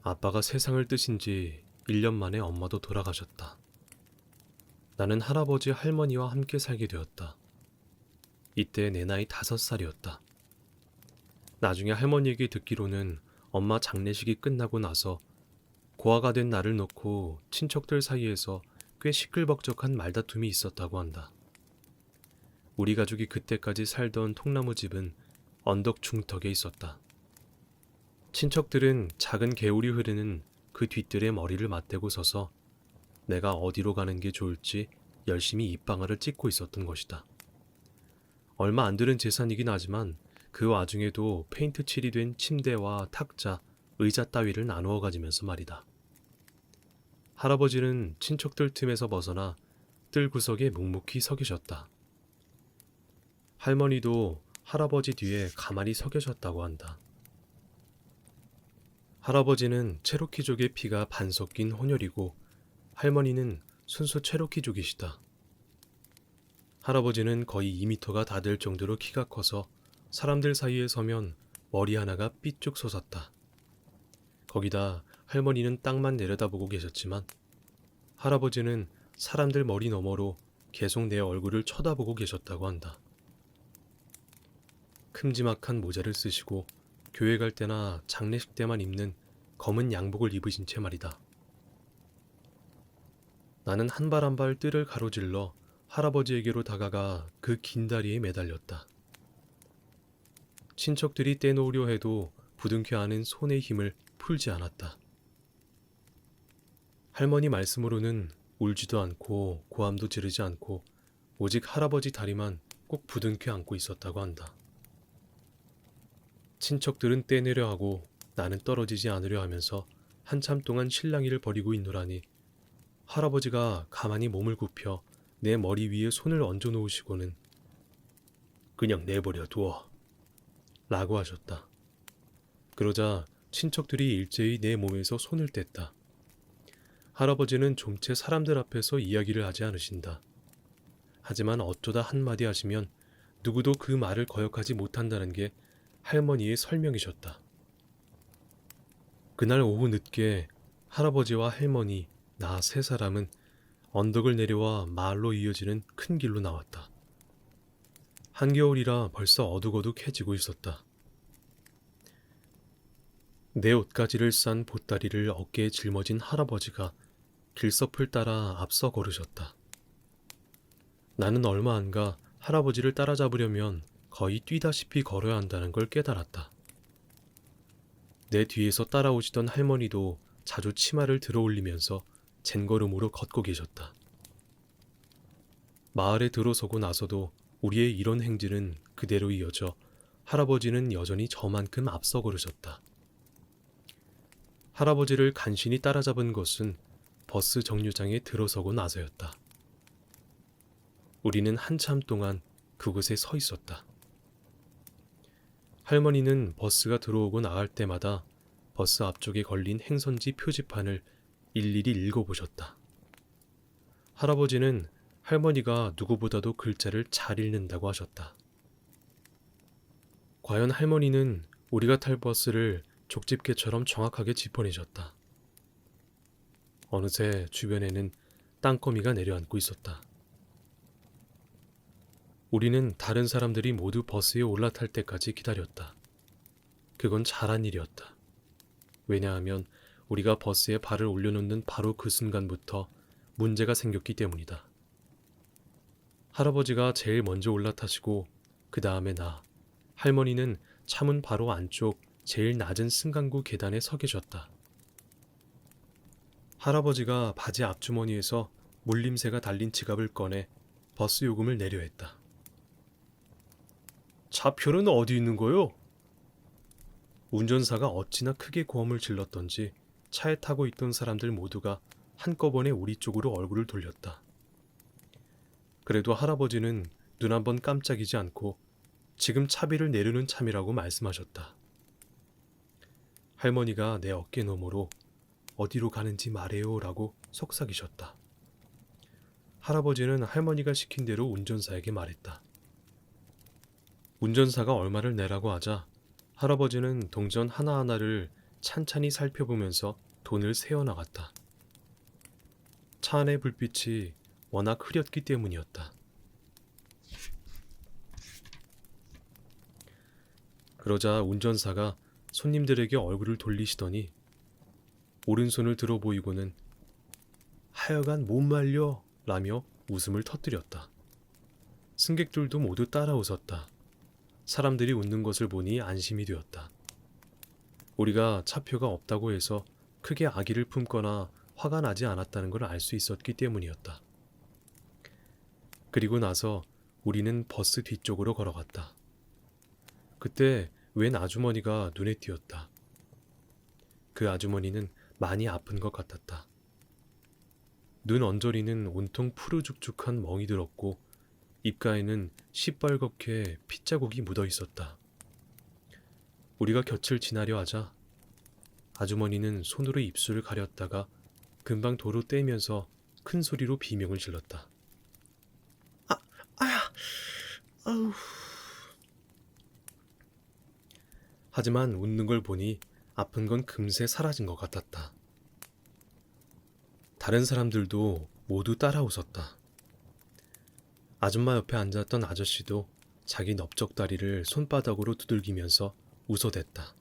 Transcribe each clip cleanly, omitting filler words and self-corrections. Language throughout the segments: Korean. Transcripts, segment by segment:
아빠가 세상을 뜨신 지 1년 만에 엄마도 돌아가셨다. 나는 할아버지 할머니와 함께 살게 되었다. 이때 내 나이 5살이었다. 나중에 할머니 얘기 듣기로는 엄마 장례식이 끝나고 나서 고아가 된 나를 놓고 친척들 사이에서 꽤 시끌벅적한 말다툼이 있었다고 한다. 우리 가족이 그때까지 살던 통나무 집은 언덕 중턱에 있었다. 친척들은 작은 개울이 흐르는 그 뒤뜰에 머리를 맞대고 서서 내가 어디로 가는 게 좋을지 열심히 입방아를 찍고 있었던 것이다. 얼마 안 들은 재산이긴 하지만 그 와중에도 페인트 칠이 된 침대와 탁자, 의자 따위를 나누어 가지면서 말이다. 할아버지는 친척들 틈에서 벗어나 뜰 구석에 묵묵히 서 계셨다. 할머니도 할아버지 뒤에 가만히 서 계셨다고 한다. 할아버지는 체로키족의 피가 반 섞인 혼혈이고 할머니는 순수 체로키족이시다. 할아버지는 거의 2미터가 다 될 정도로 키가 커서 사람들 사이에 서면 머리 하나가 삐쭉 솟았다. 거기다 할머니는 땅만 내려다보고 계셨지만 할아버지는 사람들 머리 너머로 계속 내 얼굴을 쳐다보고 계셨다고 한다. 큼지막한 모자를 쓰시고 교회 갈 때나 장례식 때만 입는 검은 양복을 입으신 채 말이다. 나는 한 발 한 발 뜰을 가로질러 할아버지에게로 다가가 그 긴 다리에 매달렸다. 친척들이 떼놓으려 해도 부둥켜 안은 손의 힘을 풀지 않았다. 할머니 말씀으로는 울지도 않고 고함도 지르지 않고 오직 할아버지 다리만 꼭 부둥켜 안고 있었다고 한다. 친척들은 떼내려 하고 나는 떨어지지 않으려 하면서 한참 동안 실랑이를 벌이고 있노라니 할아버지가 가만히 몸을 굽혀 내 머리 위에 손을 얹어 놓으시고는 그냥 내버려 두어 라고 하셨다. 그러자 친척들이 일제히 내 몸에서 손을 뗐다. 할아버지는 좀채 사람들 앞에서 이야기를 하지 않으신다. 하지만 어쩌다 한마디 하시면 누구도 그 말을 거역하지 못한다는 게 할머니의 설명이셨다. 그날 오후 늦게 할아버지와 할머니, 나 3사람은 언덕을 내려와 마을로 이어지는 큰 길로 나왔다. 한겨울이라 벌써 어둑어둑해지고 있었다. 내 옷가지를 싼 보따리를 어깨에 짊어진 할아버지가 길섭을 따라 앞서 걸으셨다. 나는 얼마 안 가 할아버지를 따라잡으려면 거의 뛰다시피 걸어야 한다는 걸 깨달았다. 내 뒤에서 따라오시던 할머니도 자주 치마를 들어올리면서 젠걸음으로 걷고 계셨다. 마을에 들어서고 나서도 우리의 이런 행진은 그대로 이어져 할아버지는 여전히 저만큼 앞서 걸으셨다. 할아버지를 간신히 따라잡은 것은 버스 정류장에 들어서고 나서였다. 우리는 한참 동안 그곳에 서 있었다. 할머니는 버스가 들어오고 나갈 때마다 버스 앞쪽에 걸린 행선지 표지판을 일일이 읽어보셨다. 할아버지는 할머니가 누구보다도 글자를 잘 읽는다고 하셨다. 과연 할머니는 우리가 탈 버스를 족집게처럼 정확하게 짚어내셨다. 어느새 주변에는 땅거미가 내려앉고 있었다. 우리는 다른 사람들이 모두 버스에 올라탈 때까지 기다렸다. 그건 잘한 일이었다. 왜냐하면 우리가 버스에 발을 올려놓는 바로 그 순간부터 문제가 생겼기 때문이다. 할아버지가 제일 먼저 올라타시고 그 다음에 나, 할머니는 차문 바로 안쪽 제일 낮은 승강구 계단에 서 계셨다. 할아버지가 바지 앞주머니에서 물림새가 달린 지갑을 꺼내 버스 요금을 내려 했다. 차표는 어디 있는 거요? 운전사가 어찌나 크게 고함을 질렀던지 차에 타고 있던 사람들 모두가 한꺼번에 우리 쪽으로 얼굴을 돌렸다. 그래도 할아버지는 눈 한번 깜짝이지 않고 지금 차비를 내려는 참이라고 말씀하셨다. 할머니가 내 어깨 너머로 어디로 가는지 말해요 라고 속삭이셨다. 할아버지는 할머니가 시킨 대로 운전사에게 말했다. 운전사가 얼마를 내라고 하자 할아버지는 동전 하나하나를 찬찬히 살펴보면서 돈을 세어나갔다. 차 안의 불빛이 워낙 흐렸기 때문이었다. 그러자 운전사가 손님들에게 얼굴을 돌리시더니 오른손을 들어 보이고는 하여간 못 말려 라며 웃음을 터뜨렸다. 승객들도 모두 따라 웃었다. 사람들이 웃는 것을 보니 안심이 되었다. 우리가 차표가 없다고 해서 크게 악의를 품거나 화가 나지 않았다는 걸 알 수 있었기 때문이었다. 그리고 나서 우리는 버스 뒤쪽으로 걸어갔다. 그때 웬 아주머니가 눈에 띄었다. 그 아주머니는 많이 아픈 것 같았다. 눈 언저리는 온통 푸르죽죽한 멍이 들었고 입가에는 시뻘겋게 핏자국이 묻어 있었다. 우리가 곁을 지나려 하자 아주머니는 손으로 입술을 가렸다가 금방 도로 떼면서 큰 소리로 비명을 질렀다. 아야, 아우. 하지만 웃는 걸 보니 아픈 건 금세 사라진 것 같았다. 다른 사람들도 모두 따라 웃었다. 아줌마 옆에 앉았던 아저씨도 자기 넓적다리를 손바닥으로 두들기면서 웃어댔다.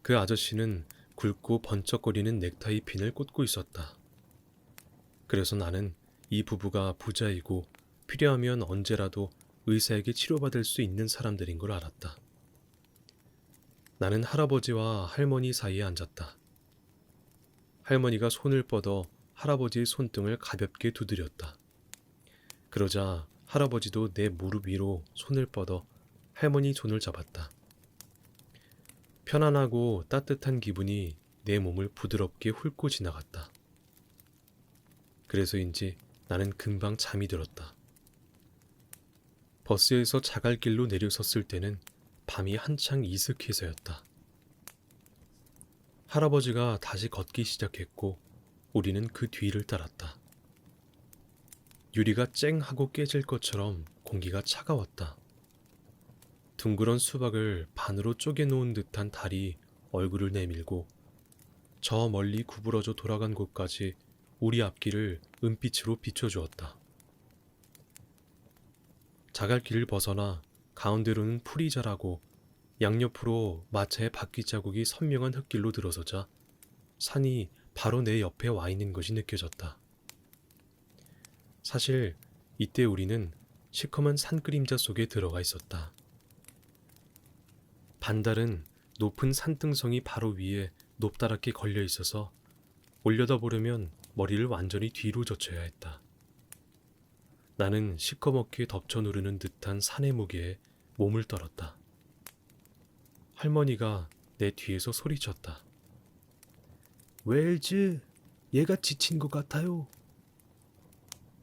그 아저씨는 굵고 번쩍거리는 넥타이 핀을 꽂고 있었다. 그래서 나는 이 부부가 부자이고 필요하면 언제라도 의사에게 치료받을 수 있는 사람들인 걸 알았다. 나는 할아버지와 할머니 사이에 앉았다. 할머니가 손을 뻗어 할아버지의 손등을 가볍게 두드렸다. 그러자 할아버지도 내 무릎 위로 손을 뻗어 할머니 손을 잡았다. 편안하고 따뜻한 기분이 내 몸을 부드럽게 훑고 지나갔다. 그래서인지 나는 금방 잠이 들었다. 버스에서 자갈길로 내려섰을 때는 밤이 한창 이슥해서였다. 할아버지가 다시 걷기 시작했고 우리는 그 뒤를 따랐다. 유리가 쨍 하고 깨질 것처럼 공기가 차가웠다. 둥그런 수박을 반으로 쪼개놓은 듯한 달이 얼굴을 내밀고 저 멀리 구부러져 돌아간 곳까지 우리 앞길을 은빛으로 비춰주었다. 자갈길을 벗어나 가운데로는 풀이 자라고 양옆으로 마차의 바퀴 자국이 선명한 흙길로 들어서자 산이 바로 내 옆에 와 있는 것이 느껴졌다. 사실 이때 우리는 시커먼 산 그림자 속에 들어가 있었다. 반달은 높은 산등성이 바로 위에 높다랗게 걸려 있어서 올려다보려면 머리를 완전히 뒤로 젖혀야 했다. 나는 시커멓게 덮쳐 누르는 듯한 산의 무게에 몸을 떨었다. 할머니가 내 뒤에서 소리쳤다. 웰즈, 얘가 지친 것 같아요.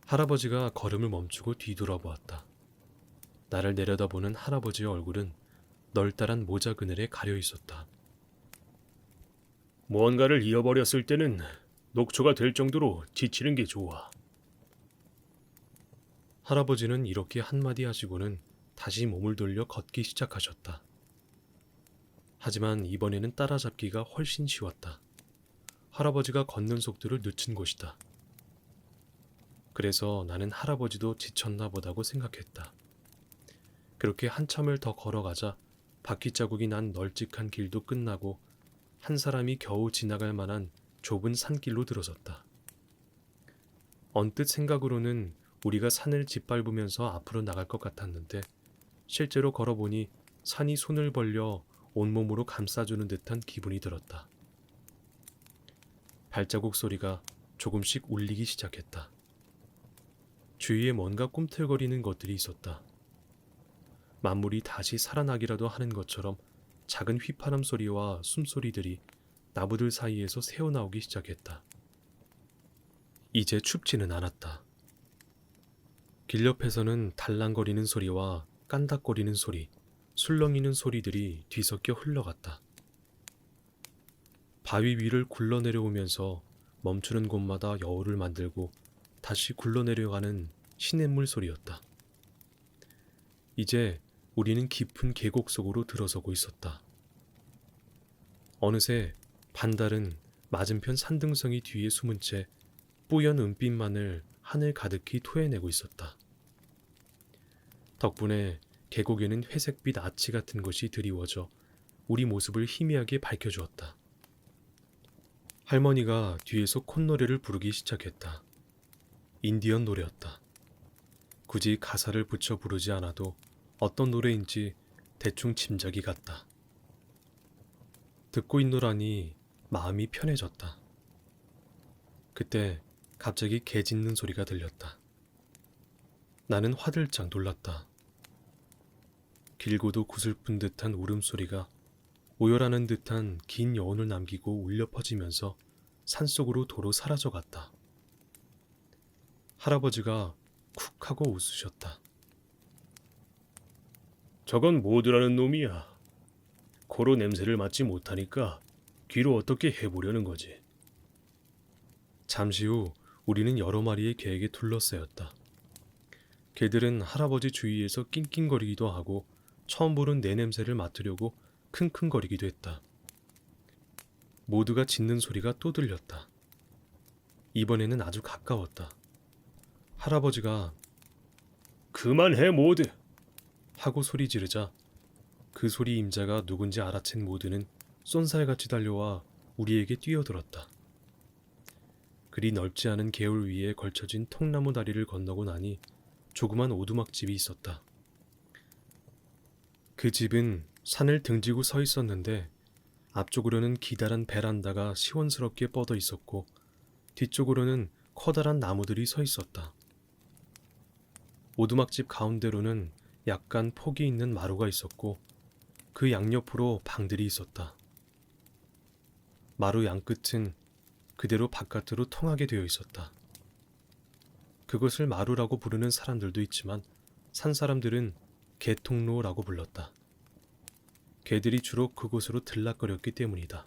할아버지가 걸음을 멈추고 뒤돌아보았다. 나를 내려다보는 할아버지의 얼굴은 널따란 모자 그늘에 가려 있었다. 무언가를 잃어버렸을 때는 녹초가 될 정도로 지치는 게 좋아. 할아버지는 이렇게 한마디 하시고는 다시 몸을 돌려 걷기 시작하셨다. 하지만 이번에는 따라잡기가 훨씬 쉬웠다. 할아버지가 걷는 속도를 늦춘 것이다. 그래서 나는 할아버지도 지쳤나 보다고 생각했다. 그렇게 한참을 더 걸어가자 바퀴 자국이 난 널찍한 길도 끝나고 한 사람이 겨우 지나갈 만한 좁은 산길로 들어섰다. 언뜻 생각으로는 우리가 산을 짓밟으면서 앞으로 나갈 것 같았는데 실제로 걸어보니 산이 손을 벌려 온몸으로 감싸주는 듯한 기분이 들었다. 발자국 소리가 조금씩 울리기 시작했다. 주위에 뭔가 꿈틀거리는 것들이 있었다. 만물이 다시 살아나기라도 하는 것처럼 작은 휘파람 소리와 숨소리들이 나무들 사이에서 새어나오기 시작했다. 이제 춥지는 않았다. 길 옆에서는 달랑거리는 소리와 깐닥거리는 소리, 술렁이는 소리들이 뒤섞여 흘러갔다. 바위 위를 굴러내려오면서 멈추는 곳마다 여울을 만들고 다시 굴러내려가는 시냇물 소리였다. 이제 우리는 깊은 계곡 속으로 들어서고 있었다. 어느새 반달은 맞은편 산등성이 뒤에 숨은 채 뿌연 은빛만을 하늘 가득히 토해내고 있었다. 덕분에 계곡에는 회색빛 아치 같은 것이 드리워져 우리 모습을 희미하게 밝혀주었다. 할머니가 뒤에서 콧노래를 부르기 시작했다. 인디언 노래였다. 굳이 가사를 붙여 부르지 않아도 어떤 노래인지 대충 짐작이 갔다. 듣고 있노라니 마음이 편해졌다. 그때 갑자기 개 짖는 소리가 들렸다. 나는 화들짝 놀랐다. 길고도 구슬픈 듯한 울음소리가 오열하는 듯한 긴 여운을 남기고 울려 퍼지면서 산속으로 도로 사라져갔다. 할아버지가 쿡 하고 웃으셨다. 저건 모드라는 놈이야. 코로 냄새를 맡지 못하니까 귀로 어떻게 해보려는 거지. 잠시 후 우리는 여러 마리의 개에게 둘러싸였다. 개들은 할아버지 주위에서 낑낑거리기도 하고 처음 보는 내 냄새를 맡으려고 킁킁거리기도 했다. 모두가 짖는 소리가 또 들렸다. 이번에는 아주 가까웠다. 할아버지가 그만해 모드! 하고 소리 지르자 그 소리 임자가 누군지 알아챈 모두는 쏜살같이 달려와 우리에게 뛰어들었다. 그리 넓지 않은 개울 위에 걸쳐진 통나무 다리를 건너고 나니 조그만 오두막집이 있었다. 그 집은 산을 등지고 서 있었는데 앞쪽으로는 기다란 베란다가 시원스럽게 뻗어 있었고 뒤쪽으로는 커다란 나무들이 서 있었다. 오두막집 가운데로는 약간 폭이 있는 마루가 있었고 그 양옆으로 방들이 있었다. 마루 양끝은 그대로 바깥으로 통하게 되어 있었다. 그것을 마루라고 부르는 사람들도 있지만 산 사람들은 개통로라고 불렀다. 개들이 주로 그곳으로 들락거렸기 때문이다.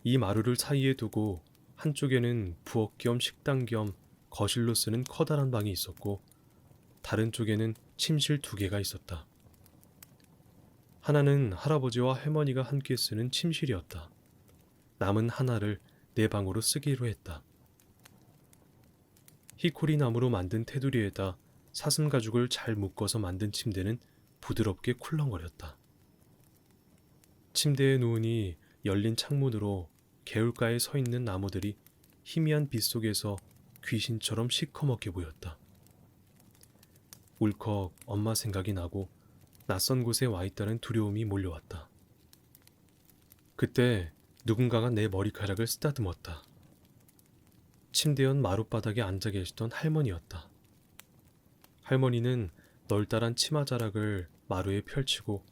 이 마루를 사이에 두고 한쪽에는 부엌 겸 식당 겸 거실로 쓰는 커다란 방이 있었고 다른 쪽에는 침실 2개가 있었다. 하나는 할아버지와 할머니가 함께 쓰는 침실이었다. 남은 하나를 내 방으로 쓰기로 했다. 히코리 나무로 만든 테두리에다 사슴 가죽을 잘 묶어서 만든 침대는 부드럽게 쿨렁거렸다. 침대에 누우니 열린 창문으로 개울가에 서 있는 나무들이 희미한 빛 속에서 귀신처럼 시커멓게 보였다. 울컥 엄마 생각이 나고 낯선 곳에 와 있다는 두려움이 몰려왔다. 그때 누군가가 내 머리카락을 쓰다듬었다. 침대 옆 마룻바닥에 앉아 계시던 할머니였다. 할머니는 널따란 치마자락을 마루에 펼치고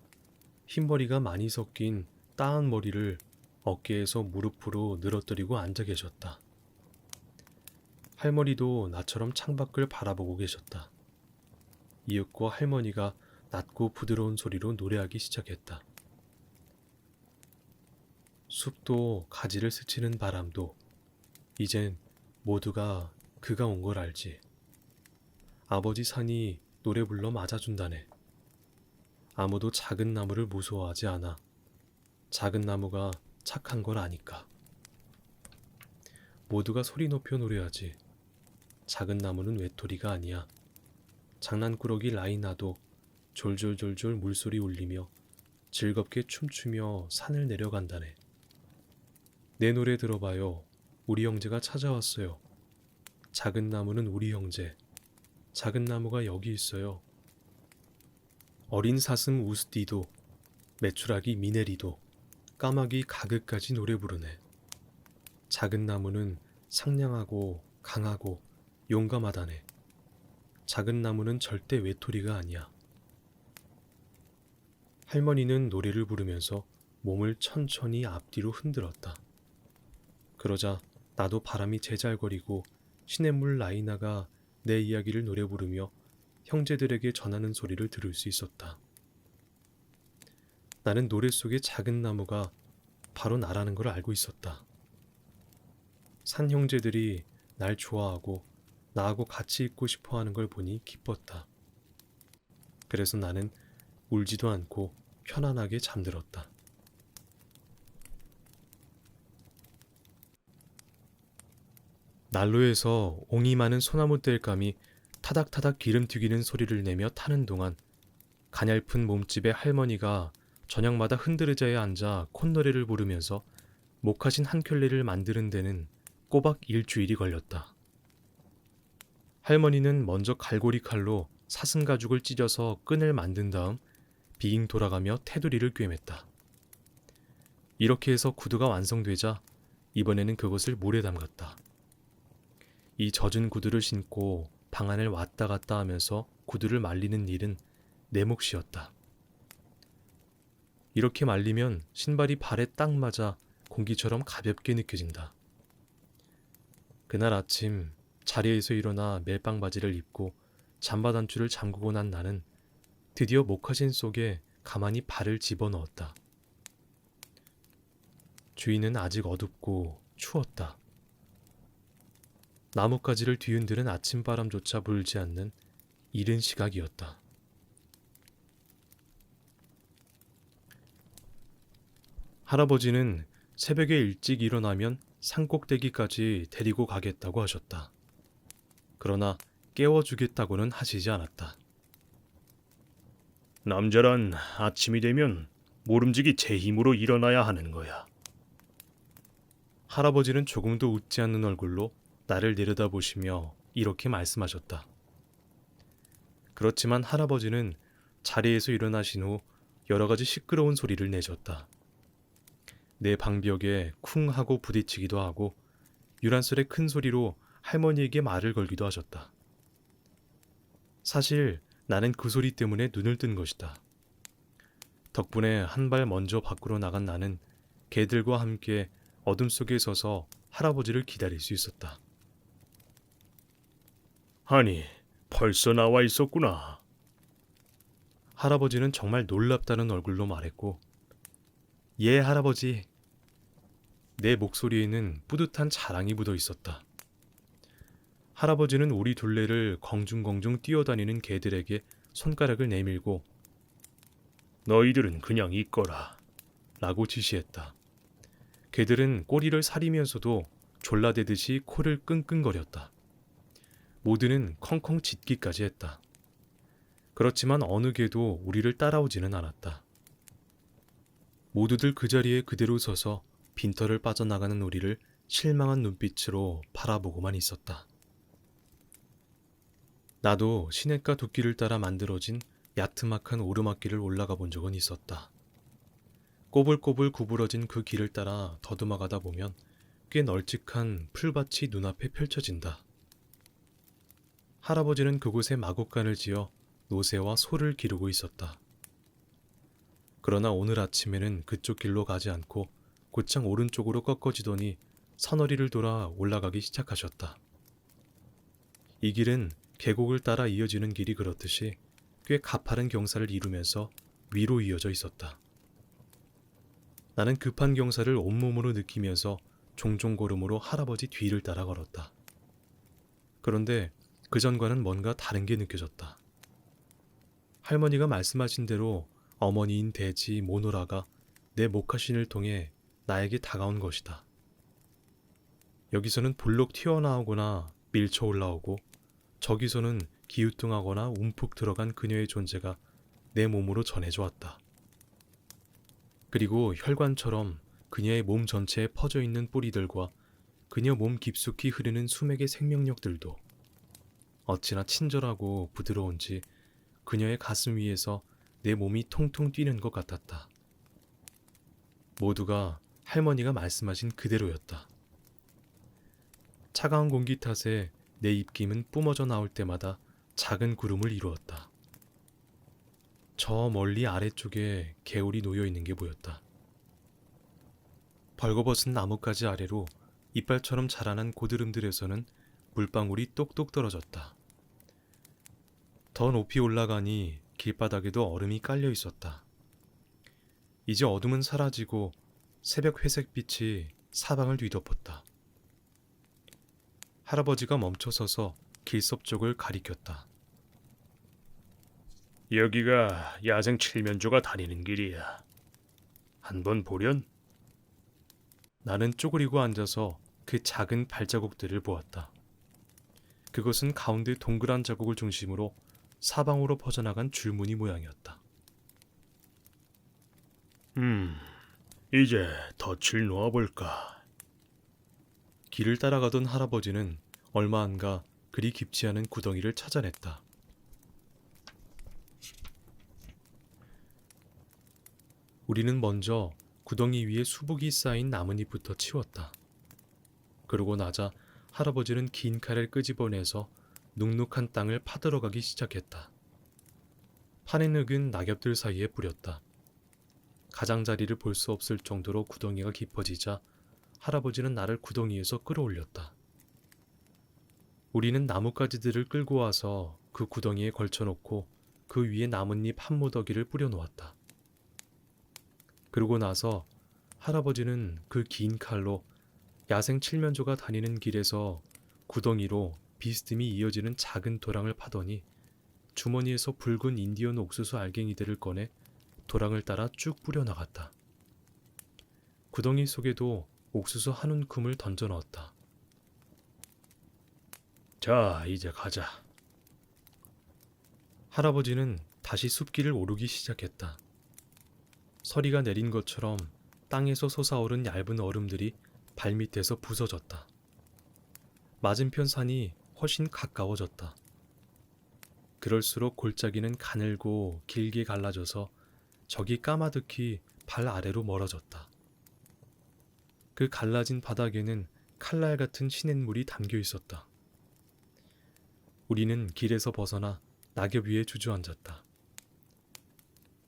흰머리가 많이 섞인 따은 머리를 어깨에서 무릎으로 늘어뜨리고 앉아 계셨다. 할머니도 나처럼 창밖을 바라보고 계셨다. 이윽고 할머니가 낮고 부드러운 소리로 노래하기 시작했다. 숲도 가지를 스치는 바람도 이젠 모두가 그가 온 걸 알지. 아버지 산이 노래 불러 맞아준다네. 아무도 작은 나무를 무서워하지 않아. 작은 나무가 착한 걸 아니까. 모두가 소리 높여 노래하지. 작은 나무는 외톨이가 아니야. 장난꾸러기 라이나도 졸졸졸졸 물소리 울리며 즐겁게 춤추며 산을 내려간다네. 내 노래 들어봐요. 우리 형제가 찾아왔어요. 작은 나무는 우리 형제. 작은 나무가 여기 있어요. 어린 사슴 우스디도, 메추라기 미네리도, 까마귀 가그까지 노래 부르네. 작은 나무는 상냥하고 강하고 용감하다네. 작은 나무는 절대 외톨이가 아니야. 할머니는 노래를 부르면서 몸을 천천히 앞뒤로 흔들었다. 그러자 나도 바람이 제잘거리고 시냇물 라이나가 내 이야기를 노래 부르며 형제들에게 전하는 소리를 들을 수 있었다. 나는 노래 속의 작은 나무가 바로 나라는 걸 알고 있었다. 산 형제들이 날 좋아하고 나하고 같이 있고 싶어 하는 걸 보니 기뻤다. 그래서 나는 울지도 않고 편안하게 잠들었다. 난로에서 옹이 많은 소나무 땔감이 타닥타닥 기름 튀기는 소리를 내며 타는 동안 가냘픈 몸집의 할머니가 저녁마다 흔들의자에 앉아 콧노래를 부르면서 목화신 한 켤레를 만드는 데는 꼬박 일주일이 걸렸다. 할머니는 먼저 갈고리 칼로 사슴 가죽을 찢어서 끈을 만든 다음 빙 돌아가며 테두리를 꿰맸다. 이렇게 해서 구두가 완성되자 이번에는 그것을 물에 담갔다. 이 젖은 구두를 신고 방 안을 왔다 갔다 하면서 구두를 말리는 일은 내 몫이었다. 이렇게 말리면 신발이 발에 딱 맞아 공기처럼 가볍게 느껴진다. 그날 아침 자리에서 일어나 멜빵 바지를 입고 잠바 단추를 잠그고 난 나는 드디어 목화신 속에 가만히 발을 집어넣었다. 주위는 아직 어둡고 추웠다. 나뭇가지를 뒤흔드는 아침바람조차 불지 않는 이른 시각이었다. 할아버지는 새벽에 일찍 일어나면 산꼭대기까지 데리고 가겠다고 하셨다. 그러나 깨워주겠다고는 하시지 않았다. 남자란 아침이 되면 모름지기 제 힘으로 일어나야 하는 거야. 할아버지는 조금도 웃지 않는 얼굴로 나를 내려다보시며 이렇게 말씀하셨다. 그렇지만 할아버지는 자리에서 일어나신 후 여러 가지 시끄러운 소리를 내셨다. 내 방벽에 쿵 하고 부딪히기도 하고 유란설의 큰 소리로 할머니에게 말을 걸기도 하셨다. 사실 나는 그 소리 때문에 눈을 뜬 것이다. 덕분에 한 발 먼저 밖으로 나간 나는 개들과 함께 어둠 속에 서서 할아버지를 기다릴 수 있었다. 아니, 벌써 나와 있었구나. 할아버지는 정말 놀랍다는 얼굴로 말했고, 예, 할아버지. 내 목소리에는 뿌듯한 자랑이 묻어 있었다. 할아버지는 우리 둘레를 공중공중 뛰어다니는 개들에게 손가락을 내밀고 너희들은 그냥 있거라. 라고 지시했다. 개들은 꼬리를 사리면서도 졸라대듯이 코를 끙끙거렸다. 모두는 컹컹 짖기까지 했다. 그렇지만 어느 개도 우리를 따라오지는 않았다. 모두들 그 자리에 그대로 서서 빈털을 빠져나가는 우리를 실망한 눈빛으로 바라보고만 있었다. 나도 시냇가 둑길을 따라 만들어진 야트막한 오르막길을 올라가 본 적은 있었다. 꼬불꼬불 구부러진 그 길을 따라 더듬어 가다 보면 꽤 널찍한 풀밭이 눈앞에 펼쳐진다. 할아버지는 그곳에 마곡간을 지어 노새와 소를 기르고 있었다. 그러나 오늘 아침에는 그쪽 길로 가지 않고 곧장 오른쪽으로 꺾어지더니 서너리를 돌아 올라가기 시작하셨다. 이 길은 계곡을 따라 이어지는 길이 그렇듯이 꽤 가파른 경사를 이루면서 위로 이어져 있었다. 나는 급한 경사를 온몸으로 느끼면서 종종 걸음으로 할아버지 뒤를 따라 걸었다. 그런데 그전과는 뭔가 다른 게 느껴졌다. 할머니가 말씀하신 대로 어머니인 돼지 모노라가 내 목화신을 통해 나에게 다가온 것이다. 여기서는 볼록 튀어나오거나 밀쳐 올라오고 저기서는 기우뚱하거나 움푹 들어간 그녀의 존재가 내 몸으로 전해져 왔다. 그리고 혈관처럼 그녀의 몸 전체에 퍼져 있는 뿌리들과 그녀 몸 깊숙이 흐르는 수맥의 생명력들도 어찌나 친절하고 부드러운지 그녀의 가슴 위에서 내 몸이 통통 뛰는 것 같았다. 모두가 할머니가 말씀하신 그대로였다. 차가운 공기 탓에 내 입김은 뿜어져 나올 때마다 작은 구름을 이루었다. 저 멀리 아래쪽에 개울이 놓여 있는 게 보였다. 벌거벗은 나뭇가지 아래로 이빨처럼 자라난 고드름들에서는 물방울이 똑똑 떨어졌다. 더 높이 올라가니 길바닥에도 얼음이 깔려 있었다. 이제 어둠은 사라지고 새벽 회색빛이 사방을 뒤덮었다. 할아버지가 멈춰서서 길섭 쪽을 가리켰다. 여기가 야생 칠면조가 다니는 길이야. 한번 보련? 나는 쪼그리고 앉아서 그 작은 발자국들을 보았다. 그것은 가운데 동그란 자국을 중심으로 사방으로 퍼져나간 줄무늬 모양이었다. 이제 덫을 놓아볼까? 길을 따라가던 할아버지는 얼마 안가 그리 깊지 않은 구덩이를 찾아냈다. 우리는 먼저 구덩이 위에 수북이 쌓인 나뭇잎부터 치웠다. 그러고 나자 할아버지는 긴 칼을 끄집어내서 눅눅한 땅을 파들어가기 시작했다. 판에 늑은 낙엽들 사이에 뿌렸다. 가장자리를 볼 수 없을 정도로 구덩이가 깊어지자 할아버지는 나를 구덩이에서 끌어올렸다. 우리는 나뭇가지들을 끌고 와서 그 구덩이에 걸쳐놓고 그 위에 나뭇잎 한 무더기를 뿌려놓았다. 그러고 나서 할아버지는 그 긴 칼로 야생 칠면조가 다니는 길에서 구덩이로 비스듬히 이어지는 작은 도랑을 파더니 주머니에서 붉은 인디언 옥수수 알갱이들을 꺼내 도랑을 따라 쭉 뿌려나갔다. 구덩이 속에도 옥수수 한 움큼을 던져 넣었다. 자, 이제 가자. 할아버지는 다시 숲길을 오르기 시작했다. 서리가 내린 것처럼 땅에서 솟아오른 얇은 얼음들이 발밑에서 부서졌다. 맞은편 산이 훨씬 가까워졌다. 그럴수록 골짜기는 가늘고 길게 갈라져서 저기 까마득히 발 아래로 멀어졌다. 그 갈라진 바닥에는 칼날 같은 시냇물이 담겨 있었다. 우리는 길에서 벗어나 낙엽 위에 주저앉았다.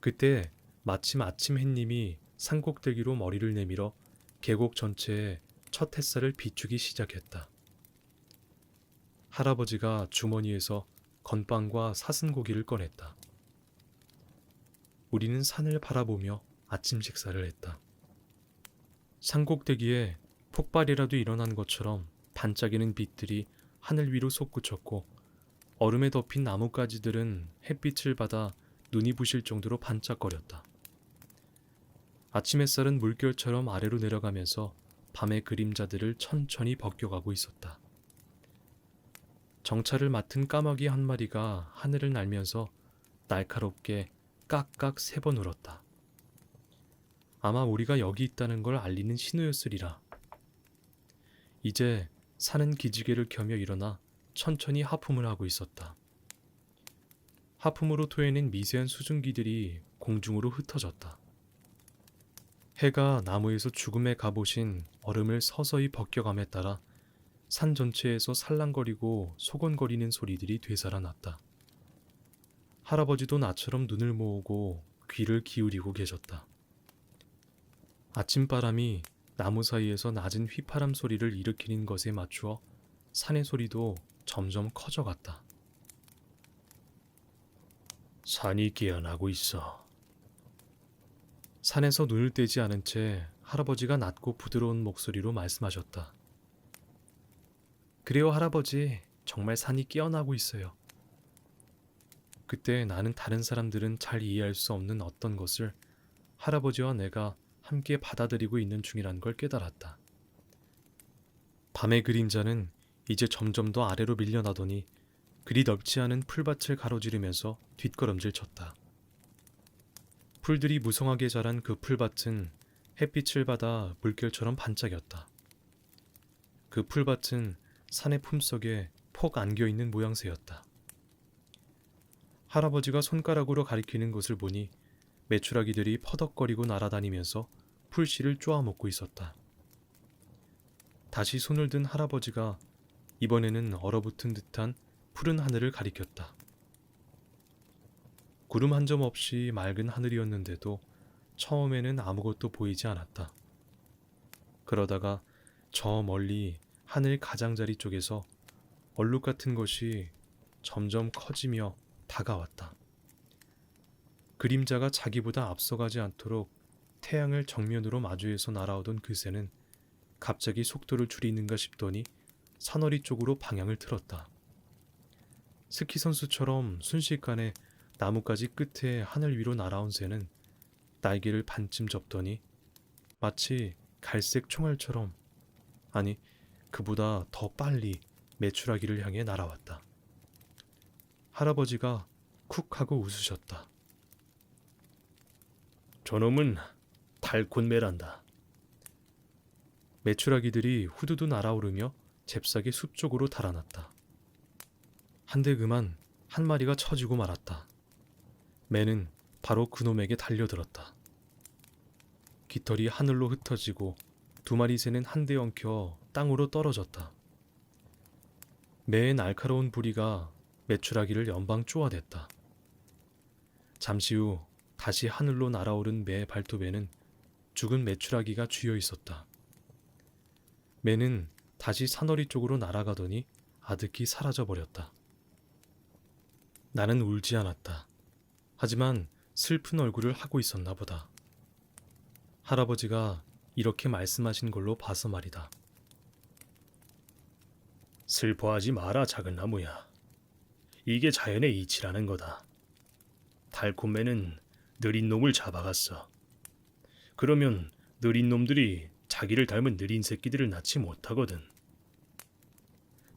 그때 마침 아침 햇님이 산꼭대기로 머리를 내밀어 계곡 전체에 첫 햇살을 비추기 시작했다. 할아버지가 주머니에서 건빵과 사슴고기를 꺼냈다. 우리는 산을 바라보며 아침 식사를 했다. 산꼭대기에 폭발이라도 일어난 것처럼 반짝이는 빛들이 하늘 위로 솟구쳤고 얼음에 덮인 나뭇가지들은 햇빛을 받아 눈이 부실 정도로 반짝거렸다. 아침 햇살은 물결처럼 아래로 내려가면서 밤의 그림자들을 천천히 벗겨가고 있었다. 정찰을 맡은 까마귀 한 마리가 하늘을 날면서 날카롭게 깍깍 3번 울었다. 아마 우리가 여기 있다는 걸 알리는 신호였으리라. 이제 산은 기지개를 켜며 일어나 천천히 하품을 하고 있었다. 하품으로 토해낸 미세한 수증기들이 공중으로 흩어졌다. 해가 나무에서 죽음의 갑옷인 얼음을 서서히 벗겨감에 따라 산 전체에서 살랑거리고 소곤거리는 소리들이 되살아났다. 할아버지도 나처럼 눈을 모으고 귀를 기울이고 계셨다. 아침바람이 나무 사이에서 낮은 휘파람 소리를 일으키는 것에 맞추어 산의 소리도 점점 커져갔다. 산이 깨어나고 있어. 산에서 눈을 떼지 않은 채 할아버지가 낮고 부드러운 목소리로 말씀하셨다. 그래요, 할아버지. 정말 산이 깨어나고 있어요. 그때 나는 다른 사람들은 잘 이해할 수 없는 어떤 것을 할아버지와 내가 함께 받아들이고 있는 중이라는 걸 깨달았다. 밤의 그림자는 이제 점점 더 아래로 밀려나더니 그리 넓지 않은 풀밭을 가로지르면서 뒷걸음질 쳤다. 풀들이 무성하게 자란 그 풀밭은 햇빛을 받아 물결처럼 반짝였다. 그 풀밭은 산의 품속에 폭 안겨있는 모양새였다. 할아버지가 손가락으로 가리키는 것을 보니 메추라기들이 퍼덕거리고 날아다니면서 풀씨를 쪼아먹고 있었다. 다시 손을 든 할아버지가 이번에는 얼어붙은 듯한 푸른 하늘을 가리켰다. 구름 한 점 없이 맑은 하늘이었는데도 처음에는 아무것도 보이지 않았다. 그러다가 저 멀리 하늘 가장자리 쪽에서 얼룩 같은 것이 점점 커지며 다가왔다. 그림자가 자기보다 앞서가지 않도록 태양을 정면으로 마주해서 날아오던 그 새는 갑자기 속도를 줄이는가 싶더니 산허리 쪽으로 방향을 틀었다. 스키 선수처럼 순식간에 나뭇가지 끝에 하늘 위로 날아온 새는 날개를 반쯤 접더니 마치 갈색 총알처럼, 아니 그보다 더 빨리 메추라기를 향해 날아왔다. 할아버지가 쿡 하고 웃으셨다. 저놈은 달콘매란다. 메추라기들이 후두두 날아오르며 잽싸게 숲 쪽으로 달아났다. 한데 그만 한 마리가 처지고 말았다. 매는 바로 그놈에게 달려들었다. 깃털이 하늘로 흩어지고 두 마리 새는 한데 엉켜 땅으로 떨어졌다. 매의 날카로운 부리가 메추라기를 연방 쪼아댔다. 잠시 후 다시 하늘로 날아오른 매의 발톱에는 죽은 메추라기가 쥐어 있었다. 매는 다시 사너리 쪽으로 날아가더니 아득히 사라져 버렸다. 나는 울지 않았다. 하지만 슬픈 얼굴을 하고 있었나 보다. 할아버지가 이렇게 말씀하신 걸로 봐서 말이다. 슬퍼하지 마라, 작은 나무야. 이게 자연의 이치라는 거다. 달콤매는 느린 놈을 잡아갔어. 그러면 느린 놈들이 자기를 닮은 느린 새끼들을 낳지 못하거든.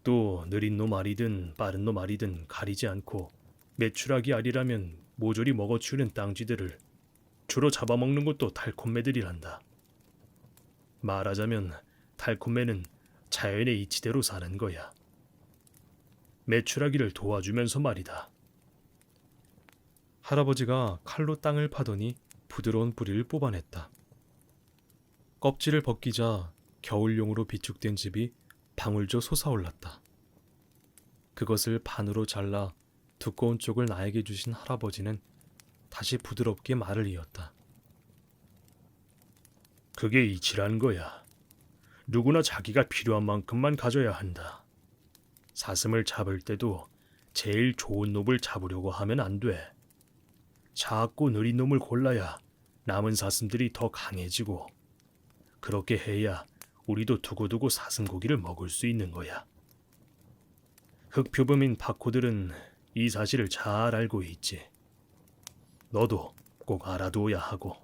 또 느린 놈 알이든 빠른 놈 알이든 가리지 않고 메추라기 알이라면 모조리 먹어치우는 땅쥐들을 주로 잡아먹는 것도 달콤매들이란다. 말하자면 달콤매는 자연의 이치대로 사는 거야. 메추라기를 도와주면서 말이다. 할아버지가 칼로 땅을 파더니 부드러운 뿌리를 뽑아냈다. 껍질을 벗기자 겨울용으로 비축된 즙이 방울조 솟아올랐다. 그것을 반으로 잘라 두꺼운 쪽을 나에게 주신 할아버지는 다시 부드럽게 말을 이었다. 그게 이치란 거야. 누구나 자기가 필요한 만큼만 가져야 한다. 사슴을 잡을 때도 제일 좋은 놈을 잡으려고 하면 안 돼. 작고 느린 놈을 골라야 남은 사슴들이 더 강해지고, 그렇게 해야 우리도 두고두고 사슴고기를 먹을 수 있는 거야. 흑표범인 파코들은 이 사실을 잘 알고 있지. 너도 꼭 알아두어야 하고.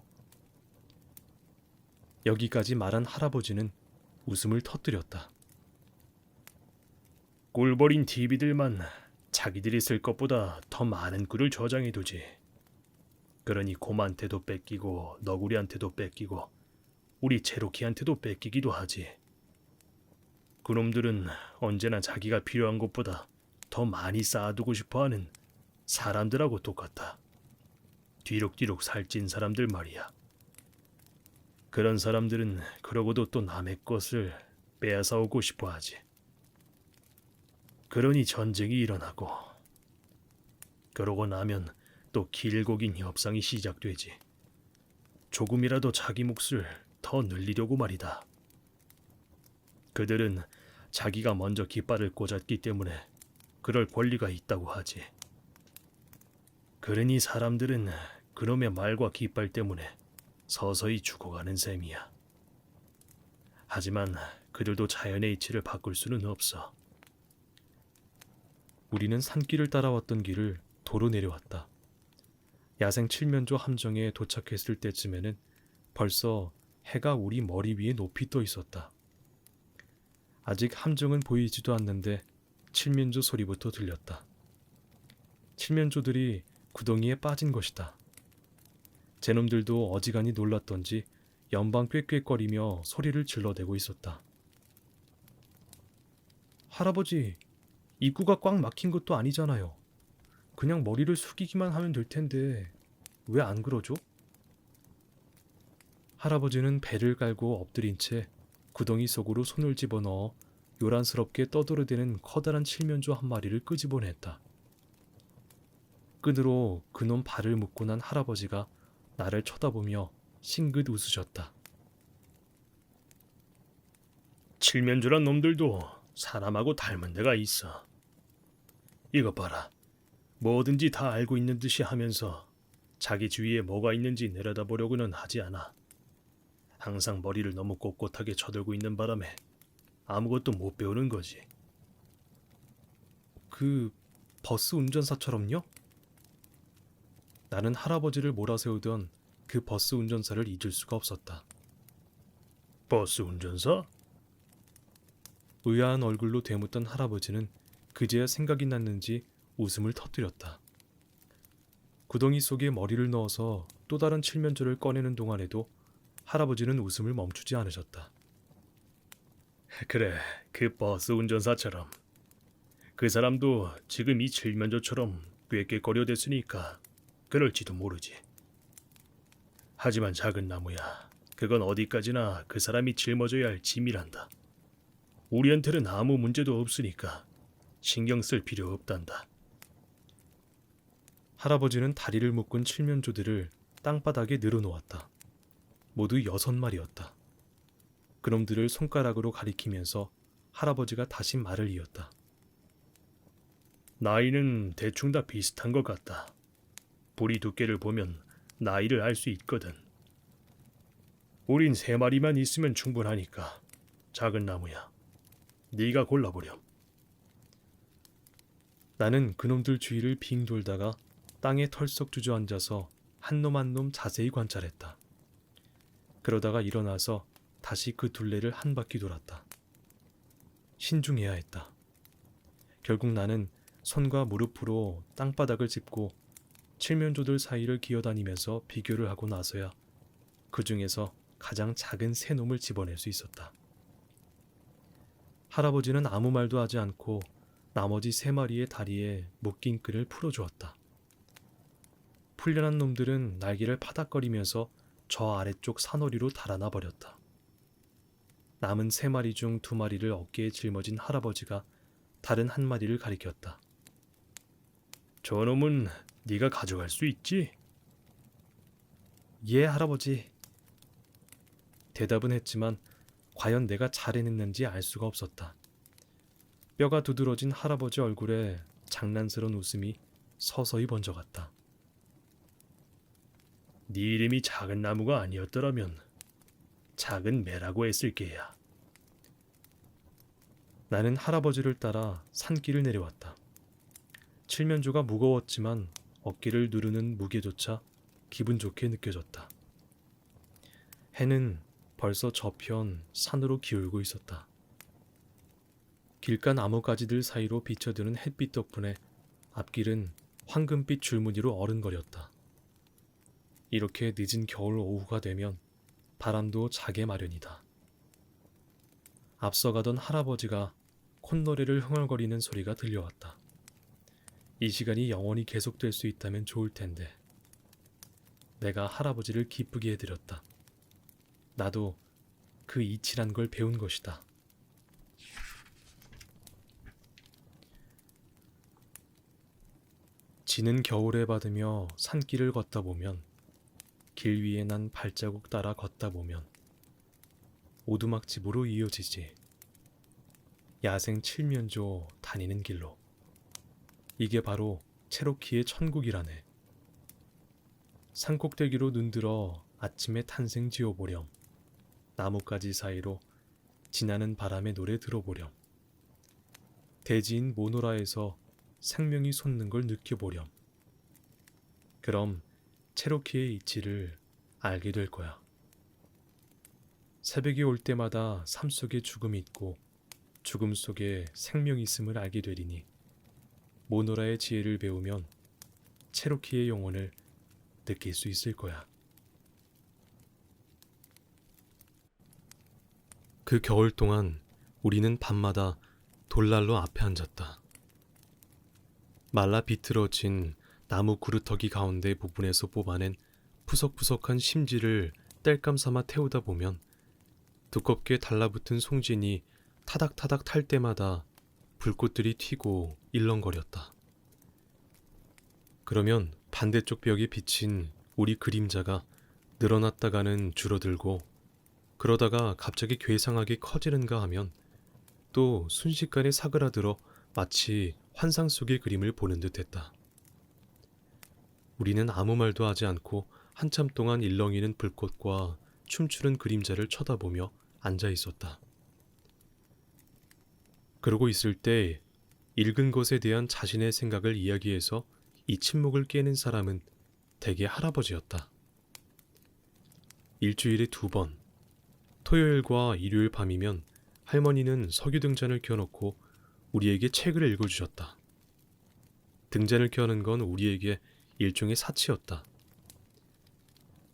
여기까지 말한 할아버지는 웃음을 터뜨렸다. 꿀버린 TV들만 자기들이 쓸 것보다 더 많은 꿀을 저장해두지. 그러니 곰한테도 뺏기고 너구리한테도 뺏기고 우리 체로키한테도 뺏기기도 하지. 그놈들은 언제나 자기가 필요한 것보다 더 많이 쌓아두고 싶어하는 사람들하고 똑같아. 뒤룩뒤룩 살찐 사람들 말이야. 그런 사람들은 그러고도 또 남의 것을 빼앗아오고 싶어하지. 그러니 전쟁이 일어나고, 그러고 나면 또 길고 긴 협상이 시작되지. 조금이라도 자기 몫을 더 늘리려고 말이다. 그들은 자기가 먼저 깃발을 꽂았기 때문에 그럴 권리가 있다고 하지. 그러니 사람들은 그놈의 말과 깃발 때문에 서서히 죽어가는 셈이야. 하지만 그들도 자연의 이치를 바꿀 수는 없어. 우리는 산길을 따라왔던 길을 도로 내려왔다. 야생 칠면조 함정에 도착했을 때쯤에는 벌써 해가 우리 머리 위에 높이 떠 있었다. 아직 함정은 보이지도 않는데 칠면조 소리부터 들렸다. 칠면조들이 구덩이에 빠진 것이다. 제놈들도 어지간히 놀랐던지 연방 꾀꾀거리며 소리를 질러대고 있었다. 할아버지, 입구가 꽉 막힌 것도 아니잖아요. 그냥 머리를 숙이기만 하면 될 텐데 왜 안 그러죠? 할아버지는 배를 깔고 엎드린 채 구덩이 속으로 손을 집어넣어 요란스럽게 떠들어대는 커다란 칠면조 한 마리를 끄집어냈다. 끈으로 그놈 발을 묶고 난 할아버지가 나를 쳐다보며 싱긋 웃으셨다. 칠면조란 놈들도 사람하고 닮은 데가 있어. 이것 봐라. 뭐든지 다 알고 있는 듯이 하면서 자기 주위에 뭐가 있는지 내려다보려고는 하지 않아. 항상 머리를 너무 꼿꼿하게 쳐들고 있는 바람에 아무것도 못 배우는 거지. 그 버스 운전사처럼요? 나는 할아버지를 몰아세우던 그 버스 운전사를 잊을 수가 없었다. 버스 운전사? 의아한 얼굴로 되묻던 할아버지는 그제야 생각이 났는지 웃음을 터뜨렸다. 구덩이 속에 머리를 넣어서 또 다른 칠면조를 꺼내는 동안에도 할아버지는 웃음을 멈추지 않으셨다. 그래, 그 버스 운전사처럼. 그 사람도 지금 이 칠면조처럼 꾀꾀거려 됐으니까 그럴지도 모르지. 하지만 작은 나무야, 그건 어디까지나 그 사람이 짊어져야 할 짐이란다. 우리한테는 아무 문제도 없으니까 신경 쓸 필요 없단다. 할아버지는 다리를 묶은 칠면조들을 땅바닥에 늘어놓았다. 모두 6마리였다. 그놈들을 손가락으로 가리키면서 할아버지가 다시 말을 이었다. 나이는 대충 다 비슷한 것 같다. 부리 두께를 보면 나이를 알 수 있거든. 우린 3마리만 있으면 충분하니까. 작은 나무야, 네가 골라보렴. 나는 그놈들 주위를 빙 돌다가 땅에 털썩 주저앉아서 한 놈 한 놈 자세히 관찰했다. 그러다가 일어나서 다시 그 둘레를 한 바퀴 돌았다. 신중해야 했다. 결국 나는 손과 무릎으로 땅바닥을 짚고 칠면조들 사이를 기어다니면서 비교를 하고 나서야 그 중에서 가장 작은 새 놈을 집어낼 수 있었다. 할아버지는 아무 말도 하지 않고 나머지 3마리의 다리에 묶인 끈을 풀어주었다. 풀려난 놈들은 날개를 파닥거리면서 저 아래쪽 산허리로 달아나 버렸다. 남은 3마리 중 2마리를 어깨에 짊어진 할아버지가 다른 1마리를 가리켰다. 저놈은 네가 가져갈 수 있지? 예, 할아버지. 대답은 했지만 과연 내가 잘 해냈는지 알 수가 없었다. 뼈가 두드러진 할아버지 얼굴에 장난스러운 웃음이 서서히 번져갔다. 네 이름이 작은 나무가 아니었더라면 작은 매라고 했을 게야. 나는 할아버지를 따라 산길을 내려왔다. 칠면조가 무거웠지만 어깨를 누르는 무게조차 기분 좋게 느껴졌다. 해는 벌써 저편 산으로 기울고 있었다. 길가 나뭇가지들 사이로 비쳐드는 햇빛 덕분에 앞길은 황금빛 줄무늬로 어른거렸다. 이렇게 늦은 겨울 오후가 되면 바람도 자게 마련이다. 앞서가던 할아버지가 콧노래를 흥얼거리는 소리가 들려왔다. 이 시간이 영원히 계속될 수 있다면 좋을 텐데. 내가 할아버지를 기쁘게 해드렸다. 나도 그 이치란 걸 배운 것이다. 지는 겨울에 받으며 산길을 걷다 보면, 길 위에 난 발자국 따라 걷다 보면 오두막집으로 이어지지. 야생 칠면조 다니는 길로. 이게 바로 체로키의 천국이라네. 산꼭대기로 눈들어 아침에 탄생 지어보렴. 나뭇가지 사이로 지나는 바람의 노래 들어보렴. 대지인 모노라에서 생명이 솟는 걸 느껴보렴. 그럼 체로키의 이치를 알게 될 거야. 새벽이 올 때마다 삶 속에 죽음이 있고 죽음 속에 생명이 있음을 알게 되리니 모노라의 지혜를 배우면 체로키의 영혼을 느낄 수 있을 거야. 그 겨울 동안 우리는 밤마다 돌난로 앞에 앉았다. 말라 비틀어진 나무 구루터기 가운데 부분에서 뽑아낸 푸석푸석한 심지를 땔감 삼아 태우다 보면 두껍게 달라붙은 송진이 타닥타닥 탈 때마다 불꽃들이 튀고 일렁거렸다. 그러면 반대쪽 벽에 비친 우리 그림자가 늘어났다가는 줄어들고 그러다가 갑자기 괴상하게 커지는가 하면 또 순식간에 사그라들어 마치 환상 속의 그림을 보는 듯 했다. 우리는 아무 말도 하지 않고 한참 동안 일렁이는 불꽃과 춤추는 그림자를 쳐다보며 앉아 있었다. 그러고 있을 때 읽은 것에 대한 자신의 생각을 이야기해서 이 침묵을 깨는 사람은 대개 할아버지였다. 일주일에 2번, 토요일과 일요일 밤이면 할머니는 석유 등잔을 켜놓고 우리에게 책을 읽어주셨다. 등잔을 켜는 건 우리에게 일종의 사치였다.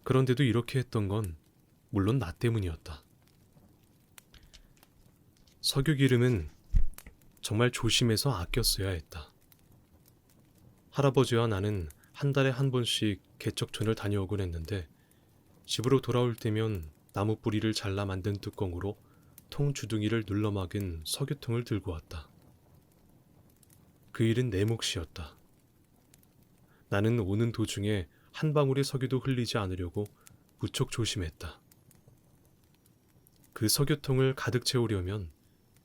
그런데도 이렇게 했던 건 물론 나 때문이었다. 석유 기름은 정말 조심해서 아껴 써야 했다. 할아버지와 나는 한 달에 한 번씩 개척촌을 다녀오곤 했는데 집으로 돌아올 때면 나무 뿌리를 잘라 만든 뚜껑으로 통 주둥이를 눌러막은 석유통을 들고 왔다. 그 일은 내 몫이었다. 나는 오는 도중에 한 방울의 석유도 흘리지 않으려고 무척 조심했다. 그 석유통을 가득 채우려면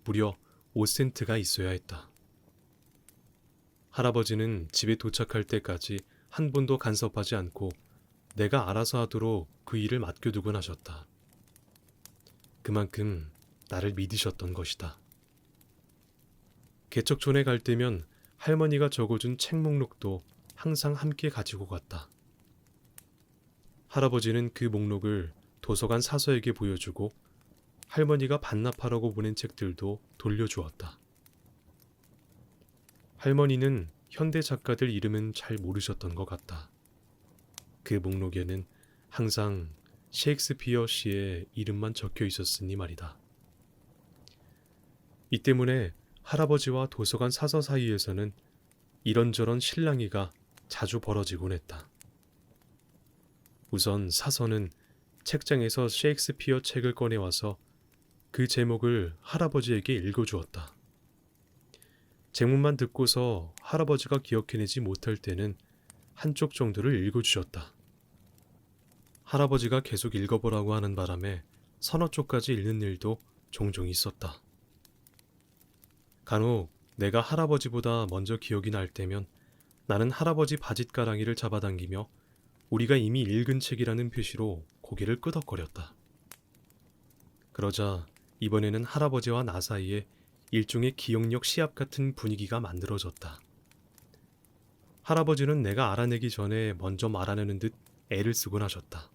무려 5센트가 있어야 했다. 할아버지는 집에 도착할 때까지 한 번도 간섭하지 않고 내가 알아서 하도록 그 일을 맡겨두곤 하셨다. 그만큼 나를 믿으셨던 것이다. 개척촌에 갈 때면 할머니가 적어준 책 목록도 항상 함께 가지고 갔다. 할아버지는 그 목록을 도서관 사서에게 보여주고 할머니가 반납하라고 보낸 책들도 돌려주었다. 할머니는 현대 작가들 이름은 잘 모르셨던 것 같다. 그 목록에는 항상 셰익스피어 씨의 이름만 적혀 있었으니 말이다. 이 때문에 할아버지와 도서관 사서 사이에서는 이런저런 실랑이가 자주 벌어지곤 했다. 우선 사서는 책장에서 셰익스피어 책을 꺼내와서 그 제목을 할아버지에게 읽어주었다. 제목만 듣고서 할아버지가 기억해내지 못할 때는 한쪽 정도를 읽어주셨다. 할아버지가 계속 읽어보라고 하는 바람에 서너 쪽까지 읽는 일도 종종 있었다. 간혹 내가 할아버지보다 먼저 기억이 날 때면 나는 할아버지 바짓가랑이를 잡아당기며 우리가 이미 읽은 책이라는 표시로 고개를 끄덕거렸다. 그러자 이번에는 할아버지와 나 사이에 일종의 기억력 시합 같은 분위기가 만들어졌다. 할아버지는 내가 알아내기 전에 먼저 말아내는 듯 애를 쓰곤 하셨다.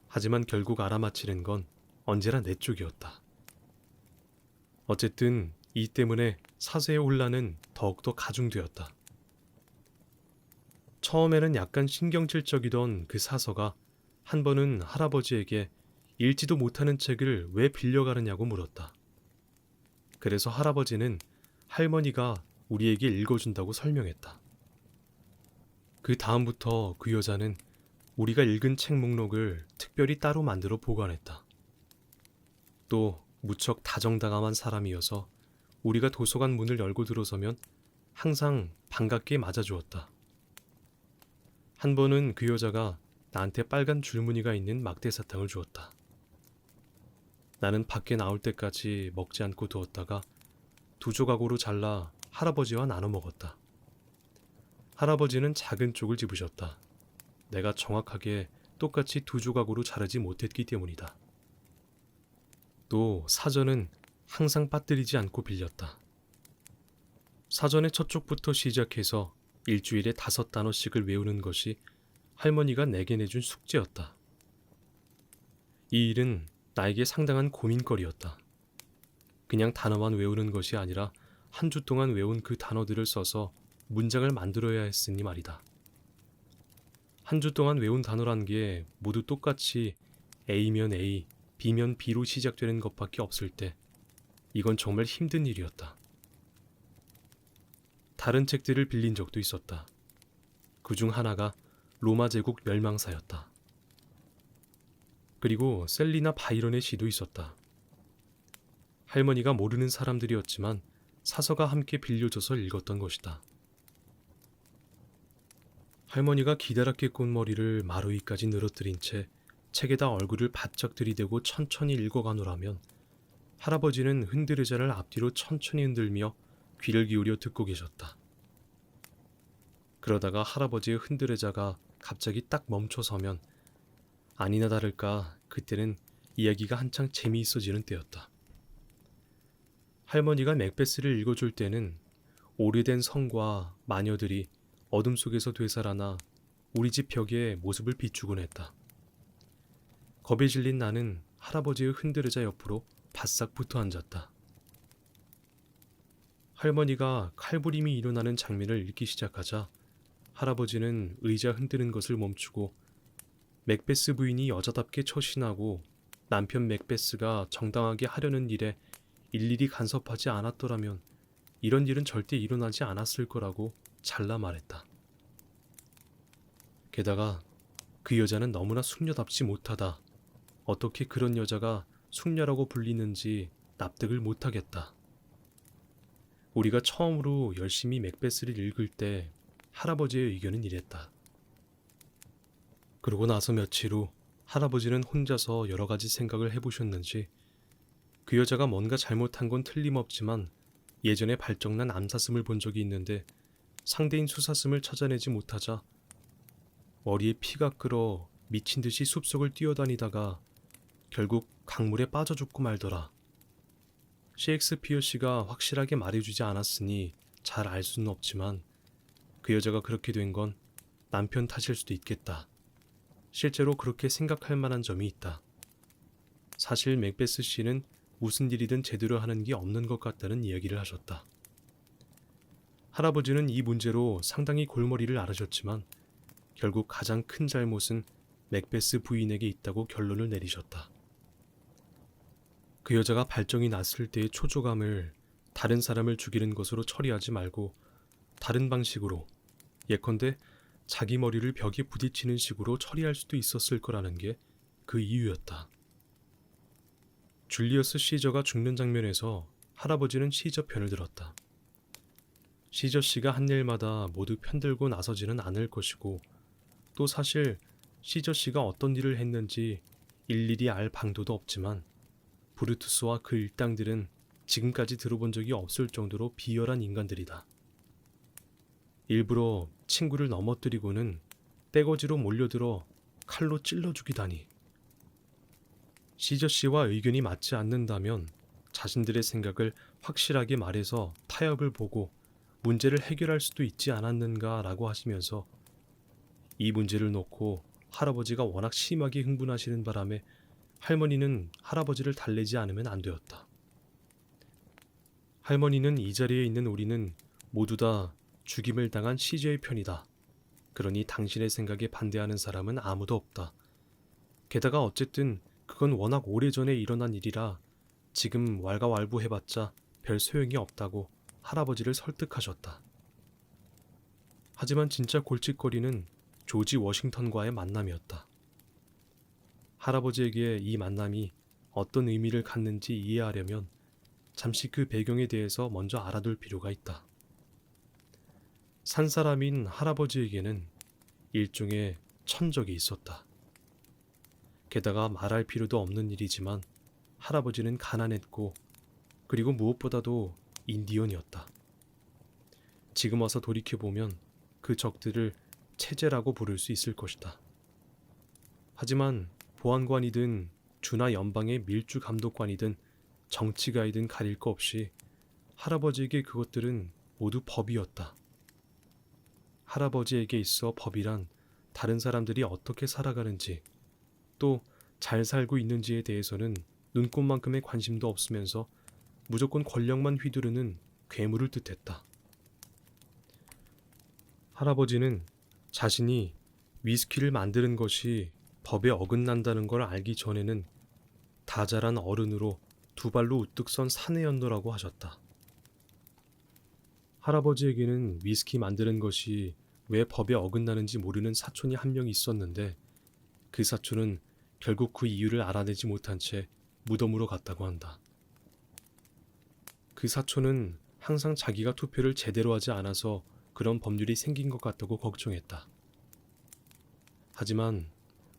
하지만 결국 알아맞히는 건 언제나 내 쪽이었다. 어쨌든 이 때문에 사서의 혼란은 더욱더 가중되었다. 처음에는 약간 신경질적이던 그 사서가 한 번은 할아버지에게 읽지도 못하는 책을 왜 빌려가느냐고 물었다. 그래서 할아버지는 할머니가 우리에게 읽어준다고 설명했다. 그 다음부터 그 여자는 우리가 읽은 책 목록을 특별히 따로 만들어 보관했다. 또 무척 다정다감한 사람이어서 우리가 도서관 문을 열고 들어서면 항상 반갑게 맞아주었다. 한 번은 그 여자가 나한테 빨간 줄무늬가 있는 막대사탕을 주었다. 나는 밖에 나올 때까지 먹지 않고 두었다가 두 조각으로 잘라 할아버지와 나눠 먹었다. 할아버지는 작은 쪽을 집으셨다. 내가 정확하게 똑같이 두 조각으로 자르지 못했기 때문이다. 또 사전은 항상 빠뜨리지 않고 빌렸다. 사전의 첫 쪽부터 시작해서 일주일에 5단어씩을 외우는 것이 할머니가 내게 내준 숙제였다. 이 일은 나에게 상당한 고민거리였다. 그냥 단어만 외우는 것이 아니라 한 주 동안 외운 그 단어들을 써서 문장을 만들어야 했으니 말이다. 한 주 동안 외운 단어란 게 모두 똑같이 A면 A, B면 B로 시작되는 것밖에 없을 때 이건 정말 힘든 일이었다. 다른 책들을 빌린 적도 있었다. 그중 하나가 로마 제국 멸망사였다. 그리고 셀리나 바이런의 시도 있었다. 할머니가 모르는 사람들이었지만 사서가 함께 빌려줘서 읽었던 것이다. 할머니가 기다랗게 꼰 머리를 마루 위까지 늘어뜨린 채 책에다 얼굴을 바짝 들이대고 천천히 읽어가노라면 할아버지는 흔들의자를 앞뒤로 천천히 흔들며 귀를 기울여 듣고 계셨다. 그러다가 할아버지의 흔들의자가 갑자기 딱 멈춰서면 아니나 다를까 그때는 이야기가 한창 재미있어지는 때였다. 할머니가 맥베스를 읽어줄 때는 오래된 성과 마녀들이 어둠 속에서 되살아나 우리 집 벽에 모습을 비추곤 했다. 겁에 질린 나는 할아버지의 흔들의자 옆으로 바싹 붙어 앉았다. 할머니가 칼부림이 일어나는 장면을 읽기 시작하자 할아버지는 의자 흔드는 것을 멈추고 맥베스 부인이 여자답게 처신하고 남편 맥베스가 정당하게 하려는 일에 일일이 간섭하지 않았더라면 이런 일은 절대 일어나지 않았을 거라고 잘라 말했다. 게다가 그 여자는 너무나 숙녀답지 못하다. 어떻게 그런 여자가 숙녀라고 불리는지 납득을 못하겠다. 우리가 처음으로 열심히 맥베스를 읽을 때 할아버지의 의견은 이랬다. 그러고 나서 며칠 후 할아버지는 혼자서 여러 가지 생각을 해보셨는지 그 여자가 뭔가 잘못한 건 틀림없지만 예전에 발정난 암사슴을 본 적이 있는데 상대인 수사슴을 찾아내지 못하자 머리에 피가 끓어 미친 듯이 숲속을 뛰어다니다가 결국 강물에 빠져 죽고 말더라. 셰익스피어 씨가 확실하게 말해주지 않았으니 잘 알 수는 없지만 그 여자가 그렇게 된 건 남편 탓일 수도 있겠다. 실제로 그렇게 생각할 만한 점이 있다. 사실 맥베스 씨는 무슨 일이든 제대로 하는 게 없는 것 같다는 이야기를 하셨다. 할아버지는 이 문제로 상당히 골머리를 앓으셨지만 결국 가장 큰 잘못은 맥베스 부인에게 있다고 결론을 내리셨다. 그 여자가 발정이 났을 때의 초조감을 다른 사람을 죽이는 것으로 처리하지 말고 다른 방식으로 예컨대 자기 머리를 벽에 부딪히는 식으로 처리할 수도 있었을 거라는 게 그 이유였다. 줄리어스 시저가 죽는 장면에서 할아버지는 시저 편을 들었다. 시저 씨가 한 일마다 모두 편들고 나서지는 않을 것이고 또 사실 시저 씨가 어떤 일을 했는지 일일이 알 방도도 없지만 브루투스와 그 일당들은 지금까지 들어본 적이 없을 정도로 비열한 인간들이다. 일부러 친구를 넘어뜨리고는 떼거지로 몰려들어 칼로 찔러 죽이다니. 시저 씨와 의견이 맞지 않는다면 자신들의 생각을 확실하게 말해서 타협을 보고 문제를 해결할 수도 있지 않았는가라고 하시면서 이 문제를 놓고 할아버지가 워낙 심하게 흥분하시는 바람에 할머니는 할아버지를 달래지 않으면 안 되었다. 할머니는 이 자리에 있는 우리는 모두 다 죽임을 당한 시저의 편이다. 그러니 당신의 생각에 반대하는 사람은 아무도 없다. 게다가 어쨌든 그건 워낙 오래전에 일어난 일이라 지금 왈가왈부해봤자 별 소용이 없다고 할아버지를 설득하셨다. 하지만 진짜 골칫거리는 조지 워싱턴과의 만남이었다. 할아버지에게 이 만남이 어떤 의미를 갖는지 이해하려면 잠시 그 배경에 대해서 먼저 알아둘 필요가 있다. 산 사람인 할아버지에게는 일종의 천적이 있었다. 게다가 말할 필요도 없는 일이지만 할아버지는 가난했고 그리고 무엇보다도 인디언이었다. 지금 와서 돌이켜보면 그 적들을 체제라고 부를 수 있을 것이다. 하지만 보안관이든 주나 연방의 밀주 감독관이든 정치가이든 가릴 거 없이 할아버지에게 그것들은 모두 법이었다. 할아버지에게 있어 법이란 다른 사람들이 어떻게 살아가는지 또 잘 살고 있는지에 대해서는 눈꼽만큼의 관심도 없으면서 무조건 권력만 휘두르는 괴물을 뜻했다. 할아버지는 자신이 위스키를 만드는 것이 법에 어긋난다는 걸 알기 전에는 다 자란 어른으로 두 발로 우뚝 선 사내연노라고 하셨다. 할아버지에게는 위스키 만드는 것이 왜 법에 어긋나는지 모르는 사촌이 한 명 있었는데 그 사촌은 결국 그 이유를 알아내지 못한 채 무덤으로 갔다고 한다. 그 사촌은 항상 자기가 투표를 제대로 하지 않아서 그런 법률이 생긴 것 같다고 걱정했다. 하지만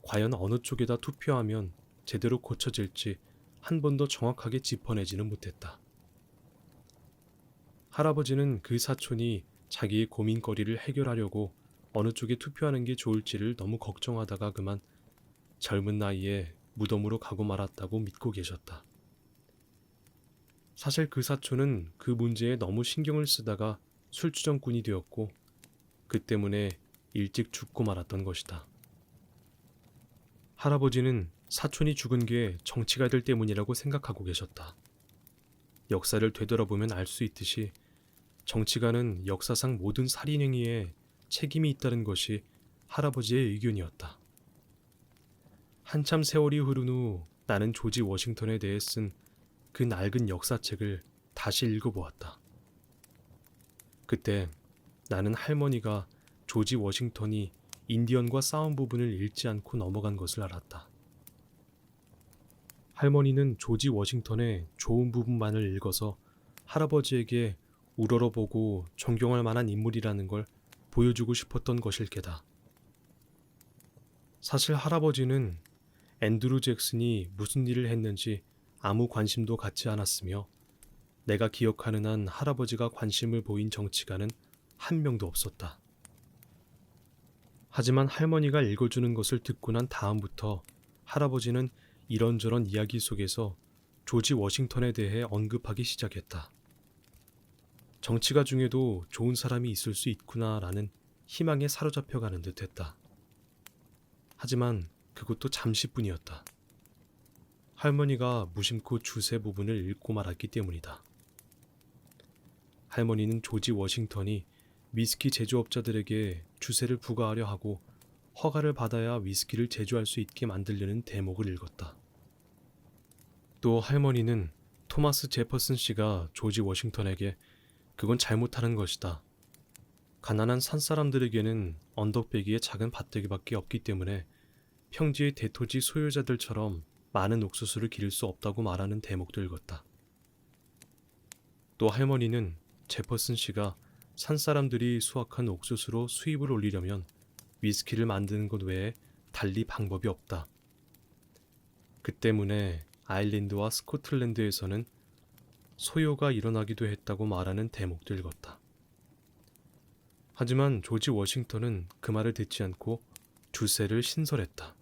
과연 어느 쪽에다 투표하면 제대로 고쳐질지 한 번도 정확하게 짚어내지는 못했다. 할아버지는 그 사촌이 자기의 고민거리를 해결하려고 어느 쪽에 투표하는 게 좋을지를 너무 걱정하다가 그만 젊은 나이에 무덤으로 가고 말았다고 믿고 계셨다. 사실 그 사촌은 그 문제에 너무 신경을 쓰다가 술주정꾼이 되었고 그 때문에 일찍 죽고 말았던 것이다. 할아버지는 사촌이 죽은 게 정치가들 때문이라고 생각하고 계셨다. 역사를 되돌아보면 알 수 있듯이 정치가는 역사상 모든 살인 행위에 책임이 있다는 것이 할아버지의 의견이었다. 한참 세월이 흐른 후 나는 조지 워싱턴에 대해 쓴 그 낡은 역사책을 다시 읽어보았다. 그때 나는 할머니가 조지 워싱턴이 인디언과 싸운 부분을 읽지 않고 넘어간 것을 알았다. 할머니는 조지 워싱턴의 좋은 부분만을 읽어서 할아버지에게 우러러보고 존경할 만한 인물이라는 걸 보여주고 싶었던 것일 게다. 사실 할아버지는 앤드루 잭슨이 무슨 일을 했는지 아무 관심도 갖지 않았으며 내가 기억하는 한 할아버지가 관심을 보인 정치가는 한 명도 없었다. 하지만 할머니가 읽어주는 것을 듣고 난 다음부터 할아버지는 이런저런 이야기 속에서 조지 워싱턴에 대해 언급하기 시작했다. 정치가 중에도 좋은 사람이 있을 수 있구나라는 희망에 사로잡혀가는 듯했다. 하지만 그것도 잠시뿐이었다. 할머니가 무심코 주세 부분을 읽고 말았기 때문이다. 할머니는 조지 워싱턴이 위스키 제조업자들에게 주세를 부과하려 하고 허가를 받아야 위스키를 제조할 수 있게 만들려는 대목을 읽었다. 또 할머니는 토마스 제퍼슨 씨가 조지 워싱턴에게 그건 잘못하는 것이다. 가난한 산사람들에게는 언덕배기에 작은 밭대기밖에 없기 때문에 평지의 대토지 소유자들처럼 많은 옥수수를 기를 수 없다고 말하는 대목도 읽었다. 또 할머니는 제퍼슨 씨가 산사람들이 수확한 옥수수로 수입을 올리려면 위스키를 만드는 것 외에 달리 방법이 없다. 그 때문에 아일랜드와 스코틀랜드에서는 소요가 일어나기도 했다고 말하는 대목도 읽었다. 하지만 조지 워싱턴은 그 말을 듣지 않고 주세를 신설했다.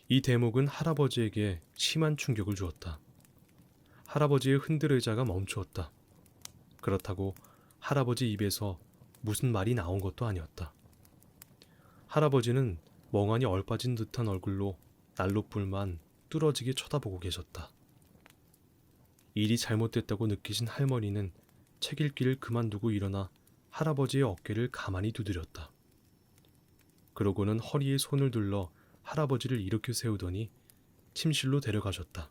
이 대목은 할아버지에게 심한 충격을 주었다. 할아버지의 흔들 의자가 멈추었다. 그렇다고 할아버지 입에서 무슨 말이 나온 것도 아니었다. 할아버지는 멍하니 얼빠진 듯한 얼굴로 난로불만 뚫어지게 쳐다보고 계셨다. 일이 잘못됐다고 느끼신 할머니는 책 읽기를 그만두고 일어나 할아버지의 어깨를 가만히 두드렸다. 그러고는 허리에 손을 둘러 할아버지를 일으켜 세우더니 침실로 데려가셨다.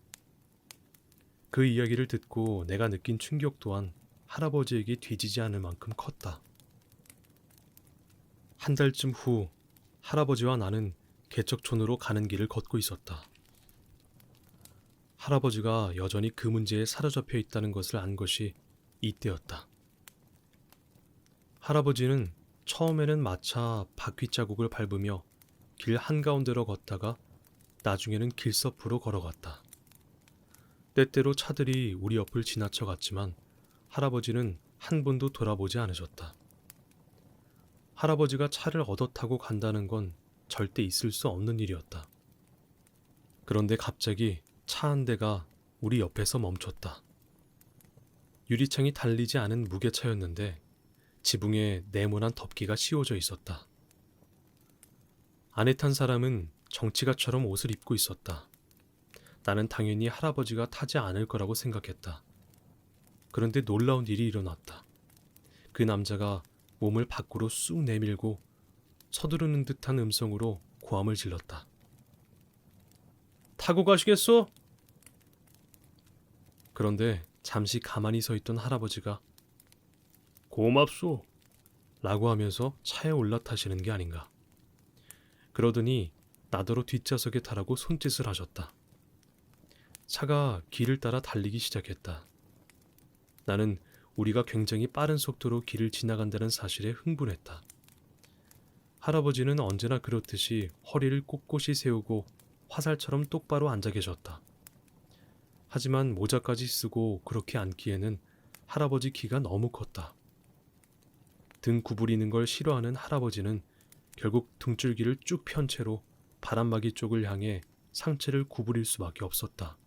그 이야기를 듣고 내가 느낀 충격 또한 할아버지에게 뒤지지 않을 만큼 컸다. 한 달쯤 후 할아버지와 나는 개척촌으로 가는 길을 걷고 있었다. 할아버지가 여전히 그 문제에 사로잡혀 있다는 것을 안 것이 이때였다. 할아버지는 처음에는 마차 바퀴 자국을 밟으며 길 한가운데로 걷다가 나중에는 길서프로 걸어갔다. 때때로 차들이 우리 옆을 지나쳐 갔지만 할아버지는 한 번도 돌아보지 않으셨다. 할아버지가 차를 얻어 타고 간다는 건 절대 있을 수 없는 일이었다. 그런데 갑자기 차 한 대가 우리 옆에서 멈췄다. 유리창이 달리지 않은 무게차였는데 지붕에 네모난 덮개가 씌워져 있었다. 안에 탄 사람은 정치가처럼 옷을 입고 있었다. 나는 당연히 할아버지가 타지 않을 거라고 생각했다. 그런데 놀라운 일이 일어났다. 그 남자가 몸을 밖으로 쑥 내밀고 서두르는 듯한 음성으로 고함을 질렀다. 타고 가시겠소? 그런데 잠시 가만히 서 있던 할아버지가 고맙소 라고 하면서 차에 올라타시는 게 아닌가. 그러더니 나더러 뒷좌석에 타라고 손짓을 하셨다. 차가 길을 따라 달리기 시작했다. 나는 우리가 굉장히 빠른 속도로 길을 지나간다는 사실에 흥분했다. 할아버지는 언제나 그렇듯이 허리를 꼿꼿이 세우고 화살처럼 똑바로 앉아 계셨다. 하지만 모자까지 쓰고 그렇게 앉기에는 할아버지 키가 너무 컸다. 등 구부리는 걸 싫어하는 할아버지는 결국 등줄기를 쭉 편 채로 바람막이 쪽을 향해 상체를 구부릴 수밖에 없었다.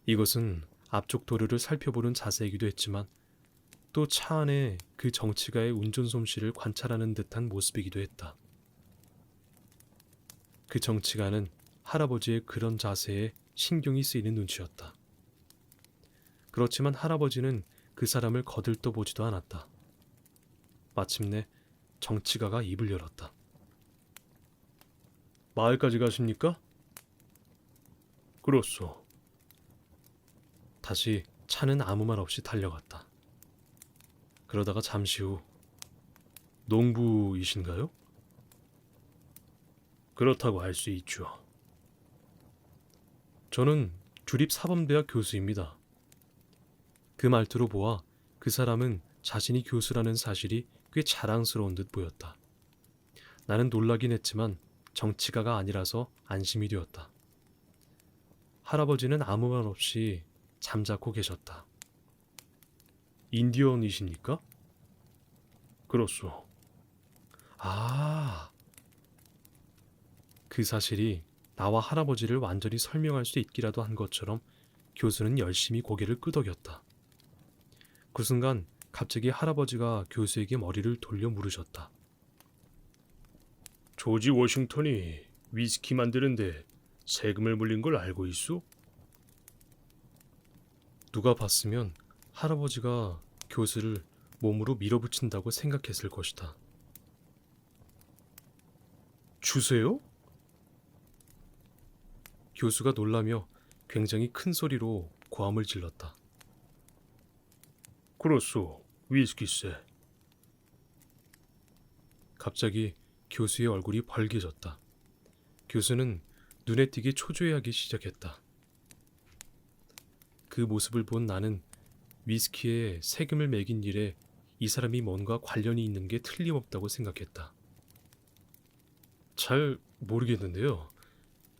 이것은 앞쪽 도로를 살펴보는 자세이기도 했지만 또 차 안에 그 정치가의 운전 솜씨를 관찰하는 듯한 모습이기도 했다. 그 정치가는 할아버지의 그런 자세에 신경이 쓰이는 눈치였다. 그렇지만 할아버지는 그 사람을 거들떠보지도 않았다. 마침내 정치가가 입을 열었다. 마을까지 가십니까? 그렇소. 다시 차는 아무 말 없이 달려갔다. 그러다가 잠시 후 농부이신가요? 그렇다고 할 수 있죠. 저는 주립사범대학 교수입니다. 그 말투로 보아 그 사람은 자신이 교수라는 사실이 꽤 자랑스러운 듯 보였다. 나는 놀라긴 했지만 정치가가 아니라서 안심이 되었다. 할아버지는 아무 말 없이 잠자코 계셨다. 인디언이십니까? 그렇소. 아, 그 사실이 나와 할아버지를 완전히 설명할 수 있기라도 한 것처럼 교수는 열심히 고개를 끄덕였다. 그 순간 갑자기 할아버지가 교수에게 머리를 돌려 물으셨다. 조지 워싱턴이 위스키 만드는데 세금을 물린 걸 알고 있소? 누가 봤으면 할아버지가 교수를 몸으로 밀어붙인다고 생각했을 것이다. 주세요? 교수가 놀라며 굉장히 큰 소리로 고함을 질렀다. 그렇소. 위스키세. 갑자기 교수의 얼굴이 벌개졌다. 교수는 눈에 띄게 초조해하기 시작했다. 그 모습을 본 나는 위스키에 세금을 매긴 일에 이 사람이 뭔가 관련이 있는 게 틀림없다고 생각했다. 잘 모르겠는데요.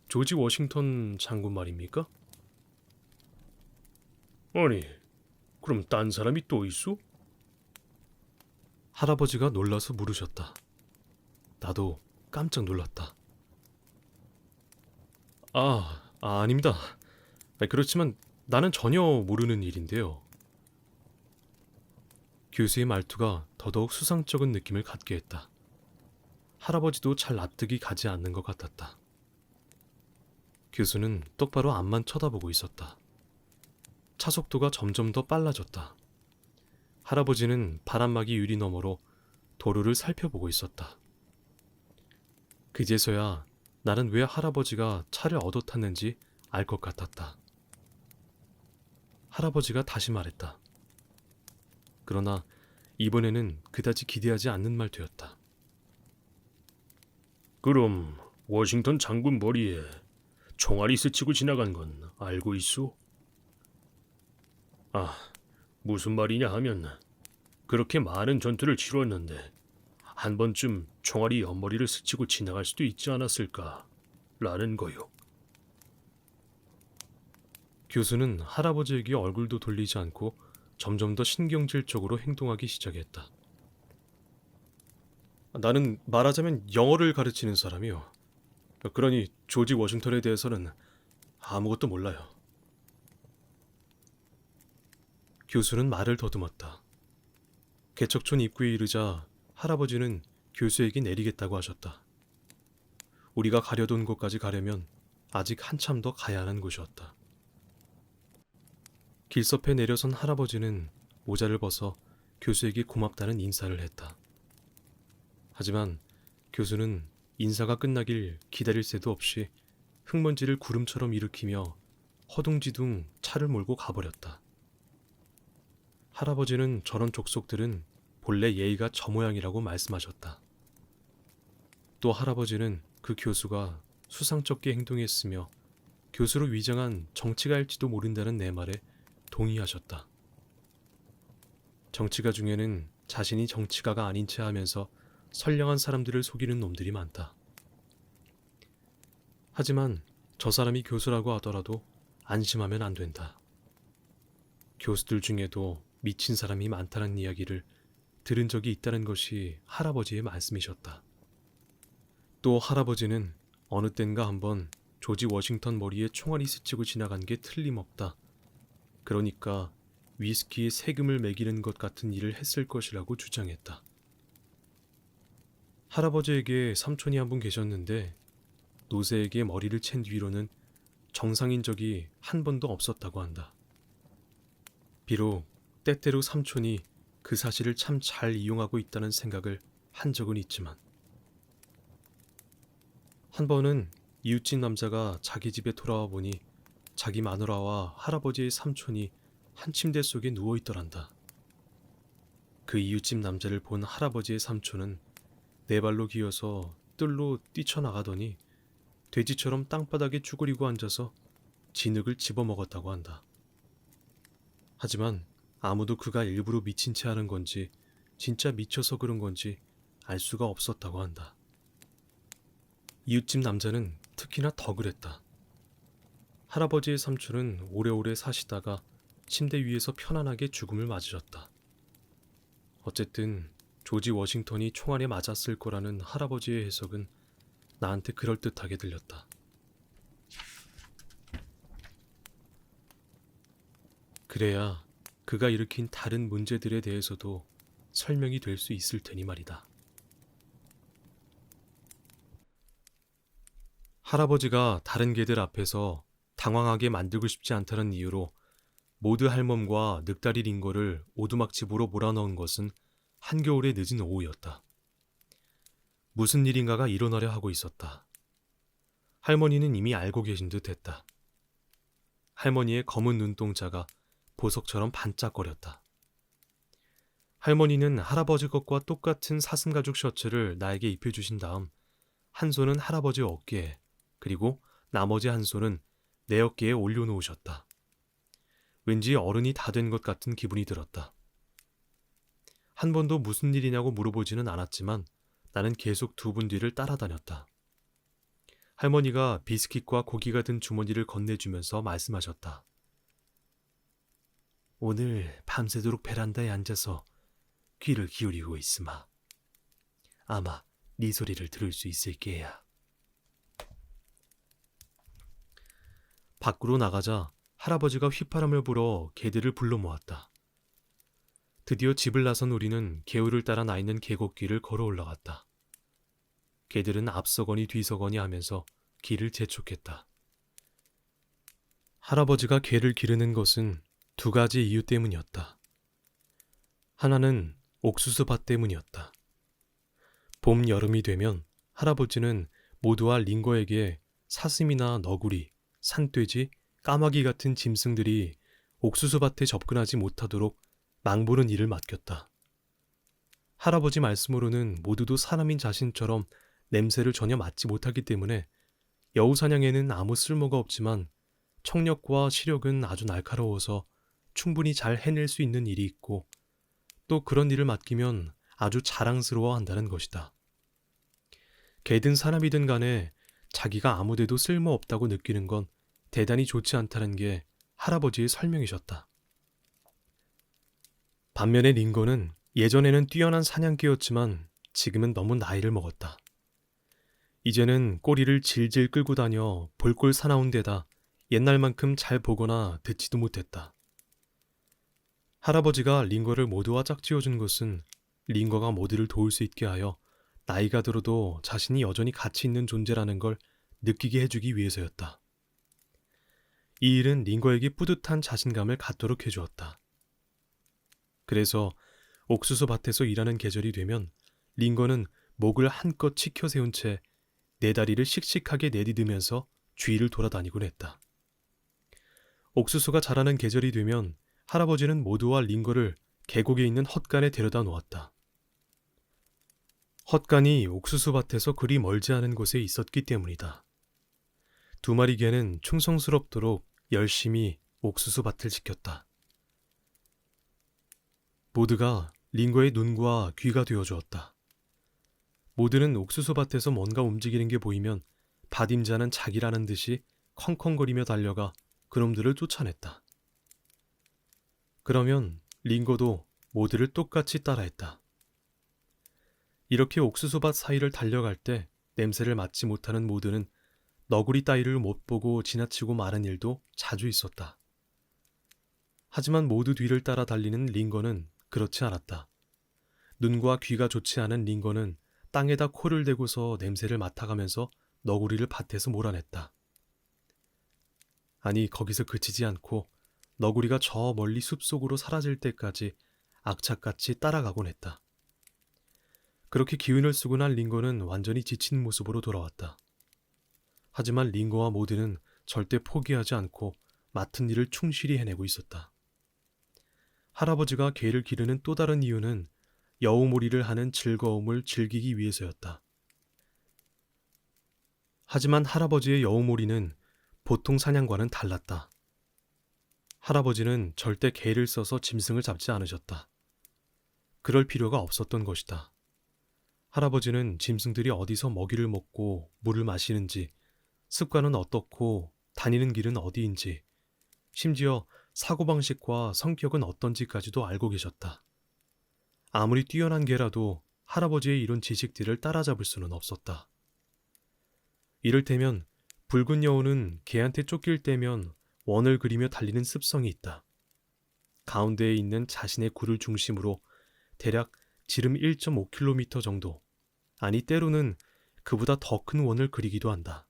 조지 워싱턴 장군 말입니까? 아니, 그럼 딴 사람이 또 있소? 할아버지가 놀라서 물으셨다. 나도 깜짝 놀랐다. 아닙니다. 그렇지만 나는 전혀 모르는 일인데요. 교수의 말투가 더더욱 수상쩍은 느낌을 갖게 했다. 할아버지도 잘 납득이 가지 않는 것 같았다. 교수는 똑바로 앞만 쳐다보고 있었다. 차 속도가 점점 더 빨라졌다. 할아버지는 바람막이 유리 너머로 도로를 살펴보고 있었다. 그제서야 나는 왜 할아버지가 차를 얻어 탔는지 알 것 같았다. 할아버지가 다시 말했다. 그러나 이번에는 그다지 기대하지 않는 말투였다. 그럼 워싱턴 장군 머리에 총알이 스치고 지나간 건 알고 있소? 무슨 말이냐 하면 그렇게 많은 전투를 치루었는데 한 번쯤 총알이 옆머리를 스치고 지나갈 수도 있지 않았을까? 라는 거요. 교수는 할아버지에게 얼굴도 돌리지 않고 점점 더 신경질적으로 행동하기 시작했다. 나는 말하자면 영어를 가르치는 사람이요. 그러니 조지 워싱턴에 대해서는 아무것도 몰라요. 교수는 말을 더듬었다. 개척촌 입구에 이르자 할아버지는 교수에게 내리겠다고 하셨다. 우리가 가려던 곳까지 가려면 아직 한참 더 가야 하는 곳이었다. 길섭에 내려선 할아버지는 모자를 벗어 교수에게 고맙다는 인사를 했다. 하지만 교수는 인사가 끝나길 기다릴 새도 없이 흙먼지를 구름처럼 일으키며 허둥지둥 차를 몰고 가버렸다. 할아버지는 저런 족속들은 본래 예의가 저 모양이라고 말씀하셨다. 또 할아버지는 그 교수가 수상쩍게 행동했으며 교수로 위장한 정치가일지도 모른다는 내 말에 동의하셨다. 정치가 중에는 자신이 정치가가 아닌 체 하면서 선량한 사람들을 속이는 놈들이 많다. 하지만 저 사람이 교수라고 하더라도 안심하면 안 된다. 교수들 중에도 미친 사람이 많다는 이야기를 들은 적이 있다는 것이 할아버지의 말씀이셨다. 또 할아버지는 어느 땐가 한번 조지 워싱턴 머리에 총알이 스치고 지나간 게 틀림없다. 그러니까 위스키에 세금을 매기는 것 같은 일을 했을 것이라고 주장했다. 할아버지에게 삼촌이 한 분 계셨는데 노새에게 머리를 챈 뒤로는 정상인 적이 한 번도 없었다고 한다. 비록 때때로 삼촌이 그 사실을 참 잘 이용하고 있다는 생각을 한 적은 있지만, 한 번은 이웃집 남자가 자기 집에 돌아와 보니 자기 마누라와 할아버지의 삼촌이 한 침대 속에 누워 있더란다. 그 이웃집 남자를 본 할아버지의 삼촌은 네 발로 기어서 뜰로 뛰쳐나가더니 돼지처럼 땅바닥에 쭈그리고 앉아서 진흙을 집어먹었다고 한다. 하지만 아무도 그가 일부러 미친 채 하는 건지 진짜 미쳐서 그런 건지 알 수가 없었다고 한다. 이웃집 남자는 특히나 더 그랬다. 할아버지의 삼촌은 오래오래 사시다가 침대 위에서 편안하게 죽음을 맞으셨다. 어쨌든 조지 워싱턴이 총알에 맞았을 거라는 할아버지의 해석은 나한테 그럴듯하게 들렸다. 그래야 그가 일으킨 다른 문제들에 대해서도 설명이 될 수 있을 테니 말이다. 할아버지가 다른 개들 앞에서 당황하게 만들고 싶지 않다는 이유로 모드 할멈과 늑다리 링거를 오두막집으로 몰아넣은 것은 한겨울의 늦은 오후였다. 무슨 일인가가 일어나려 하고 있었다. 할머니는 이미 알고 계신 듯 했다. 할머니의 검은 눈동자가 보석처럼 반짝거렸다. 할머니는 할아버지 것과 똑같은 사슴가죽 셔츠를 나에게 입혀주신 다음 한 손은 할아버지 어깨에, 그리고 나머지 한 손은 내 어깨에 올려놓으셨다. 왠지 어른이 다 된 것 같은 기분이 들었다. 한 번도 무슨 일이냐고 물어보지는 않았지만 나는 계속 두 분 뒤를 따라다녔다. 할머니가 비스킷과 고기가 든 주머니를 건네주면서 말씀하셨다. 오늘 밤새도록 베란다에 앉아서 귀를 기울이고 있으마. 아마 네 소리를 들을 수 있을 게야. 밖으로 나가자 할아버지가 휘파람을 불어 개들을 불러 모았다. 드디어 집을 나선 우리는 개울을 따라 나 있는 계곡길을 걸어 올라갔다. 개들은 앞서거니 뒤서거니 하면서 길을 재촉했다. 할아버지가 개를 기르는 것은 두 가지 이유 때문이었다. 하나는 옥수수밭 때문이었다. 봄, 여름이 되면 할아버지는 모두와 링거에게 사슴이나 너구리, 산돼지, 까마귀 같은 짐승들이 옥수수밭에 접근하지 못하도록 망보는 일을 맡겼다. 할아버지 말씀으로는 모두도 사람인 자신처럼 냄새를 전혀 맡지 못하기 때문에 여우 사냥에는 아무 쓸모가 없지만 청력과 시력은 아주 날카로워서 충분히 잘 해낼 수 있는 일이 있고, 또 그런 일을 맡기면 아주 자랑스러워 한다는 것이다. 개든 사람이든 간에 자기가 아무데도 쓸모없다고 느끼는 건 대단히 좋지 않다는 게 할아버지의 설명이셨다. 반면에 링거는 예전에는 뛰어난 사냥개였지만 지금은 너무 나이를 먹었다. 이제는 꼬리를 질질 끌고 다녀 볼꼴 사나운 데다 옛날만큼 잘 보거나 듣지도 못했다. 할아버지가 링거를 모두와 짝지어준 것은 링거가 모두를 도울 수 있게 하여 나이가 들어도 자신이 여전히 가치 있는 존재라는 걸 느끼게 해주기 위해서였다. 이 일은 링거에게 뿌듯한 자신감을 갖도록 해주었다. 그래서 옥수수 밭에서 일하는 계절이 되면 링거는 목을 한껏 치켜 세운 채 네 다리를 씩씩하게 내디디면서 주위를 돌아다니곤 했다. 옥수수가 자라는 계절이 되면 할아버지는 모두와 링거를 계곡에 있는 헛간에 데려다 놓았다. 헛간이 옥수수 밭에서 그리 멀지 않은 곳에 있었기 때문이다. 두 마리 개는 충성스럽도록 열심히 옥수수 밭을 지켰다. 모두가 링거의 눈과 귀가 되어주었다. 모두는 옥수수 밭에서 뭔가 움직이는 게 보이면 밭임자는 자기라는 듯이 컹컹거리며 달려가 그놈들을 쫓아냈다. 그러면 링거도 모두를 똑같이 따라했다. 이렇게 옥수수밭 사이를 달려갈 때 냄새를 맡지 못하는 모두는 너구리 따위를 못 보고 지나치고 마는 일도 자주 있었다. 하지만 모두 뒤를 따라 달리는 링거는 그렇지 않았다. 눈과 귀가 좋지 않은 링거는 땅에다 코를 대고서 냄새를 맡아가면서 너구리를 밭에서 몰아냈다. 아니, 거기서 그치지 않고 너구리가 저 멀리 숲속으로 사라질 때까지 악착같이 따라가곤 했다. 그렇게 기운을 쓰고 난 링고는 완전히 지친 모습으로 돌아왔다. 하지만 링고와 모드는 절대 포기하지 않고 맡은 일을 충실히 해내고 있었다. 할아버지가 개를 기르는 또 다른 이유는 여우몰이를 하는 즐거움을 즐기기 위해서였다. 하지만 할아버지의 여우몰이는 보통 사냥과는 달랐다. 할아버지는 절대 개를 써서 짐승을 잡지 않으셨다. 그럴 필요가 없었던 것이다. 할아버지는 짐승들이 어디서 먹이를 먹고 물을 마시는지, 습관은 어떻고 다니는 길은 어디인지, 심지어 사고방식과 성격은 어떤지까지도 알고 계셨다. 아무리 뛰어난 개라도 할아버지의 이런 지식들을 따라잡을 수는 없었다. 이를테면 붉은 여우는 개한테 쫓길 때면 원을 그리며 달리는 습성이 있다. 가운데에 있는 자신의 굴을 중심으로 대략 지름 1.5km 정도, 아니 때로는 그보다 더 큰 원을 그리기도 한다.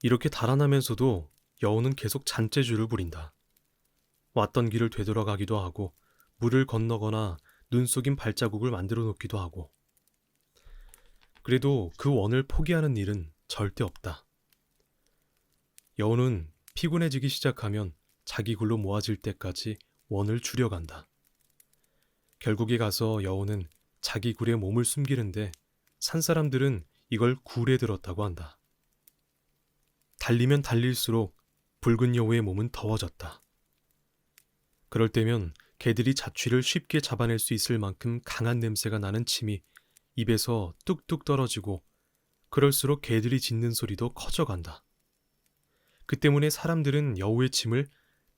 이렇게 달아나면서도 여우는 계속 잔재주를 부린다. 왔던 길을 되돌아가기도 하고 물을 건너거나 눈 속인 발자국을 만들어 놓기도 하고. 그래도 그 원을 포기하는 일은 절대 없다. 여우는 피곤해지기 시작하면 자기 굴로 모아질 때까지 원을 줄여간다. 결국에 가서 여우는 자기 굴에 몸을 숨기는데 산 사람들은 이걸 굴에 들었다고 한다. 달리면 달릴수록 붉은 여우의 몸은 더워졌다. 그럴 때면 개들이 자취를 쉽게 잡아낼 수 있을 만큼 강한 냄새가 나는 침이 입에서 뚝뚝 떨어지고, 그럴수록 개들이 짖는 소리도 커져간다. 그 때문에 사람들은 여우의 침을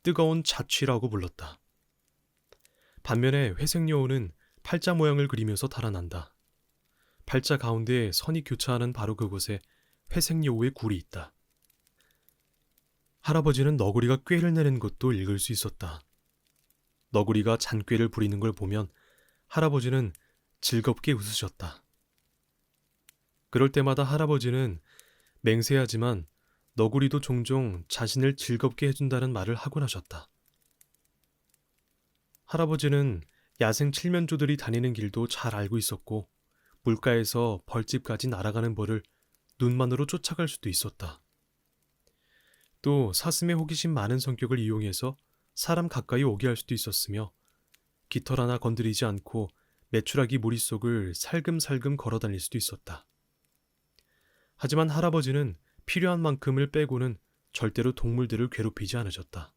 뜨거운 자취라고 불렀다. 반면에 회색여우는 팔자 모양을 그리면서 달아난다. 팔자 가운데 선이 교차하는 바로 그곳에 회색여우의 굴이 있다. 할아버지는 너구리가 꾀를 내는 것도 읽을 수 있었다. 너구리가 잔꾀를 부리는 걸 보면 할아버지는 즐겁게 웃으셨다. 그럴 때마다 할아버지는 맹세하지만 너구리도 종종 자신을 즐겁게 해준다는 말을 하곤 하셨다. 할아버지는 야생 칠면조들이 다니는 길도 잘 알고 있었고, 물가에서 벌집까지 날아가는 벌을 눈만으로 쫓아갈 수도 있었다. 또 사슴의 호기심 많은 성격을 이용해서 사람 가까이 오게 할 수도 있었으며, 깃털 하나 건드리지 않고 메추라기 무리 속을 살금살금 걸어 다닐 수도 있었다. 하지만 할아버지는 필요한 만큼을 빼고는 절대로 동물들을 괴롭히지 않으셨다.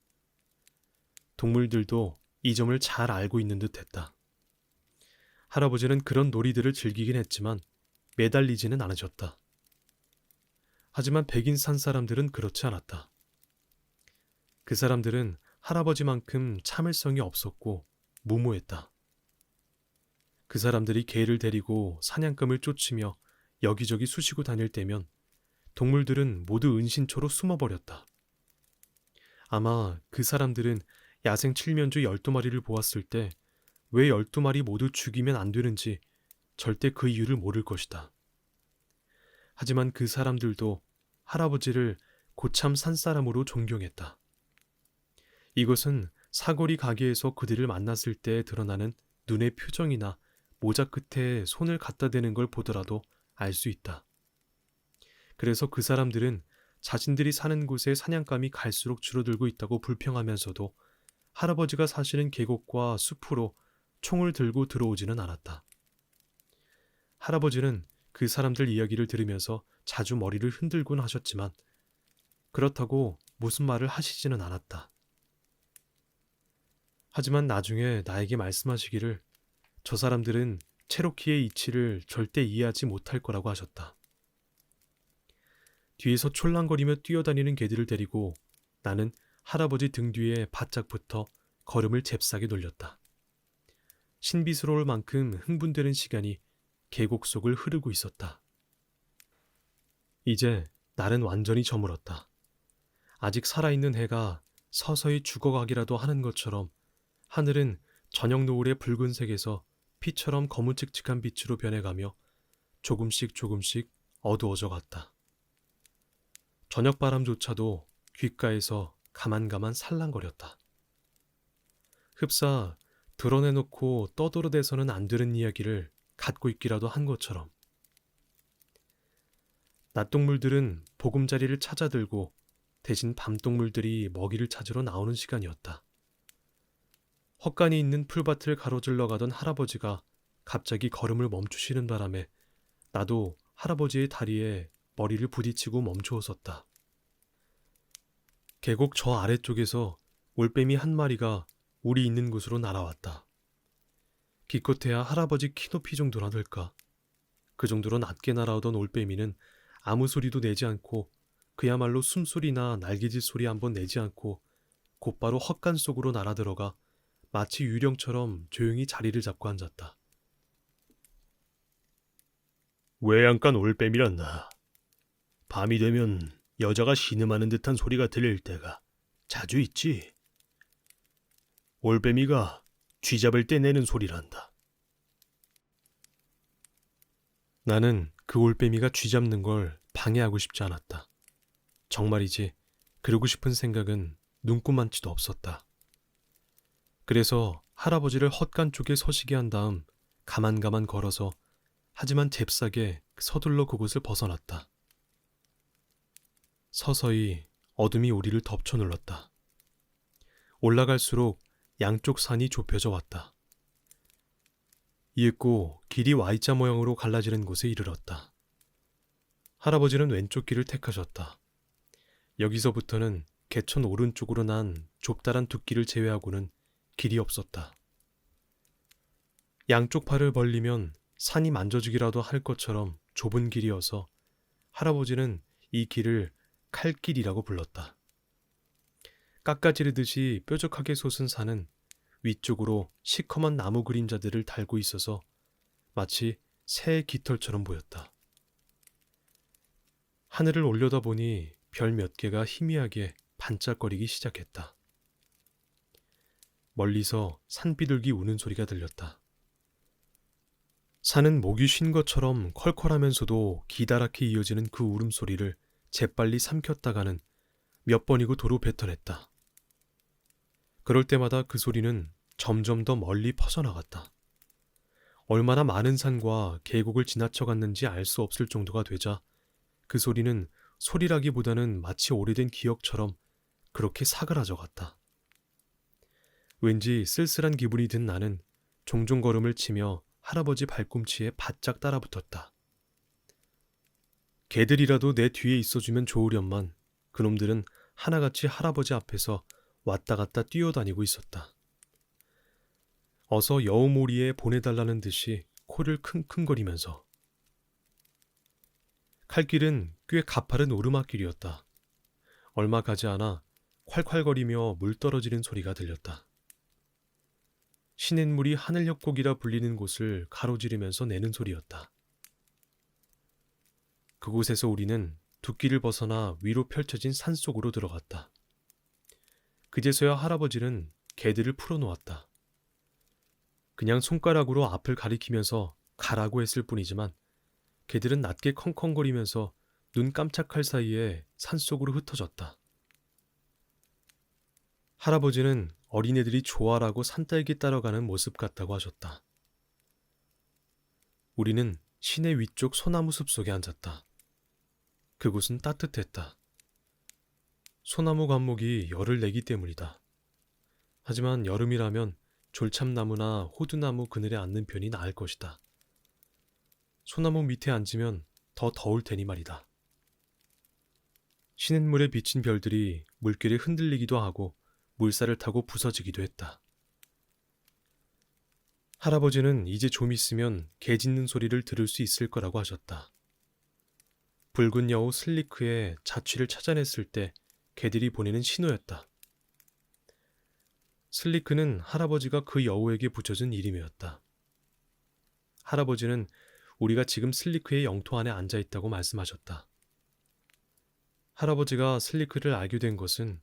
동물들도 이 점을 잘 알고 있는 듯 했다. 할아버지는 그런 놀이들을 즐기긴 했지만 매달리지는 않으셨다. 하지만 백인산 사람들은 그렇지 않았다. 그 사람들은 할아버지만큼 참을성이 없었고 무모했다. 그 사람들이 개를 데리고 사냥감을 쫓으며 여기저기 쑤시고 다닐 때면 동물들은 모두 은신초로 숨어버렸다. 아마 그 사람들은 야생 칠면조 12마리를 보았을 때 왜 12마리 모두 죽이면 안 되는지 절대 그 이유를 모를 것이다. 하지만 그 사람들도 할아버지를 고참 산사람으로 존경했다. 이것은 사거리 가게에서 그들을 만났을 때 드러나는 눈의 표정이나 모자 끝에 손을 갖다 대는 걸 보더라도 알 수 있다. 그래서 그 사람들은 자신들이 사는 곳에 사냥감이 갈수록 줄어들고 있다고 불평하면서도 할아버지가 사시는 계곡과 숲으로 총을 들고 들어오지는 않았다. 할아버지는 그 사람들 이야기를 들으면서 자주 머리를 흔들곤 하셨지만 그렇다고 무슨 말을 하시지는 않았다. 하지만 나중에 나에게 말씀하시기를 저 사람들은 체로키의 이치를 절대 이해하지 못할 거라고 하셨다. 뒤에서 촐랑거리며 뛰어다니는 개들을 데리고 나는 할아버지 등 뒤에 바짝 붙어 걸음을 잽싸게 돌렸다. 신비스러울 만큼 흥분되는 시간이 계곡 속을 흐르고 있었다. 이제 날은 완전히 저물었다. 아직 살아있는 해가 서서히 죽어가기라도 하는 것처럼 하늘은 저녁 노을의 붉은색에서 피처럼 거무칙칙한 빛으로 변해가며 조금씩 조금씩 어두워져 갔다. 저녁 바람조차도 귓가에서 가만가만 살랑거렸다. 흡사 드러내놓고 떠들어대서는 안 되는 이야기를 갖고 있기라도 한 것처럼. 낮동물들은 보금자리를 찾아들고 대신 밤동물들이 먹이를 찾으러 나오는 시간이었다. 헛간이 있는 풀밭을 가로질러 가던 할아버지가 갑자기 걸음을 멈추시는 바람에 나도 할아버지의 다리에 머리를 부딪히고 멈추어 섰다. 계곡 저 아래쪽에서 올빼미 한 마리가 우리 있는 곳으로 날아왔다. 기껏해야 할아버지 키높이 정도나 될까. 그 정도로 낮게 날아오던 올빼미는 아무 소리도 내지 않고 그야말로 숨소리나 날개짓 소리 한번 내지 않고 곧바로 헛간 속으로 날아들어가 마치 유령처럼 조용히 자리를 잡고 앉았다. 외양간 올빼미란다. 밤이 되면 여자가 신음하는 듯한 소리가 들릴 때가 자주 있지. 올빼미가 쥐 잡을 때 내는 소리란다. 나는 그 올빼미가 쥐 잡는 걸 방해하고 싶지 않았다. 정말이지 그러고 싶은 생각은 눈꼽만치도 없었다. 그래서 할아버지를 헛간 쪽에 서시게 한 다음 가만가만 걸어서 하지만 잽싸게 서둘러 그곳을 벗어났다. 서서히 어둠이 우리를 덮쳐 눌렀다. 올라갈수록 양쪽 산이 좁혀져 왔다. 이윽고 길이 Y자 모양으로 갈라지는 곳에 이르렀다. 할아버지는 왼쪽 길을 택하셨다. 여기서부터는 개천 오른쪽으로 난 좁다란 둑길을 제외하고는 길이 없었다. 양쪽 팔을 벌리면 산이 만져지기라도 할 것처럼 좁은 길이어서 할아버지는 이 길을 칼길이라고 불렀다. 깎아지르듯이 뾰족하게 솟은 산은 위쪽으로 시커먼 나무 그림자들을 달고 있어서 마치 새의 깃털처럼 보였다. 하늘을 올려다보니 별 몇 개가 희미하게 반짝거리기 시작했다. 멀리서 산비둘기 우는 소리가 들렸다. 산은 목이 쉰 것처럼 컬컬하면서도 기다랗게 이어지는 그 울음소리를 재빨리 삼켰다가는 몇 번이고 도로 뱉어냈다. 그럴 때마다 그 소리는 점점 더 멀리 퍼져나갔다. 얼마나 많은 산과 계곡을 지나쳐 갔는지 알 수 없을 정도가 되자 그 소리는 소리라기보다는 마치 오래된 기억처럼 그렇게 사그라져 갔다. 왠지 쓸쓸한 기분이 든 나는 종종 걸음을 치며 할아버지 발꿈치에 바짝 따라붙었다. 개들이라도 내 뒤에 있어주면 좋으련만 그놈들은 하나같이 할아버지 앞에서 왔다 갔다 뛰어다니고 있었다. 어서 여우몰이에 보내달라는 듯이 코를 킁킁거리면서. 칼길은 꽤 가파른 오르막길이었다. 얼마 가지 않아 콸콸거리며 물 떨어지는 소리가 들렸다. 시냇물이 하늘협곡이라 불리는 곳을 가로지르면서 내는 소리였다. 그곳에서 우리는 둑길을 벗어나 위로 펼쳐진 산속으로 들어갔다. 그제서야 할아버지는 개들을 풀어놓았다. 그냥 손가락으로 앞을 가리키면서 가라고 했을 뿐이지만 개들은 낮게 컹컹거리면서 눈 깜짝할 사이에 산속으로 흩어졌다. 할아버지는 어린애들이 좋아라고 산딸기 따라가는 모습 같다고 하셨다. 우리는 시내 위쪽 소나무 숲 속에 앉았다. 그곳은 따뜻했다. 소나무 관목이 열을 내기 때문이다. 하지만 여름이라면 졸참나무나 호두나무 그늘에 앉는 편이 나을 것이다. 소나무 밑에 앉으면 더 더울 테니 말이다. 시냇물에 비친 별들이 물길에 흔들리기도 하고 물살을 타고 부서지기도 했다. 할아버지는 이제 좀 있으면 개 짖는 소리를 들을 수 있을 거라고 하셨다. 붉은 여우 슬리크의 자취를 찾아냈을 때 개들이 보내는 신호였다. 슬리크는 할아버지가 그 여우에게 붙여준 이름이었다. 할아버지는 우리가 지금 슬리크의 영토 안에 앉아있다고 말씀하셨다. 할아버지가 슬리크를 알게 된 것은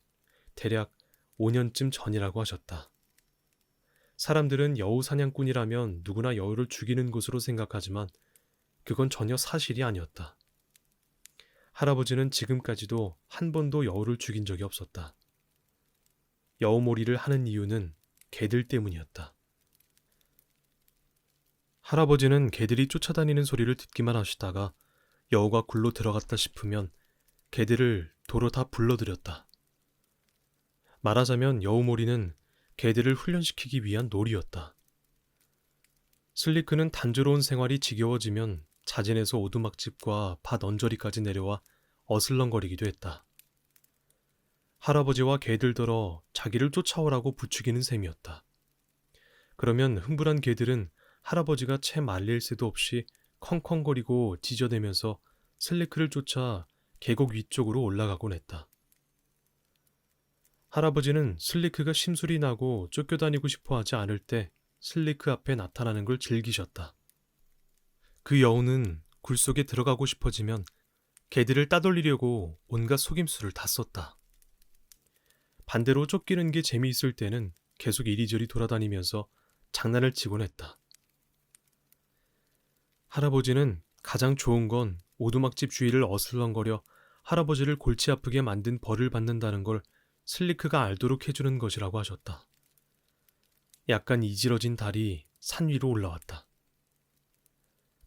대략 5년쯤 전이라고 하셨다. 사람들은 여우 사냥꾼이라면 누구나 여우를 죽이는 것으로 생각하지만 그건 전혀 사실이 아니었다. 할아버지는 지금까지도 한 번도 여우를 죽인 적이 없었다. 여우몰이를 하는 이유는 개들 때문이었다. 할아버지는 개들이 쫓아다니는 소리를 듣기만 하시다가 여우가 굴로 들어갔다 싶으면 개들을 도로 다 불러들였다. 말하자면 여우몰이는 개들을 훈련시키기 위한 놀이였다. 슬리크는 단조로운 생활이 지겨워지면 자진해서 오두막집과 밭 언저리까지 내려와 어슬렁거리기도 했다. 할아버지와 개들더러 자기를 쫓아오라고 부추기는 셈이었다. 그러면 흥분한 개들은 할아버지가 채 말릴 새도 없이 컹컹거리고 짖어대면서 슬리크를 쫓아 계곡 위쪽으로 올라가곤 했다. 할아버지는 슬리크가 심술이 나고 쫓겨다니고 싶어 하지 않을 때 슬리크 앞에 나타나는 걸 즐기셨다. 그 여우는 굴 속에 들어가고 싶어지면 개들을 따돌리려고 온갖 속임수를 다 썼다. 반대로 쫓기는 게 재미있을 때는 계속 이리저리 돌아다니면서 장난을 치곤 했다. 할아버지는 가장 좋은 건 오두막집 주위를 어슬렁거려 할아버지를 골치 아프게 만든 벌을 받는다는 걸 슬리크가 알도록 해주는 것이라고 하셨다. 약간 이지러진 달이 산 위로 올라왔다.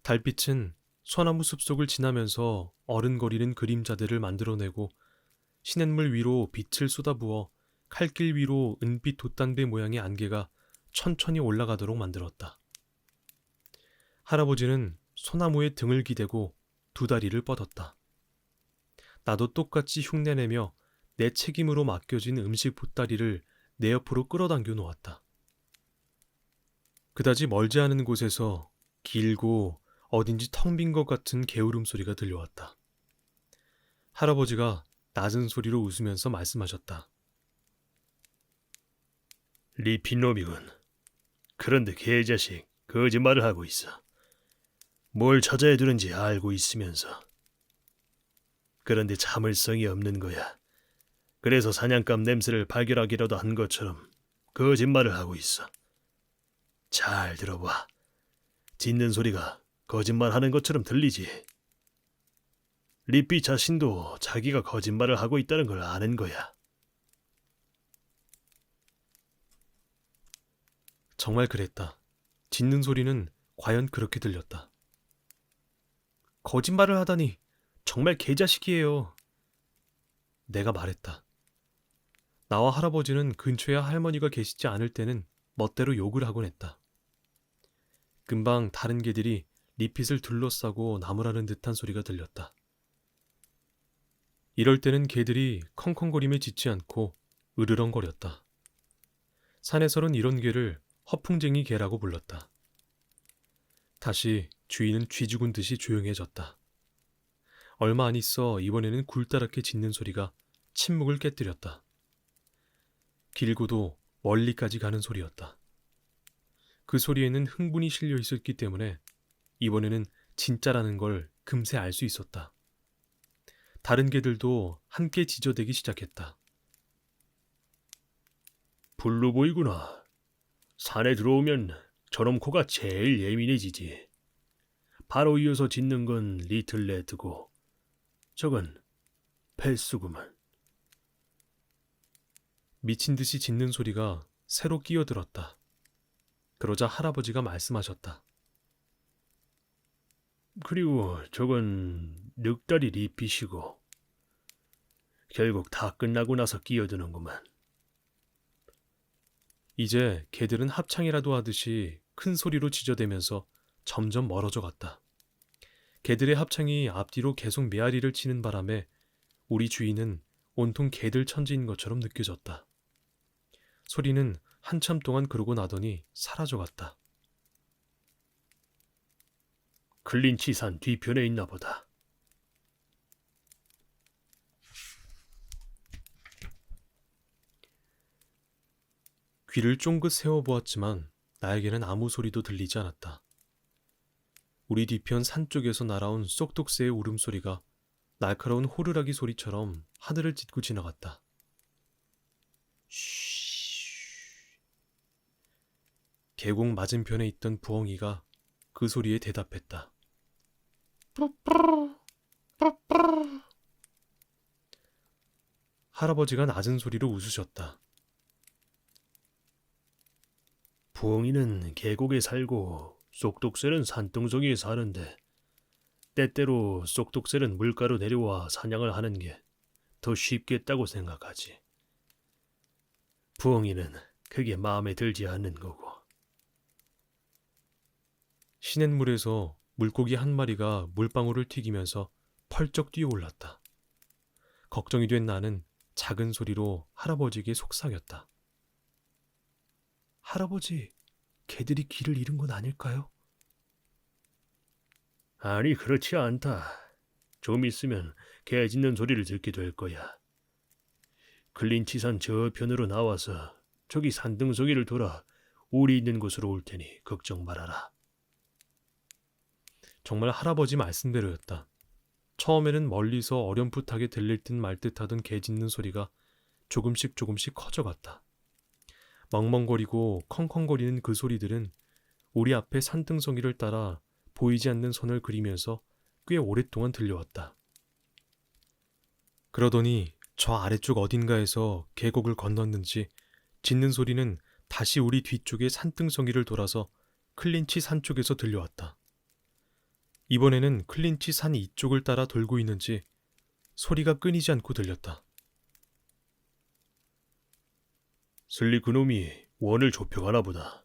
달빛은 소나무 숲속을 지나면서 어른거리는 그림자들을 만들어내고 시냇물 위로 빛을 쏟아부어 칼길 위로 은빛 돛단배 모양의 안개가 천천히 올라가도록 만들었다. 할아버지는 소나무에 등을 기대고 두 다리를 뻗었다. 나도 똑같이 흉내내며 내 책임으로 맡겨진 음식 보따리를 내 옆으로 끌어당겨 놓았다. 그다지 멀지 않은 곳에서 길고 어딘지 텅 빈 것 같은 개울음 소리가 들려왔다. 할아버지가 낮은 소리로 웃으면서 말씀하셨다. 리피놈이군. 그런데 개자식 거짓말을 하고 있어. 뭘 찾아야 되는지 알고 있으면서. 그런데 참을성이 없는 거야. 그래서 사냥감 냄새를 발견하기라도 한 것처럼 거짓말을 하고 있어. 잘 들어봐. 짖는 소리가 거짓말하는 것처럼 들리지. 리피 자신도 자기가 거짓말을 하고 있다는 걸 아는 거야. 정말 그랬다. 짖는 소리는 과연 그렇게 들렸다. 거짓말을 하다니 정말 개자식이에요. 내가 말했다. 나와 할아버지는 근처에 할머니가 계시지 않을 때는 멋대로 욕을 하곤 했다. 금방 다른 개들이 리핏을 둘러싸고 나무라는 듯한 소리가 들렸다. 이럴 때는 개들이 컹컹거림에 짖지 않고 으르렁거렸다. 산에서는 이런 개를 허풍쟁이 개라고 불렀다. 다시 주인은 쥐 죽은 듯이 조용해졌다. 얼마 안 있어 이번에는 굴다랗게 짖는 소리가 침묵을 깨뜨렸다. 길고도 멀리까지 가는 소리였다. 그 소리에는 흥분이 실려 있었기 때문에 이번에는 진짜라는 걸 금세 알 수 있었다. 다른 개들도 함께 짖어대기 시작했다. 블루보이구나. 산에 들어오면 저놈 코가 제일 예민해지지. 바로 이어서 짖는 건 리틀 레드고 저건 펠스구만. 미친 듯이 짖는 소리가 새로 끼어들었다. 그러자 할아버지가 말씀하셨다. 그리고 저건 늑다리 리핏이고 결국 다 끝나고 나서 끼어드는구만. 이제 개들은 합창이라도 하듯이 큰 소리로 짖어대면서 점점 멀어져 갔다. 개들의 합창이 앞뒤로 계속 메아리를 치는 바람에 우리 주인은 온통 개들 천지인 것처럼 느껴졌다. 소리는 한참 동안 그러고 나더니 사라져갔다. 클린치산 뒤편에 있나 보다. 귀를 쫑긋 세워보았지만 나에게는 아무 소리도 들리지 않았다. 우리 뒤편 산 쪽에서 날아온 쏙독새의 울음소리가 날카로운 호루라기 소리처럼 하늘을 찢고 지나갔다. 쉬... 계곡 맞은편에 있던 부엉이가 그 소리에 대답했다. 할아버지가 낮은 소리로 웃으셨다. 부엉이는 계곡에 살고 쏙독새는 산등성이에 사는데 때때로 쏙독새는 물가로 내려와 사냥을 하는 게 더 쉽겠다고 생각하지. 부엉이는 그게 마음에 들지 않는 거고. 시냇물에서 물고기 한 마리가 물방울을 튀기면서 펄쩍 뛰어올랐다. 걱정이 된 나는 작은 소리로 할아버지에게 속삭였다. 할아버지, 개들이 길을 잃은 건 아닐까요? 아니, 그렇지 않다. 좀 있으면 개 짖는 소리를 듣게 될 거야. 클린치산 저편으로 나와서 저기 산등성이를 돌아 우리 있는 곳으로 올 테니 걱정 말아라. 정말 할아버지 말씀대로였다. 처음에는 멀리서 어렴풋하게 들릴 듯 말 듯하던 개 짖는 소리가 조금씩 커져갔다. 멍멍거리고 컹컹거리는 그 소리들은 우리 앞에 산등성이를 따라 보이지 않는 선을 그리면서 꽤 오랫동안 들려왔다. 그러더니 저 아래쪽 어딘가에서 계곡을 건넜는지 짖는 소리는 다시 우리 뒤쪽의 산등성이를 돌아서 클린치 산 쪽에서 들려왔다. 이번에는 클린치 산 이쪽을 따라 돌고 있는지 소리가 끊이지 않고 들렸다. 슬리 그놈이 원을 좁혀가나 보다.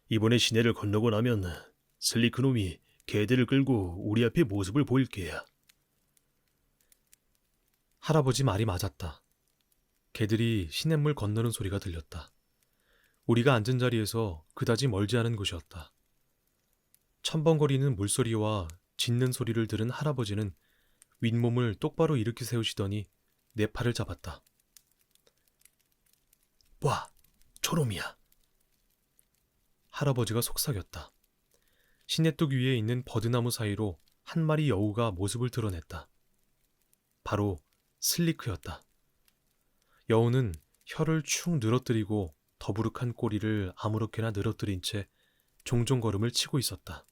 이번에 시내를 건너고 나면 슬리 그놈이 개들을 끌고 우리 앞에 모습을 보일 게야. 할아버지 말이 맞았다. 개들이 시냇물 건너는 소리가 들렸다. 우리가 앉은 자리에서 그다지 멀지 않은 곳이었다. 첨벙거리는 물소리와 짖는 소리를 들은 할아버지는 윗몸을 똑바로 일으켜 세우시더니 내 팔을 잡았다. 와, 저놈이야. 할아버지가 속삭였다. 시냇둑 위에 있는 버드나무 사이로 한 마리 여우가 모습을 드러냈다. 바로 슬리크였다. 여우는 혀를 축 늘어뜨리고 더부룩한 꼬리를 아무렇게나 늘어뜨린 채 종종 걸음을 치고 있었다.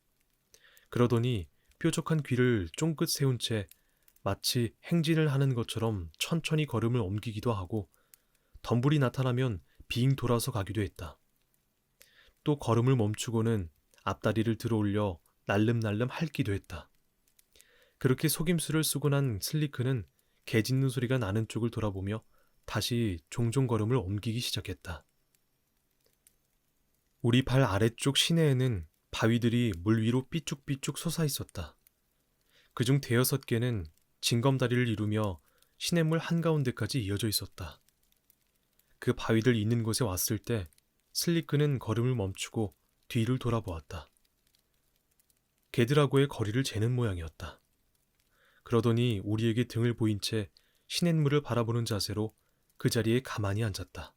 그러더니 뾰족한 귀를 쫑긋 세운 채 마치 행진을 하는 것처럼 천천히 걸음을 옮기기도 하고 덤불이 나타나면 빙 돌아서 가기도 했다. 또 걸음을 멈추고는 앞다리를 들어올려 날름날름 핥기도 했다. 그렇게 속임수를 쓰고 난 슬리크는 개 짖는 소리가 나는 쪽을 돌아보며 다시 종종 걸음을 옮기기 시작했다. 우리 발 아래쪽 시내에는 바위들이 물 위로 삐쭉삐쭉 솟아 있었다. 그중 대여섯 개는 징검다리를 이루며 시냇물 한가운데까지 이어져 있었다. 그 바위들 있는 곳에 왔을 때 슬리크는 걸음을 멈추고 뒤를 돌아보았다. 개들하고의 거리를 재는 모양이었다. 그러더니 우리에게 등을 보인 채 시냇물을 바라보는 자세로 그 자리에 가만히 앉았다.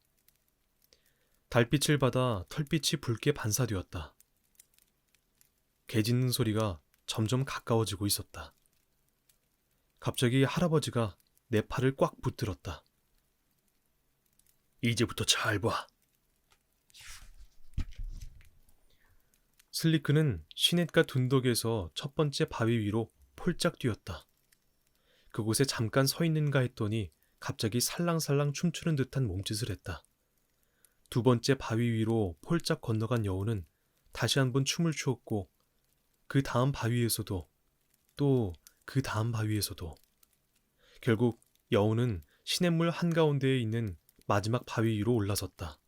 달빛을 받아 털빛이 붉게 반사되었다. 개 짖는 소리가 점점 가까워지고 있었다. 갑자기 할아버지가 내 팔을 꽉 붙들었다. 이제부터 잘 봐. 슬리크는 시냇가 둔덕에서 첫 번째 바위 위로 폴짝 뛰었다. 그곳에 잠깐 서 있는가 했더니 갑자기 살랑살랑 춤추는 듯한 몸짓을 했다. 두 번째 바위 위로 폴짝 건너간 여우는 다시 한번 춤을 추었고 그 다음 바위에서도 또 그 다음 바위에서도 결국 여우는 시냇물 한가운데에 있는 마지막 바위 위로 올라섰다.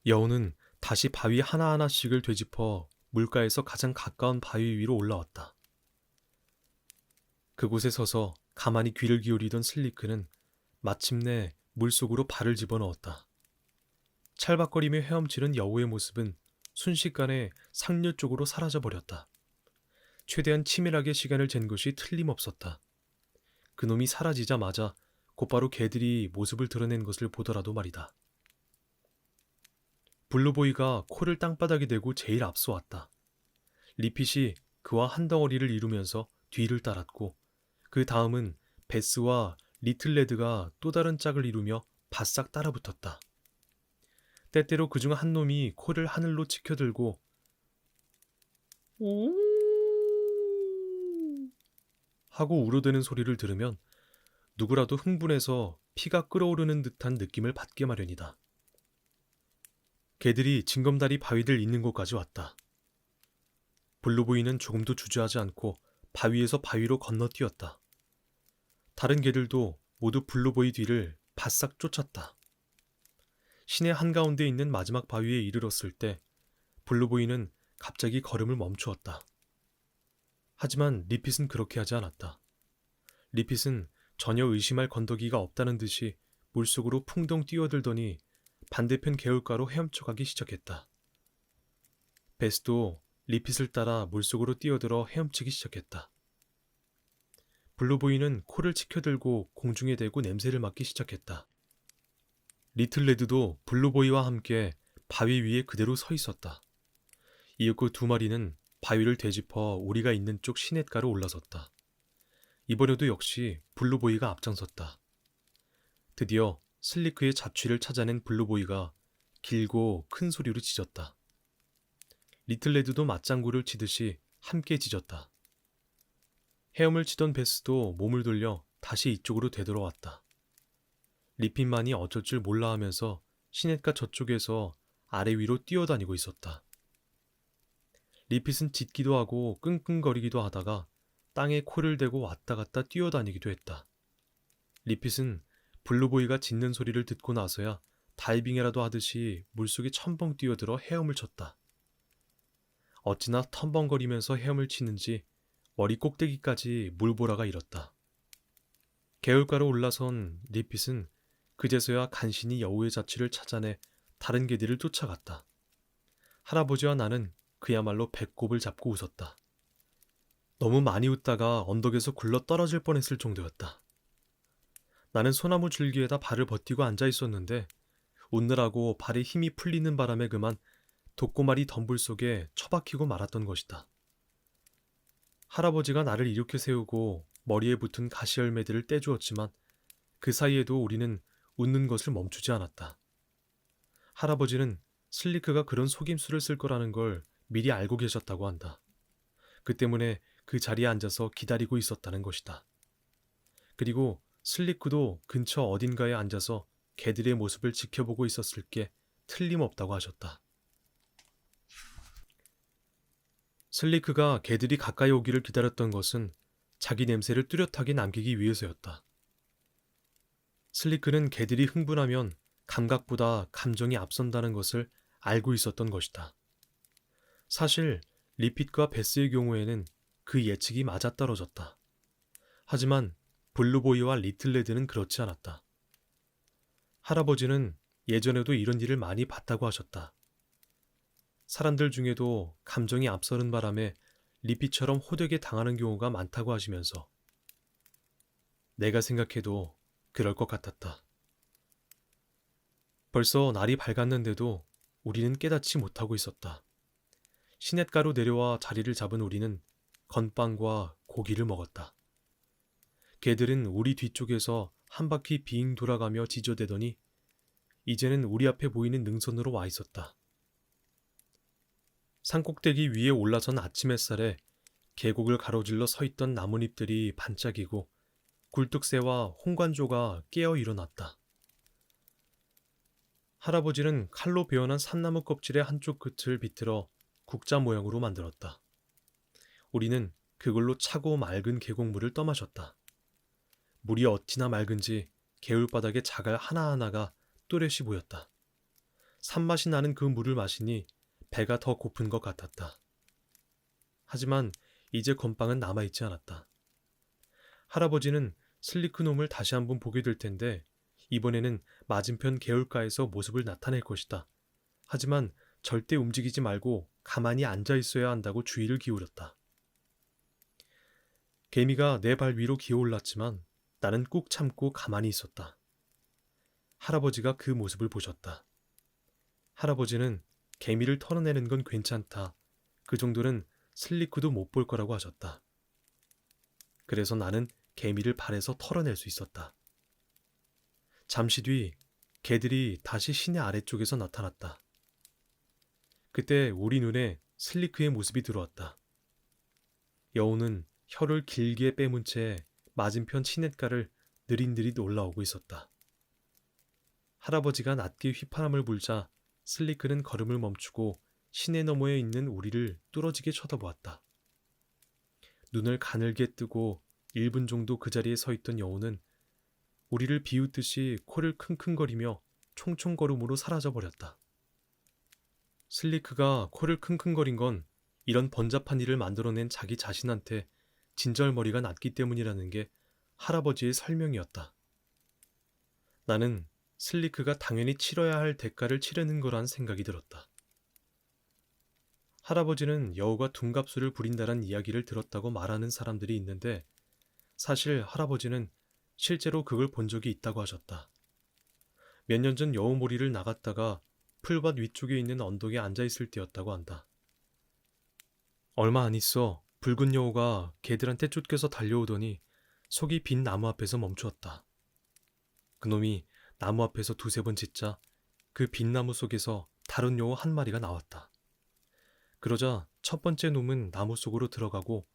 여우는 다시 바위 하나하나씩을 되짚어 물가에서 가장 가까운 바위 위로 올라왔다. 그곳에 서서 가만히 귀를 기울이던 슬리크는 마침내 물속으로 발을 집어넣었다. 찰박거리며 헤엄치는 여우의 모습은 순식간에 상류 쪽으로 사라져버렸다. 최대한 치밀하게 시간을 잰 것이 틀림없었다. 그놈이 사라지자마자 곧바로 개들이 모습을 드러낸 것을 보더라도 말이다. 블루보이가 코를 땅바닥에 대고 제일 앞서 왔다. 리핏이 그와 한 덩어리를 이루면서 뒤를 따랐고 그 다음은 베스와 리틀레드가 또 다른 짝을 이루며 바싹 따라붙었다. 때때로 그중 한 놈이 코를 하늘로 치켜들고 오 하고 울어대는 소리를 들으면 누구라도 흥분해서 피가 끓어오르는 듯한 느낌을 받게 마련이다. 개들이 징검다리 바위들 있는 곳까지 왔다. 블루보이는 조금도 주저하지 않고 바위에서 바위로 건너뛰었다. 다른 개들도 모두 블루보이 뒤를 바싹 쫓았다. 시내 한가운데 있는 마지막 바위에 이르렀을 때 블루보이는 갑자기 걸음을 멈추었다. 하지만 리핏은 그렇게 하지 않았다. 리핏은 전혀 의심할 건더기가 없다는 듯이 물속으로 풍덩 뛰어들더니 반대편 개울가로 헤엄쳐가기 시작했다. 베스도 리핏을 따라 물속으로 뛰어들어 헤엄치기 시작했다. 블루보이는 코를 치켜들고 공중에 대고 냄새를 맡기 시작했다. 리틀레드도 블루보이와 함께 바위 위에 그대로 서 있었다. 이윽고 두 마리는 바위를 되짚어 우리가 있는 쪽 시냇가로 올라섰다. 이번에도 역시 블루보이가 앞장섰다. 드디어 슬리크의 자취를 찾아낸 블루보이가 길고 큰 소리로 짖었다. 리틀레드도 맞장구를 치듯이 함께 짖었다. 헤엄을 치던 베스도 몸을 돌려 다시 이쪽으로 되돌아왔다. 리핏만이 어쩔 줄 몰라 하면서 시냇가 저쪽에서 아래 위로 뛰어다니고 있었다. 리핏은 짖기도 하고 끙끙거리기도 하다가 땅에 코를 대고 왔다 갔다 뛰어다니기도 했다. 리핏은 블루보이가 짖는 소리를 듣고 나서야 다이빙이라도 하듯이 물속에 첨벙 뛰어들어 헤엄을 쳤다. 어찌나 텀벙거리면서 헤엄을 치는지 머리 꼭대기까지 물보라가 일었다. 개울가로 올라선 리핏은 그제서야 간신히 여우의 자취를 찾아내 다른 개들을 쫓아갔다. 할아버지와 나는 그야말로 배꼽을 잡고 웃었다. 너무 많이 웃다가 언덕에서 굴러 떨어질 뻔했을 정도였다. 나는 소나무 줄기에다 발을 버티고 앉아 있었는데 웃느라고 발에 힘이 풀리는 바람에 그만 독고마리 덤불 속에 처박히고 말았던 것이다. 할아버지가 나를 일으켜 세우고 머리에 붙은 가시열매들을 떼주었지만 그 사이에도 우리는 웃는 것을 멈추지 않았다. 할아버지는 슬리크가 그런 속임수를 쓸 거라는 걸 미리 알고 계셨다고 한다. 그 때문에 그 자리에 앉아서 기다리고 있었다는 것이다. 그리고 슬리크도 근처 어딘가에 앉아서 개들의 모습을 지켜보고 있었을 게 틀림없다고 하셨다. 슬리크가 개들이 가까이 오기를 기다렸던 것은 자기 냄새를 뚜렷하게 남기기 위해서였다. 슬리크는 개들이 흥분하면 감각보다 감정이 앞선다는 것을 알고 있었던 것이다. 사실 리핏과 베스의 경우에는 그 예측이 맞아떨어졌다. 하지만 블루보이와 리틀레드는 그렇지 않았다. 할아버지는 예전에도 이런 일을 많이 봤다고 하셨다. 사람들 중에도 감정이 앞서는 바람에 리핏처럼 호되게 당하는 경우가 많다고 하시면서 내가 생각해도 그럴 것 같았다. 벌써 날이 밝았는데도 우리는 깨닫지 못하고 있었다. 시냇가로 내려와 자리를 잡은 우리는 건빵과 고기를 먹었다. 개들은 우리 뒤쪽에서 한 바퀴 빙 돌아가며 지저대더니 이제는 우리 앞에 보이는 능선으로 와 있었다. 산꼭대기 위에 올라선 아침 햇살에 계곡을 가로질러 서 있던 나뭇잎들이 반짝이고 굴뚝새와 홍관조가 깨어 일어났다. 할아버지는 칼로 베어난 산나무 껍질의 한쪽 끝을 비틀어 국자 모양으로 만들었다. 우리는 그걸로 차고 맑은 계곡물을 떠마셨다. 물이 어찌나 맑은지 개울바닥에 자갈 하나하나가 또렷이 보였다. 산맛이 나는 그 물을 마시니 배가 더 고픈 것 같았다. 하지만 이제 건빵은 남아있지 않았다. 할아버지는 슬리크 놈을 다시 한번 보게 될 텐데 이번에는 맞은편 개울가에서 모습을 나타낼 것이다. 하지만 절대 움직이지 말고 가만히 앉아 있어야 한다고 주의를 기울였다. 개미가 내 발 위로 기어올랐지만 나는 꾹 참고 가만히 있었다. 할아버지가 그 모습을 보셨다. 할아버지는 개미를 털어내는 건 괜찮다. 그 정도는 슬리크도 못 볼 거라고 하셨다. 그래서 나는 개미를 발에서 털어낼 수 있었다. 잠시 뒤 개들이 다시 시내 아래쪽에서 나타났다. 그때 우리 눈에 슬리크의 모습이 들어왔다. 여우는 혀를 길게 빼문 채 맞은편 시냇가를 느릿느릿 올라오고 있었다. 할아버지가 낮게 휘파람을 불자 슬리크는 걸음을 멈추고 시내 너머에 있는 우리를 뚫어지게 쳐다보았다. 눈을 가늘게 뜨고 1분 정도 그 자리에 서 있던 여우는 우리를 비웃듯이 코를 킁킁거리며 총총걸음으로 사라져버렸다. 슬리크가 코를 킁킁거린 건 이런 번잡한 일을 만들어낸 자기 자신한테 진절머리가 났기 때문이라는 게 할아버지의 설명이었다. 나는 슬리크가 당연히 치러야 할 대가를 치르는 거란 생각이 들었다. 할아버지는 여우가 둔갑술을 부린다는 이야기를 들었다고 말하는 사람들이 있는데 사실 할아버지는 실제로 그걸 본 적이 있다고 하셨다. 몇 년 전 여우몰이를 나갔다가 풀밭 위쪽에 있는 언덕에 앉아있을 때였다고 한다. 얼마 안 있어 붉은 여우가 개들한테 쫓겨서 달려오더니 속이 빈 나무 앞에서 멈추었다. 그놈이 나무 앞에서 두세 번 짖자 그 빈 나무 속에서 다른 여우 한 마리가 나왔다. 그러자 첫 번째 놈은 나무 속으로 들어가고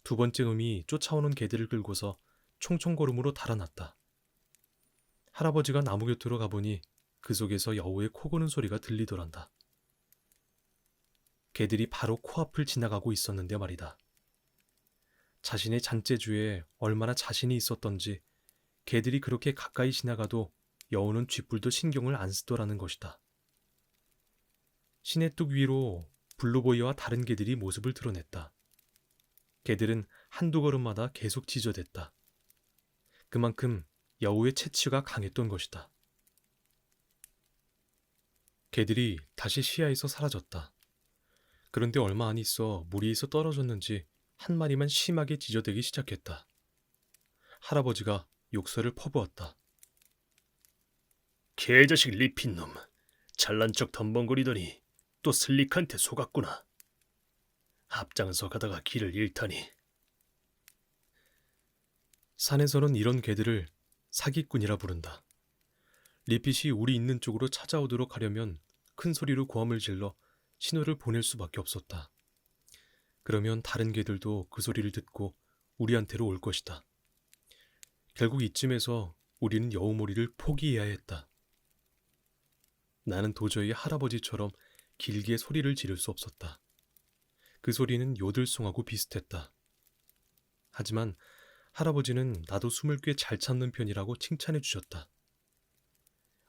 두 번째 놈이 쫓아오는 개들을 끌고서 총총걸음으로 달아났다. 할아버지가 나무 곁으로 가보니 그 속에서 여우의 코 고는 소리가 들리더란다. 개들이 바로 코앞을 지나가고 있었는데 말이다. 자신의 잔재주에 얼마나 자신이 있었던지 개들이 그렇게 가까이 지나가도 여우는 쥐뿔도 신경을 안 쓰더라는 것이다. 시내뚝 위로 블루보이와 다른 개들이 모습을 드러냈다. 개들은 한두 걸음마다 계속 짖어댔다. 그만큼 여우의 체취가 강했던 것이다. 개들이 다시 시야에서 사라졌다. 그런데 얼마 안 있어 무리에서 떨어졌는지 한 마리만 심하게 짖어대기 시작했다. 할아버지가 욕설을 퍼부었다. 개자식 리핀놈, 잘난 척 덤벙거리더니 또 슬릭한테 속았구나. 앞장서 가다가 길을 잃다니. 산에서는 이런 개들을 사기꾼이라 부른다. 리핏이 우리 있는 쪽으로 찾아오도록 하려면 큰 소리로 고함을 질러 신호를 보낼 수밖에 없었다. 그러면 다른 개들도 그 소리를 듣고 우리한테로 올 것이다. 결국 이쯤에서 우리는 여우몰이를 포기해야 했다. 나는 도저히 할아버지처럼 길게 소리를 지를 수 없었다. 그 소리는 요들송하고 비슷했다. 하지만 할아버지는 나도 숨을 꽤 잘 참는 편이라고 칭찬해 주셨다.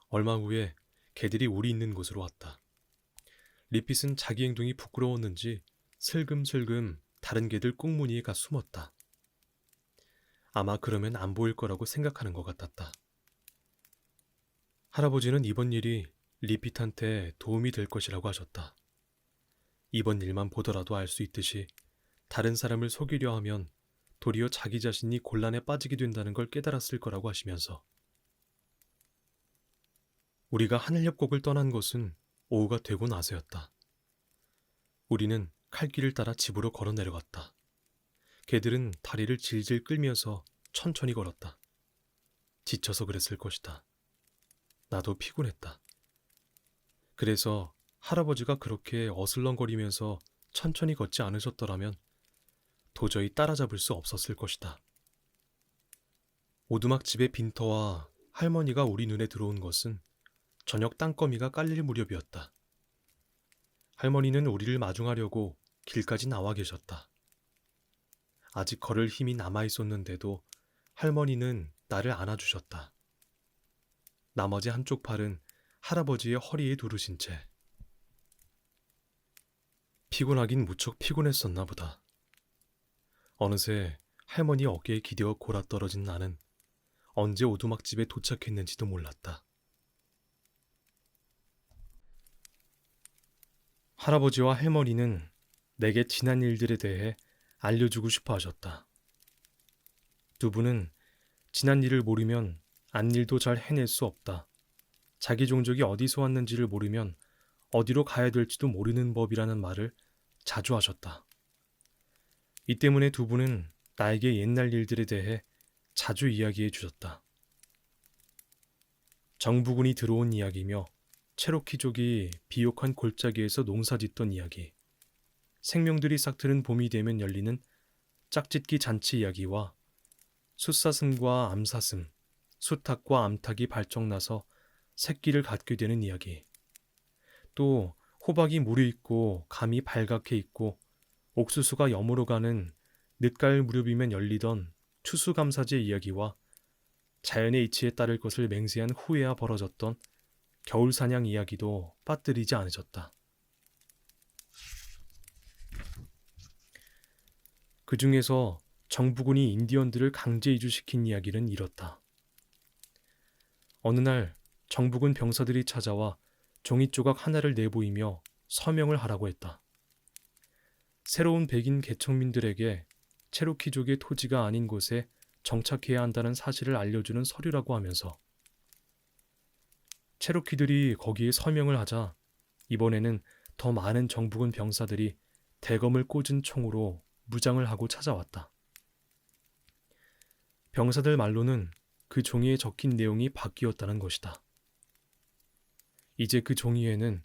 얼마 후에 개들이 우리 있는 곳으로 왔다. 리핏은 자기 행동이 부끄러웠는지 슬금슬금 다른 개들 꽁무니에 가 숨었다. 아마 그러면 안 보일 거라고 생각하는 것 같았다. 할아버지는 이번 일이 리핏한테 도움이 될 것이라고 하셨다. 이번 일만 보더라도 알 수 있듯이 다른 사람을 속이려 하면 도리어 자기 자신이 곤란에 빠지게 된다는 걸 깨달았을 거라고 하시면서 우리가 하늘협곡을 떠난 것은 오후가 되고 나서였다. 우리는 칼길을 따라 집으로 걸어 내려갔다. 개들은 다리를 질질 끌면서 천천히 걸었다. 지쳐서 그랬을 것이다. 나도 피곤했다. 그래서 할아버지가 그렇게 어슬렁거리면서 천천히 걷지 않으셨더라면 도저히 따라잡을 수 없었을 것이다. 오두막집의 빈터와 할머니가 우리 눈에 들어온 것은 저녁 땅거미가 깔릴 무렵이었다. 할머니는 우리를 마중하려고 길까지 나와 계셨다. 아직 걸을 힘이 남아 있었는데도 할머니는 나를 안아주셨다. 나머지 한쪽 팔은 할아버지의 허리에 두르신 채. 피곤하긴 무척 피곤했었나 보다. 어느새 할머니 어깨에 기대어 골아떨어진 나는 언제 오두막집에 도착했는지도 몰랐다. 할아버지와 할머니는 내게 지난 일들에 대해 알려주고 싶어 하셨다. 두 분은 지난 일을 모르면 앞일도 잘 해낼 수 없다. 자기 종족이 어디서 왔는지를 모르면 어디로 가야 될지도 모르는 법이라는 말을 자주 하셨다. 이 때문에 두 분은 나에게 옛날 일들에 대해 자주 이야기해 주셨다. 정부군이 들어온 이야기며 체로키족이 비옥한 골짜기에서 농사짓던 이야기, 생명들이 싹트는 봄이 되면 열리는 짝짓기 잔치 이야기와 숫사슴과 암사슴, 수탉과 암탉이 발정나서 새끼를 갖게 되는 이야기. 또 호박이 무르익고 감이 발갛게 익고 옥수수가 여물어 가는 늦가을 무렵이면 열리던 추수감사제 이야기와 자연의 이치에 따를 것을 맹세한 후에야 벌어졌던 겨울사냥 이야기도 빠뜨리지 않으셨다. 그 중에서 정부군이 인디언들을 강제 이주시킨 이야기는 이렇다. 어느 날 정부군 병사들이 찾아와 종이조각 하나를 내보이며 서명을 하라고 했다. 새로운 백인 개척민들에게 체로키족의 토지가 아닌 곳에 정착해야 한다는 사실을 알려주는 서류라고 하면서 체로키들이 거기에 서명을 하자 이번에는 더 많은 정부군 병사들이 대검을 꽂은 총으로 무장을 하고 찾아왔다. 병사들 말로는 그 종이에 적힌 내용이 바뀌었다는 것이다. 이제 그 종이에는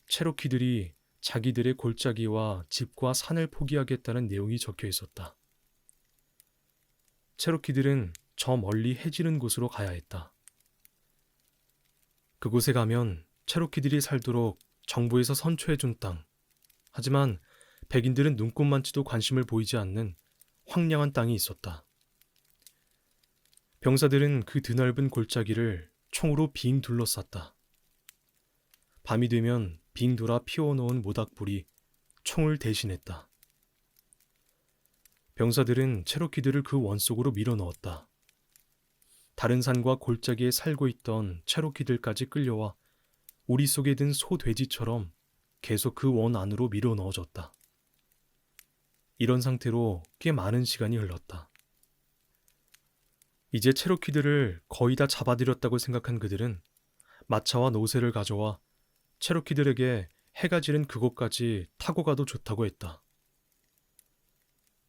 체로키들이 자기들의 골짜기와 집과 산을 포기하겠다는 내용이 적혀 있었다. 체로키들은 저 멀리 해지는 곳으로 가야 했다. 그곳에 가면 체로키들이 살도록 정부에서 선초해준 땅. 하지만 백인들은 눈꼽만치도 관심을 보이지 않는 황량한 땅이 있었다. 병사들은 그 드넓은 골짜기를 총으로 빙 둘러쌌다. 밤이 되면 빙 돌아 피워놓은 모닥불이 총을 대신했다. 병사들은 체로키들을 그 원 속으로 밀어넣었다. 다른 산과 골짜기에 살고 있던 체로키들까지 끌려와 우리 속에 든 소돼지처럼 계속 그 원 안으로 밀어넣어졌다. 이런 상태로 꽤 많은 시간이 흘렀다. 이제 체로키들을 거의 다 잡아들였다고 생각한 그들은 마차와 노새를 가져와 체로키들에게 해가 지는 그곳까지 타고 가도 좋다고 했다.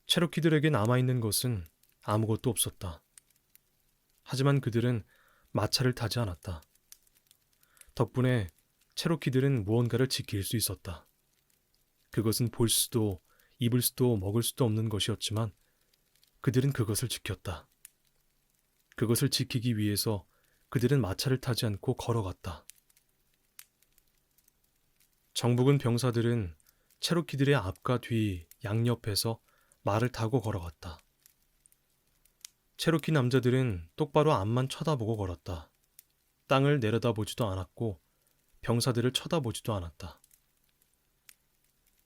체로키들에게 남아있는 것은 아무것도 없었다. 하지만 그들은 마차를 타지 않았다. 덕분에 체로키들은 무언가를 지킬 수 있었다. 그것은 볼 수도 입을 수도 먹을 수도 없는 것이었지만 그들은 그것을 지켰다. 그것을 지키기 위해서 그들은 마차를 타지 않고 걸어갔다. 정부군 병사들은 체로키들의 앞과 뒤 양옆에서 말을 타고 걸어갔다. 체로키 남자들은 똑바로 앞만 쳐다보고 걸었다. 땅을 내려다보지도 않았고 병사들을 쳐다보지도 않았다.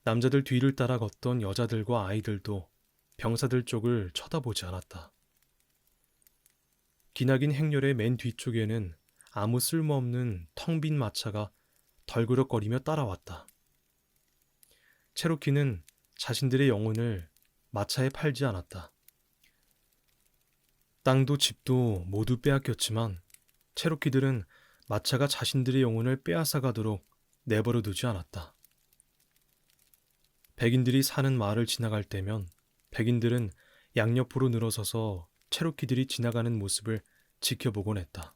남자들 뒤를 따라 걷던 여자들과 아이들도 병사들 쪽을 쳐다보지 않았다. 기나긴 행렬의 맨 뒤쪽에는 아무 쓸모없는 텅 빈 마차가 덜그럭거리며 따라왔다. 체로키는 자신들의 영혼을 마차에 팔지 않았다. 땅도 집도 모두 빼앗겼지만 체로키들은 마차가 자신들의 영혼을 빼앗아가도록 내버려 두지 않았다. 백인들이 사는 마을을 지나갈 때면 백인들은 양옆으로 늘어서서 체로키들이 지나가는 모습을 지켜보곤 했다.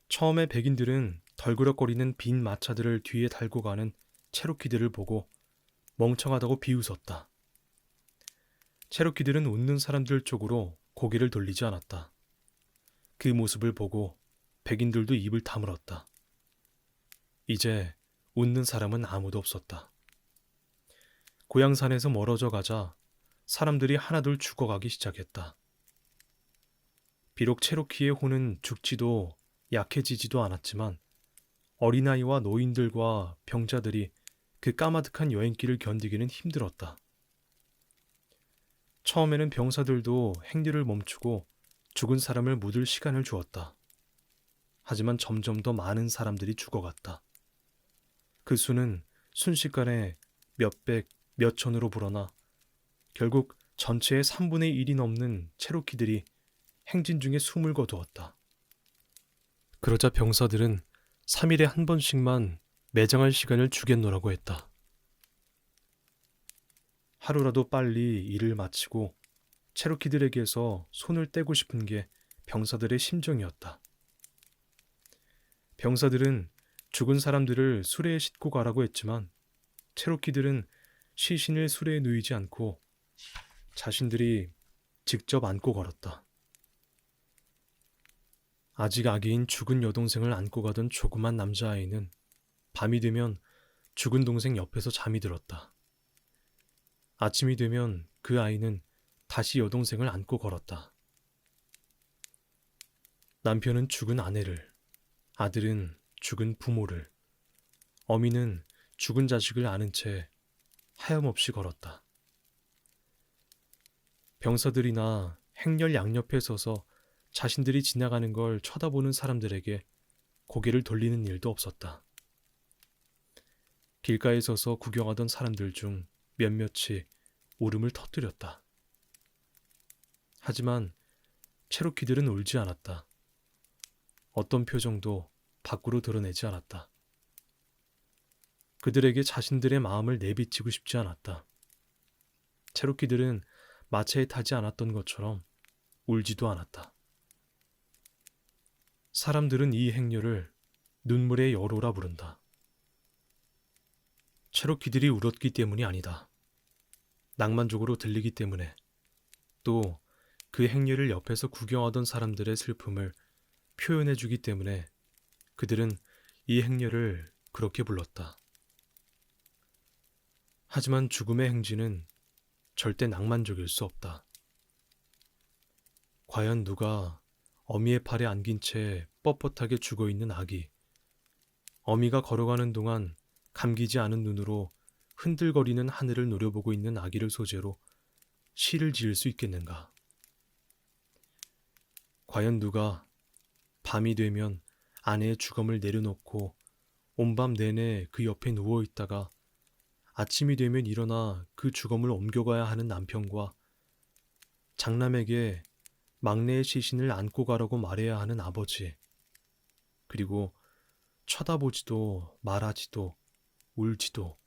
처음에 백인들은 덜그럭거리는 빈 마차들을 뒤에 달고 가는 체로키들을 보고 멍청하다고 비웃었다. 체로키들은 웃는 사람들 쪽으로 고개를 돌리지 않았다. 그 모습을 보고 백인들도 입을 다물었다. 이제 웃는 사람은 아무도 없었다. 고향산에서 멀어져 가자 사람들이 하나둘 죽어가기 시작했다. 비록 체로키의 혼은 죽지도 약해지지도 않았지만 어린아이와 노인들과 병자들이 그 까마득한 여행길을 견디기는 힘들었다. 처음에는 병사들도 행렬을 멈추고 죽은 사람을 묻을 시간을 주었다. 하지만 점점 더 많은 사람들이 죽어갔다. 그 수는 순식간에 몇백, 몇천으로 불어나 결국 전체의 3분의 1이 넘는 체로키들이 행진 중에 숨을 거두었다. 그러자 병사들은 3일에 한 번씩만 매장할 시간을 주겠노라고 했다. 하루라도 빨리 일을 마치고 체로키들에게서 손을 떼고 싶은 게 병사들의 심정이었다. 병사들은 죽은 사람들을 수레에 싣고 가라고 했지만 체로키들은 시신을 수레에 누이지 않고 자신들이 직접 안고 걸었다. 아직 아기인 죽은 여동생을 안고 가던 조그만 남자아이는 밤이 되면 죽은 동생 옆에서 잠이 들었다. 아침이 되면 그 아이는 다시 여동생을 안고 걸었다. 남편은 죽은 아내를, 아들은 죽은 부모를, 어미는 죽은 자식을 안은 채 하염없이 걸었다. 병사들이나 행렬 양옆에 서서 자신들이 지나가는 걸 쳐다보는 사람들에게 고개를 돌리는 일도 없었다. 길가에 서서 구경하던 사람들 중 몇몇이 울음을 터뜨렸다. 하지만 체로키들은 울지 않았다. 어떤 표정도 밖으로 드러내지 않았다. 그들에게 자신들의 마음을 내비치고 싶지 않았다. 체로키들은 마차에 타지 않았던 것처럼 울지도 않았다. 사람들은 이 행렬을 눈물의 여로라 부른다. 체로키들이 울었기 때문이 아니다. 낭만적으로 들리기 때문에, 또 그 행렬을 옆에서 구경하던 사람들의 슬픔을 표현해주기 때문에 그들은 이 행렬을 그렇게 불렀다. 하지만 죽음의 행진은 절대 낭만적일 수 없다. 과연 누가 어미의 팔에 안긴 채 뻣뻣하게 죽어있는 아기, 어미가 걸어가는 동안 감기지 않은 눈으로 흔들거리는 하늘을 노려보고 있는 아기를 소재로 시를 지을 수 있겠는가? 과연 누가 밤이 되면 아내의 주검을 내려놓고 온밤 내내 그 옆에 누워있다가 아침이 되면 일어나 그 주검을 옮겨가야 하는 남편과 장남에게 막내의 시신을 안고 가라고 말해야 하는 아버지, 그리고 쳐다보지도 말하지도 울지도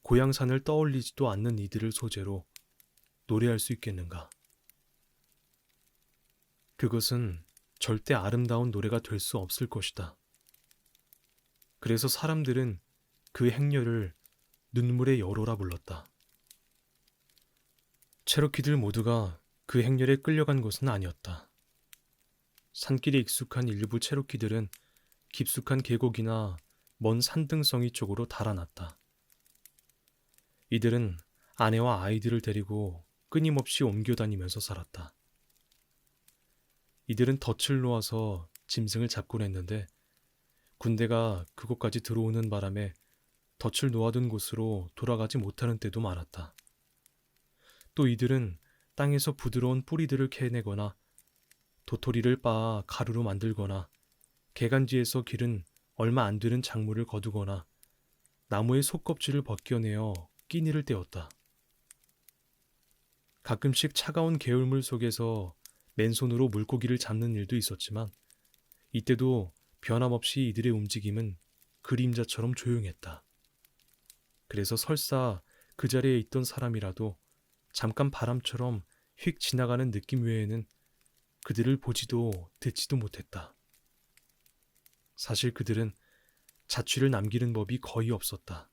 고향산을 떠올리지도 않는 이들을 소재로 노래할 수 있겠는가? 그것은 절대 아름다운 노래가 될 수 없을 것이다. 그래서 사람들은 그 행렬을 눈물의 여로라 불렀다. 체로키들 모두가 그 행렬에 끌려간 것은 아니었다. 산길에 익숙한 일부 체로키들은 깊숙한 계곡이나 먼 산등성이 쪽으로 달아났다. 이들은 아내와 아이들을 데리고 끊임없이 옮겨다니면서 살았다. 이들은 덫을 놓아서 짐승을 잡곤 했는데 군대가 그곳까지 들어오는 바람에 덫을 놓아둔 곳으로 돌아가지 못하는 때도 많았다. 또 이들은 땅에서 부드러운 뿌리들을 캐내거나 도토리를 빻아 가루로 만들거나 개간지에서 기른 얼마 안 되는 작물을 거두거나 나무의 속껍질을 벗겨내어 끼니를 때웠다. 가끔씩 차가운 개울물 속에서 맨손으로 물고기를 잡는 일도 있었지만 이때도 변함없이 이들의 움직임은 그림자처럼 조용했다. 그래서 설사 그 자리에 있던 사람이라도 잠깐 바람처럼 휙 지나가는 느낌 외에는 그들을 보지도 듣지도 못했다. 사실 그들은 자취를 남기는 법이 거의 없었다.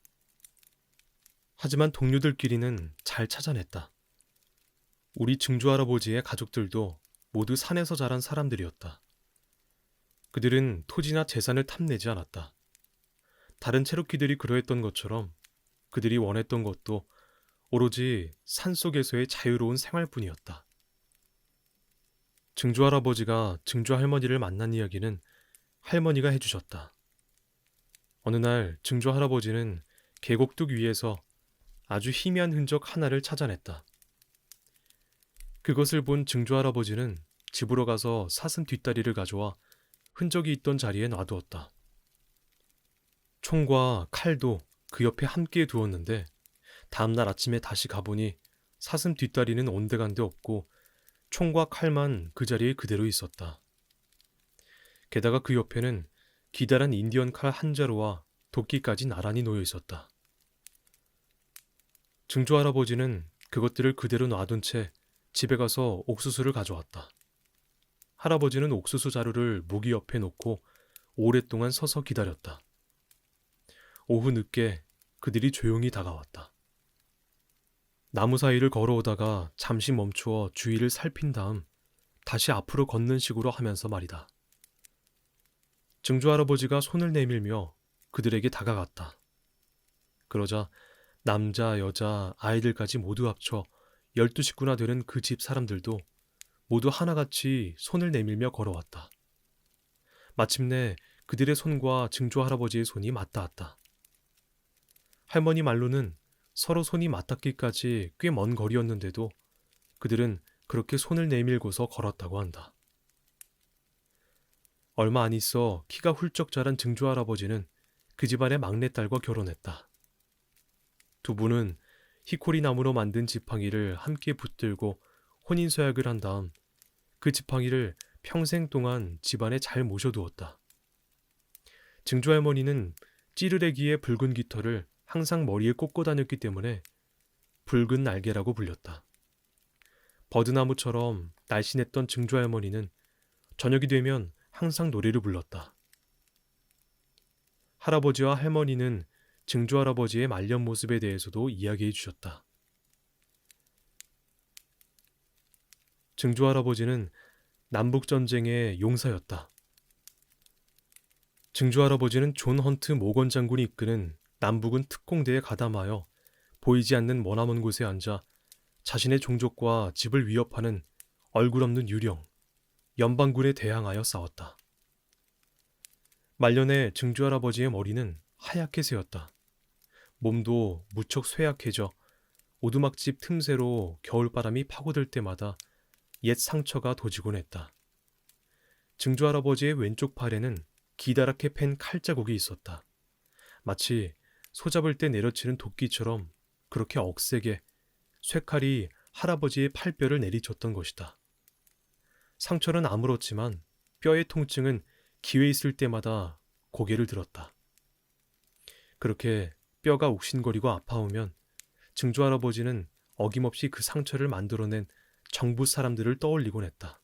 하지만 동료들끼리는 잘 찾아냈다. 우리 증조할아버지의 가족들도 모두 산에서 자란 사람들이었다. 그들은 토지나 재산을 탐내지 않았다. 다른 체로키들이 그러했던 것처럼 그들이 원했던 것도 오로지 산속에서의 자유로운 생활뿐이었다. 증조할아버지가 증조할머니를 만난 이야기는 할머니가 해주셨다. 어느 날 증조할아버지는 계곡둑 위에서 아주 희미한 흔적 하나를 찾아냈다. 그것을 본 증조할아버지는 집으로 가서 사슴 뒷다리를 가져와 흔적이 있던 자리에 놔두었다. 총과 칼도 그 옆에 함께 두었는데 다음날 아침에 다시 가보니 사슴 뒷다리는 온데간데 없고 총과 칼만 그 자리에 그대로 있었다. 게다가 그 옆에는 기다란 인디언 칼 한 자루와 도끼까지 나란히 놓여 있었다. 증조할아버지는 그것들을 그대로 놔둔 채 집에 가서 옥수수를 가져왔다. 할아버지는 옥수수 자루를 무기 옆에 놓고 오랫동안 서서 기다렸다. 오후 늦게 그들이 조용히 다가왔다. 나무 사이를 걸어오다가 잠시 멈추어 주위를 살핀 다음 다시 앞으로 걷는 식으로 하면서 말이다. 증조 할아버지가 손을 내밀며 그들에게 다가갔다. 그러자 남자, 여자, 아이들까지 모두 합쳐 12식구나 되는 그 집 사람들도 모두 하나같이 손을 내밀며 걸어왔다. 마침내 그들의 손과 증조 할아버지의 손이 맞닿았다. 할머니 말로는 서로 손이 맞닿기까지 꽤 먼 거리였는데도 그들은 그렇게 손을 내밀고서 걸었다고 한다. 얼마 안 있어 키가 훌쩍 자란 증조 할아버지는 그 집안의 막내딸과 결혼했다. 두 분은 히코리 나무로 만든 지팡이를 함께 붙들고 혼인서약을 한 다음 그 지팡이를 평생 동안 집안에 잘 모셔두었다. 증조 할머니는 찌르레기의 붉은 깃털을 항상 머리에 꽂고 다녔기 때문에 붉은 날개라고 불렸다. 버드나무처럼 날씬했던 증조 할머니는 저녁이 되면 항상 노래를 불렀다. 할아버지와 할머니는 증조 할아버지의 말년 모습에 대해서도 이야기해 주셨다. 증조 할아버지는 남북전쟁의 용사였다. 증조 할아버지는 존 헌트 모건 장군이 이끄는 남북은 특공대에 가담하여 보이지 않는 머나먼 곳에 앉아 자신의 종족과 집을 위협하는 얼굴 없는 유령, 연방군에 대항하여 싸웠다. 말년에 증조 할아버지의 머리는 하얗게 새었다. 몸도 무척 쇠약해져 오두막집 틈새로 겨울바람이 파고들 때마다 옛 상처가 도지곤 했다. 증조 할아버지의 왼쪽 팔에는 기다랗게 팬 칼자국이 있었다. 마치 소잡을 때 내려치는 도끼처럼 그렇게 억세게 쇠칼이 할아버지의 팔뼈를 내리쳤던 것이다. 상처는 아물었지만 뼈의 통증은 기회 있을 때마다 고개를 들었다. 그렇게 뼈가 욱신거리고 아파오면 증조 할아버지는 어김없이 그 상처를 만들어낸 정부 사람들을 떠올리곤 했다.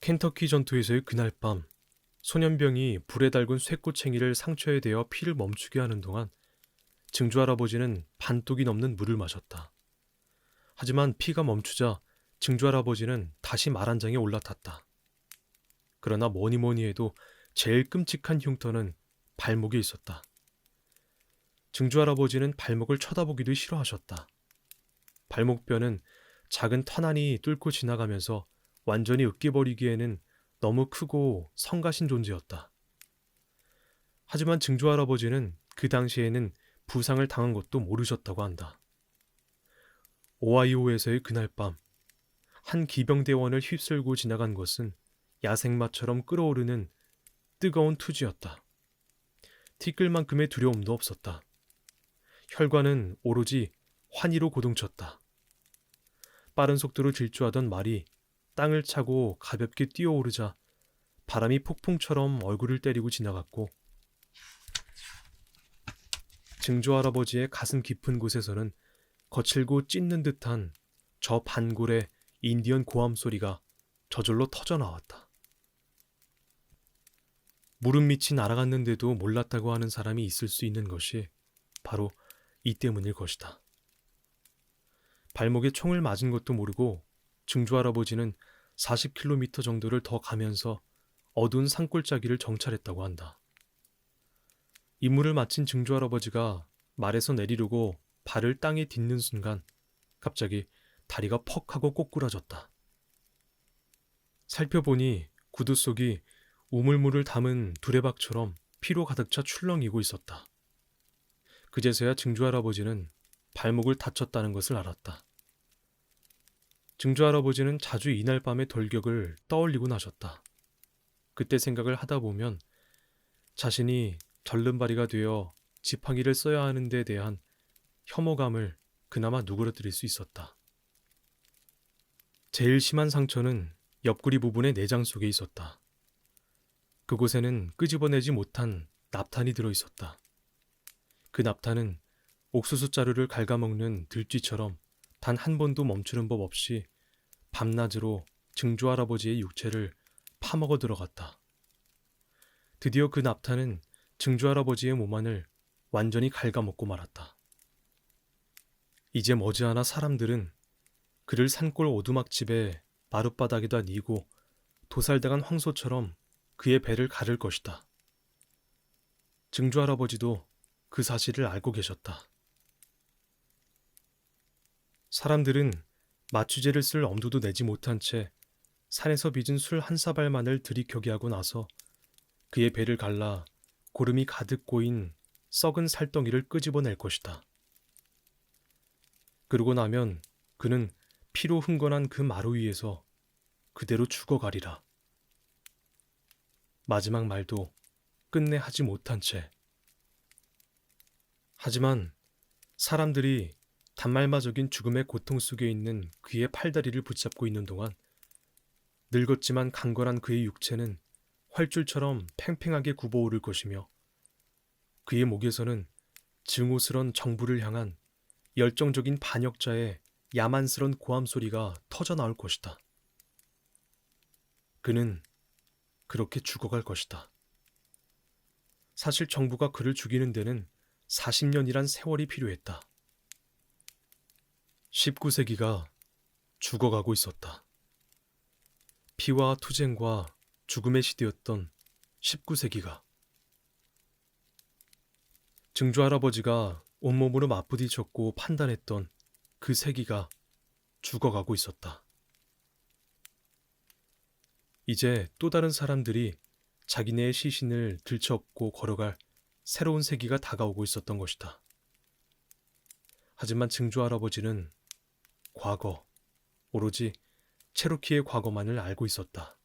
켄터키 전투에서의 그날 밤 소년병이 불에 달군 쇠꼬챙이를 상처에 대어 피를 멈추게 하는 동안 증조 할아버지는 반독이 넘는 물을 마셨다. 하지만 피가 멈추자 증조 할아버지는 다시 말 한 장에 올라탔다. 그러나 뭐니 해도 제일 끔찍한 흉터는 발목에 있었다. 증조 할아버지는 발목을 쳐다보기도 싫어하셨다. 발목뼈는 작은 터난이 뚫고 지나가면서 완전히 으깨버리기에는 너무 크고 성가신 존재였다. 하지만 증조 할아버지는 그 당시에는 부상을 당한 것도 모르셨다고 한다. 오하이오에서의 그날 밤, 한 기병대원을 휩쓸고 지나간 것은 야생마처럼 끓어오르는 뜨거운 투지였다. 티끌만큼의 두려움도 없었다. 혈관은 오로지 환희로 고동쳤다. 빠른 속도로 질주하던 말이 땅을 차고 가볍게 뛰어오르자 바람이 폭풍처럼 얼굴을 때리고 지나갔고 증조 할아버지의 가슴 깊은 곳에서는 거칠고 찢는 듯한 저 반골의 인디언 고함 소리가 저절로 터져나왔다. 무릎 밑이 날아갔는데도 몰랐다고 하는 사람이 있을 수 있는 것이 바로 이 때문일 것이다. 발목에 총을 맞은 것도 모르고 증조 할아버지는 40km 정도를 더 가면서 어두운 산골짜기를 정찰했다고 한다. 임무를 마친 증조 할아버지가 말에서 내리려고 발을 땅에 딛는 순간 갑자기 다리가 퍽 하고 꼬꾸라졌다. 살펴보니 구두 속이 우물물을 담은 두레박처럼 피로 가득 차 출렁이고 있었다. 그제서야 증조 할아버지는 발목을 다쳤다는 것을 알았다. 증조 할아버지는 자주 이날 밤의 돌격을 떠올리곤 하셨다. 그때 생각을 하다 보면 자신이 절름발이가 되어 지팡이를 써야 하는 데 대한 혐오감을 그나마 누그러뜨릴 수 있었다. 제일 심한 상처는 옆구리 부분의 내장 속에 있었다. 그곳에는 끄집어내지 못한 납탄이 들어있었다. 그 납탄은 옥수수 자루를 갉아먹는 들쥐처럼 단 한 번도 멈추는 법 없이 밤낮으로 증조 할아버지의 육체를 파먹어 들어갔다. 드디어 그 납탄은 증조 할아버지의 몸 안을 완전히 갉아먹고 말았다. 이제 머지않아 사람들은 그를 산골 오두막집에 마룻바닥에다 뉘고 도살당한 황소처럼 그의 배를 가를 것이다. 증조 할아버지도 그 사실을 알고 계셨다. 사람들은 마취제를 쓸 엄두도 내지 못한 채 산에서 빚은 술 한 사발만을 들이켜게 하고 나서 그의 배를 갈라 고름이 가득 고인 썩은 살덩이를 끄집어낼 것이다. 그러고 나면 그는 피로 흥건한 그 마루 위에서 그대로 죽어가리라. 마지막 말도 끝내 하지 못한 채. 하지만 사람들이 단말마적인 죽음의 고통 속에 있는 그의 팔다리를 붙잡고 있는 동안 늙었지만 강건한 그의 육체는 활줄처럼 팽팽하게 굽어오를 것이며 그의 목에서는 증오스런 정부를 향한 열정적인 반역자의 야만스런 고함 소리가 터져 나올 것이다. 그는 그렇게 죽어갈 것이다. 사실 정부가 그를 죽이는 데는 40년이란 세월이 필요했다. 19세기가 죽어가고 있었다. 피와 투쟁과 죽음의 시대였던 19세기가. 증조 할아버지가 온몸으로 맞부딪혔고 판단했던 그 세기가 죽어가고 있었다. 이제 또 다른 사람들이 자기네의 시신을 들쳐업고 걸어갈 새로운 세기가 다가오고 있었던 것이다. 하지만 증조 할아버지는 과거, 오로지 체로키의 과거만을 알고 있었다.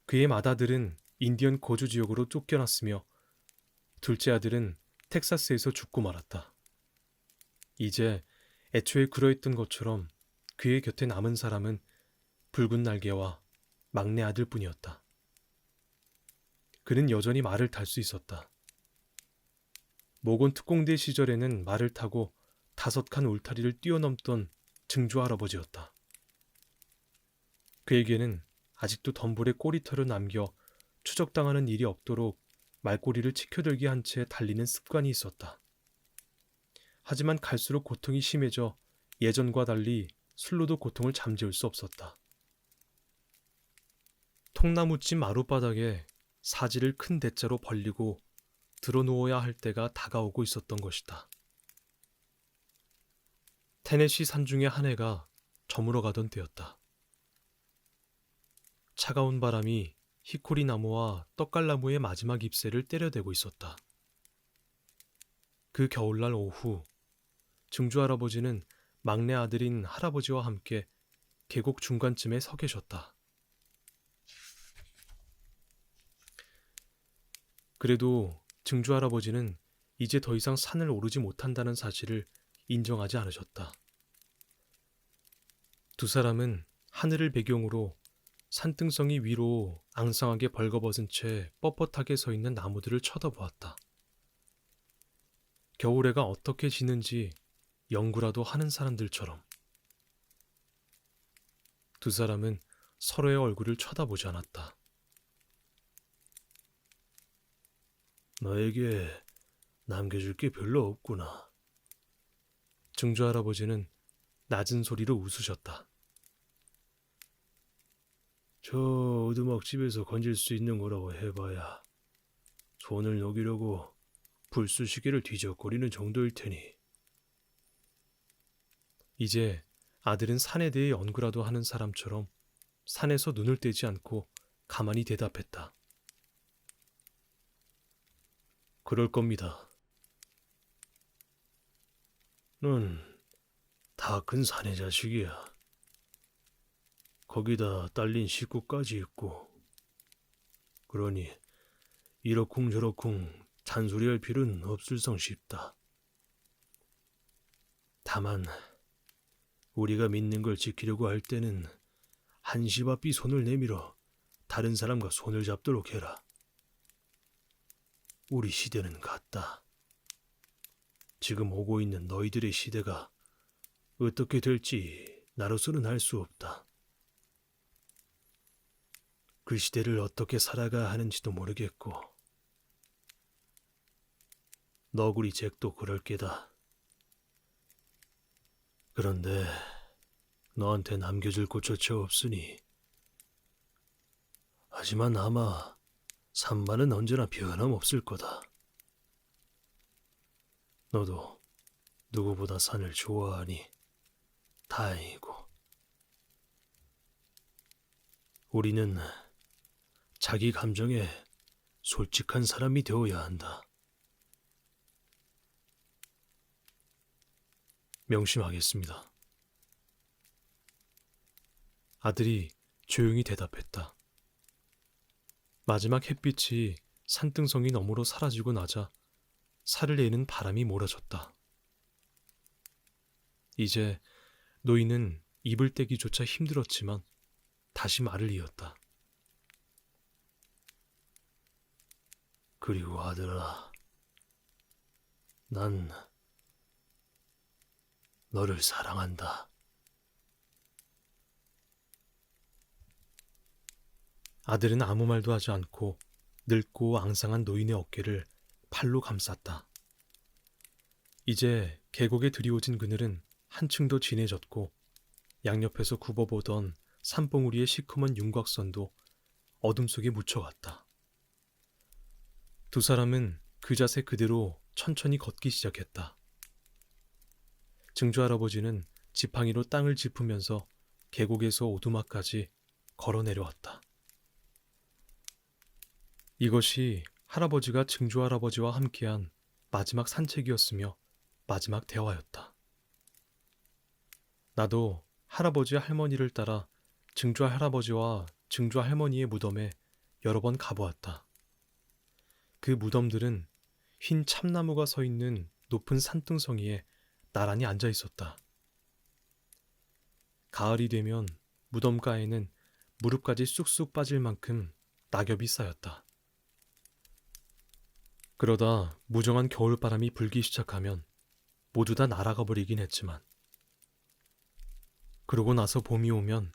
그의 맏아들은 인디언 거주 지역으로 쫓겨났으며 둘째 아들은 텍사스에서 죽고 말았다. 이제 애초에 그러했던 것처럼 그의 곁에 남은 사람은 붉은 날개와 막내 아들뿐이었다. 그는 여전히 말을 탈 수 있었다. 모건 특공대 시절에는 말을 타고 5칸 울타리를 뛰어넘던 증조 할아버지였다. 그에게는 아직도 덤불에 꼬리털을 남겨 추적당하는 일이 없도록 말꼬리를 치켜들게 한 채 달리는 습관이 있었다. 하지만 갈수록 고통이 심해져 예전과 달리 술로도 고통을 잠재울 수 없었다. 통나무집 마룻바닥에 사지를 큰 대자로 벌리고 드러누워야 할 때가 다가오고 있었던 것이다. 테네시 산중의 한 해가 저물어가던 때였다. 차가운 바람이 히코리 나무와 떡갈나무의 마지막 잎새를 때려대고 있었다. 그 겨울날 오후, 증조 할아버지는 막내 아들인 할아버지와 함께 계곡 중간쯤에 서 계셨다. 그래도 증조 할아버지는 이제 더 이상 산을 오르지 못한다는 사실을 인정하지 않으셨다. 두 사람은 하늘을 배경으로 산등성이 위로 앙상하게 벌거벗은 채 뻣뻣하게 서 있는 나무들을 쳐다보았다. 겨울해가 어떻게 지는지 연구라도 하는 사람들처럼. 두 사람은 서로의 얼굴을 쳐다보지 않았다. 너에게 남겨줄 게 별로 없구나. 증조 할아버지는 낮은 소리로 웃으셨다. 저 오두막집에서 건질 수 있는 거라고 해봐야 손을 녹이려고 불쑤시개를 뒤적거리는 정도일 테니. 이제 아들은 산에 대해 연구라도 하는 사람처럼 산에서 눈을 떼지 않고 가만히 대답했다. 그럴 겁니다. 넌 다 큰 사내 자식이야. 거기다 딸린 식구까지 있고. 그러니 이러쿵저러쿵 잔소리할 필요는 없을성 싶다. 다만 우리가 믿는 걸 지키려고 할 때는 한시 앞이 손을 내밀어 다른 사람과 손을 잡도록 해라. 우리 시대는 같다. 지금 오고 있는 너희들의 시대가 어떻게 될지 나로서는 알 수 없다. 그 시대를 어떻게 살아가야 하는지도 모르겠고 너구리 잭도 그럴 게다. 그런데 너한테 남겨줄 곳조차 없으니 하지만 아마 산만은 언제나 변함없을 거다. 너도 누구보다 산을 좋아하니 다행이고. 우리는 자기 감정에 솔직한 사람이 되어야 한다. 명심하겠습니다. 아들이 조용히 대답했다. 마지막 햇빛이 산등성이 너머로 사라지고 나자 살을 내는 바람이 몰아쳤다. 이제 노인은 입을 떼기조차 힘들었지만 다시 말을 이었다. 그리고 아들아, 난 너를 사랑한다. 아들은 아무 말도 하지 않고 늙고 앙상한 노인의 어깨를 팔로 감쌌다. 이제 계곡에 들이워진 그늘은 한층 더 진해졌고 양옆에서 굽어보던 산봉우리의 시커먼 윤곽선도 어둠 속에 묻혀갔다. 두 사람은 그 자세 그대로 천천히 걷기 시작했다. 증조할아버지는 지팡이로 땅을 짚으면서 계곡에서 오두막까지 걸어 내려왔다. 이것이 할아버지가 증조할아버지와 함께한 마지막 산책이었으며 마지막 대화였다. 나도 할아버지 할머니를 따라 증조할아버지와 증조할머니의 무덤에 여러 번 가보았다. 그 무덤들은 흰 참나무가 서 있는 높은 산등성이에 나란히 앉아 있었다. 가을이 되면 무덤가에는 무릎까지 쑥쑥 빠질 만큼 낙엽이 쌓였다. 그러다 무정한 겨울바람이 불기 시작하면 모두 다 날아가 버리긴 했지만, 그러고 나서 봄이 오면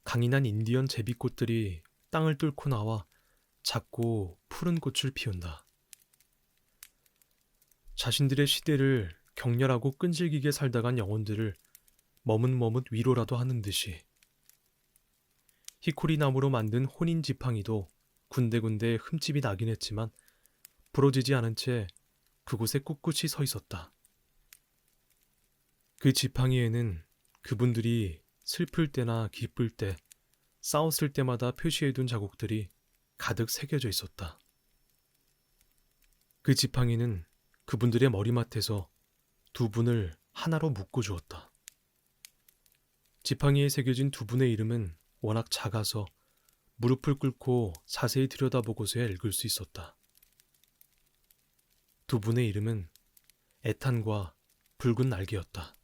강인한 인디언 제비꽃들이 땅을 뚫고 나와 작고 푸른 꽃을 피운다. 자신들의 시대를 격렬하고 끈질기게 살다간 영혼들을 머뭇머뭇 위로라도 하는 듯이 히코리 나무로 만든 혼인 지팡이도 군데군데 흠집이 나긴 했지만 부러지지 않은 채 그곳에 꿋꿋이 서 있었다. 그 지팡이에는 그분들이 슬플 때나 기쁠 때, 싸웠을 때마다 표시해둔 자국들이 가득 새겨져 있었다. 그 지팡이는 그분들의 머리맡에서 두 분을 하나로 묶어 주었다. 지팡이에 새겨진 두 분의 이름은 워낙 작아서 무릎을 꿇고 자세히 들여다보고서야 읽을 수 있었다. 두 분의 이름은 애탄과 붉은 날개였다.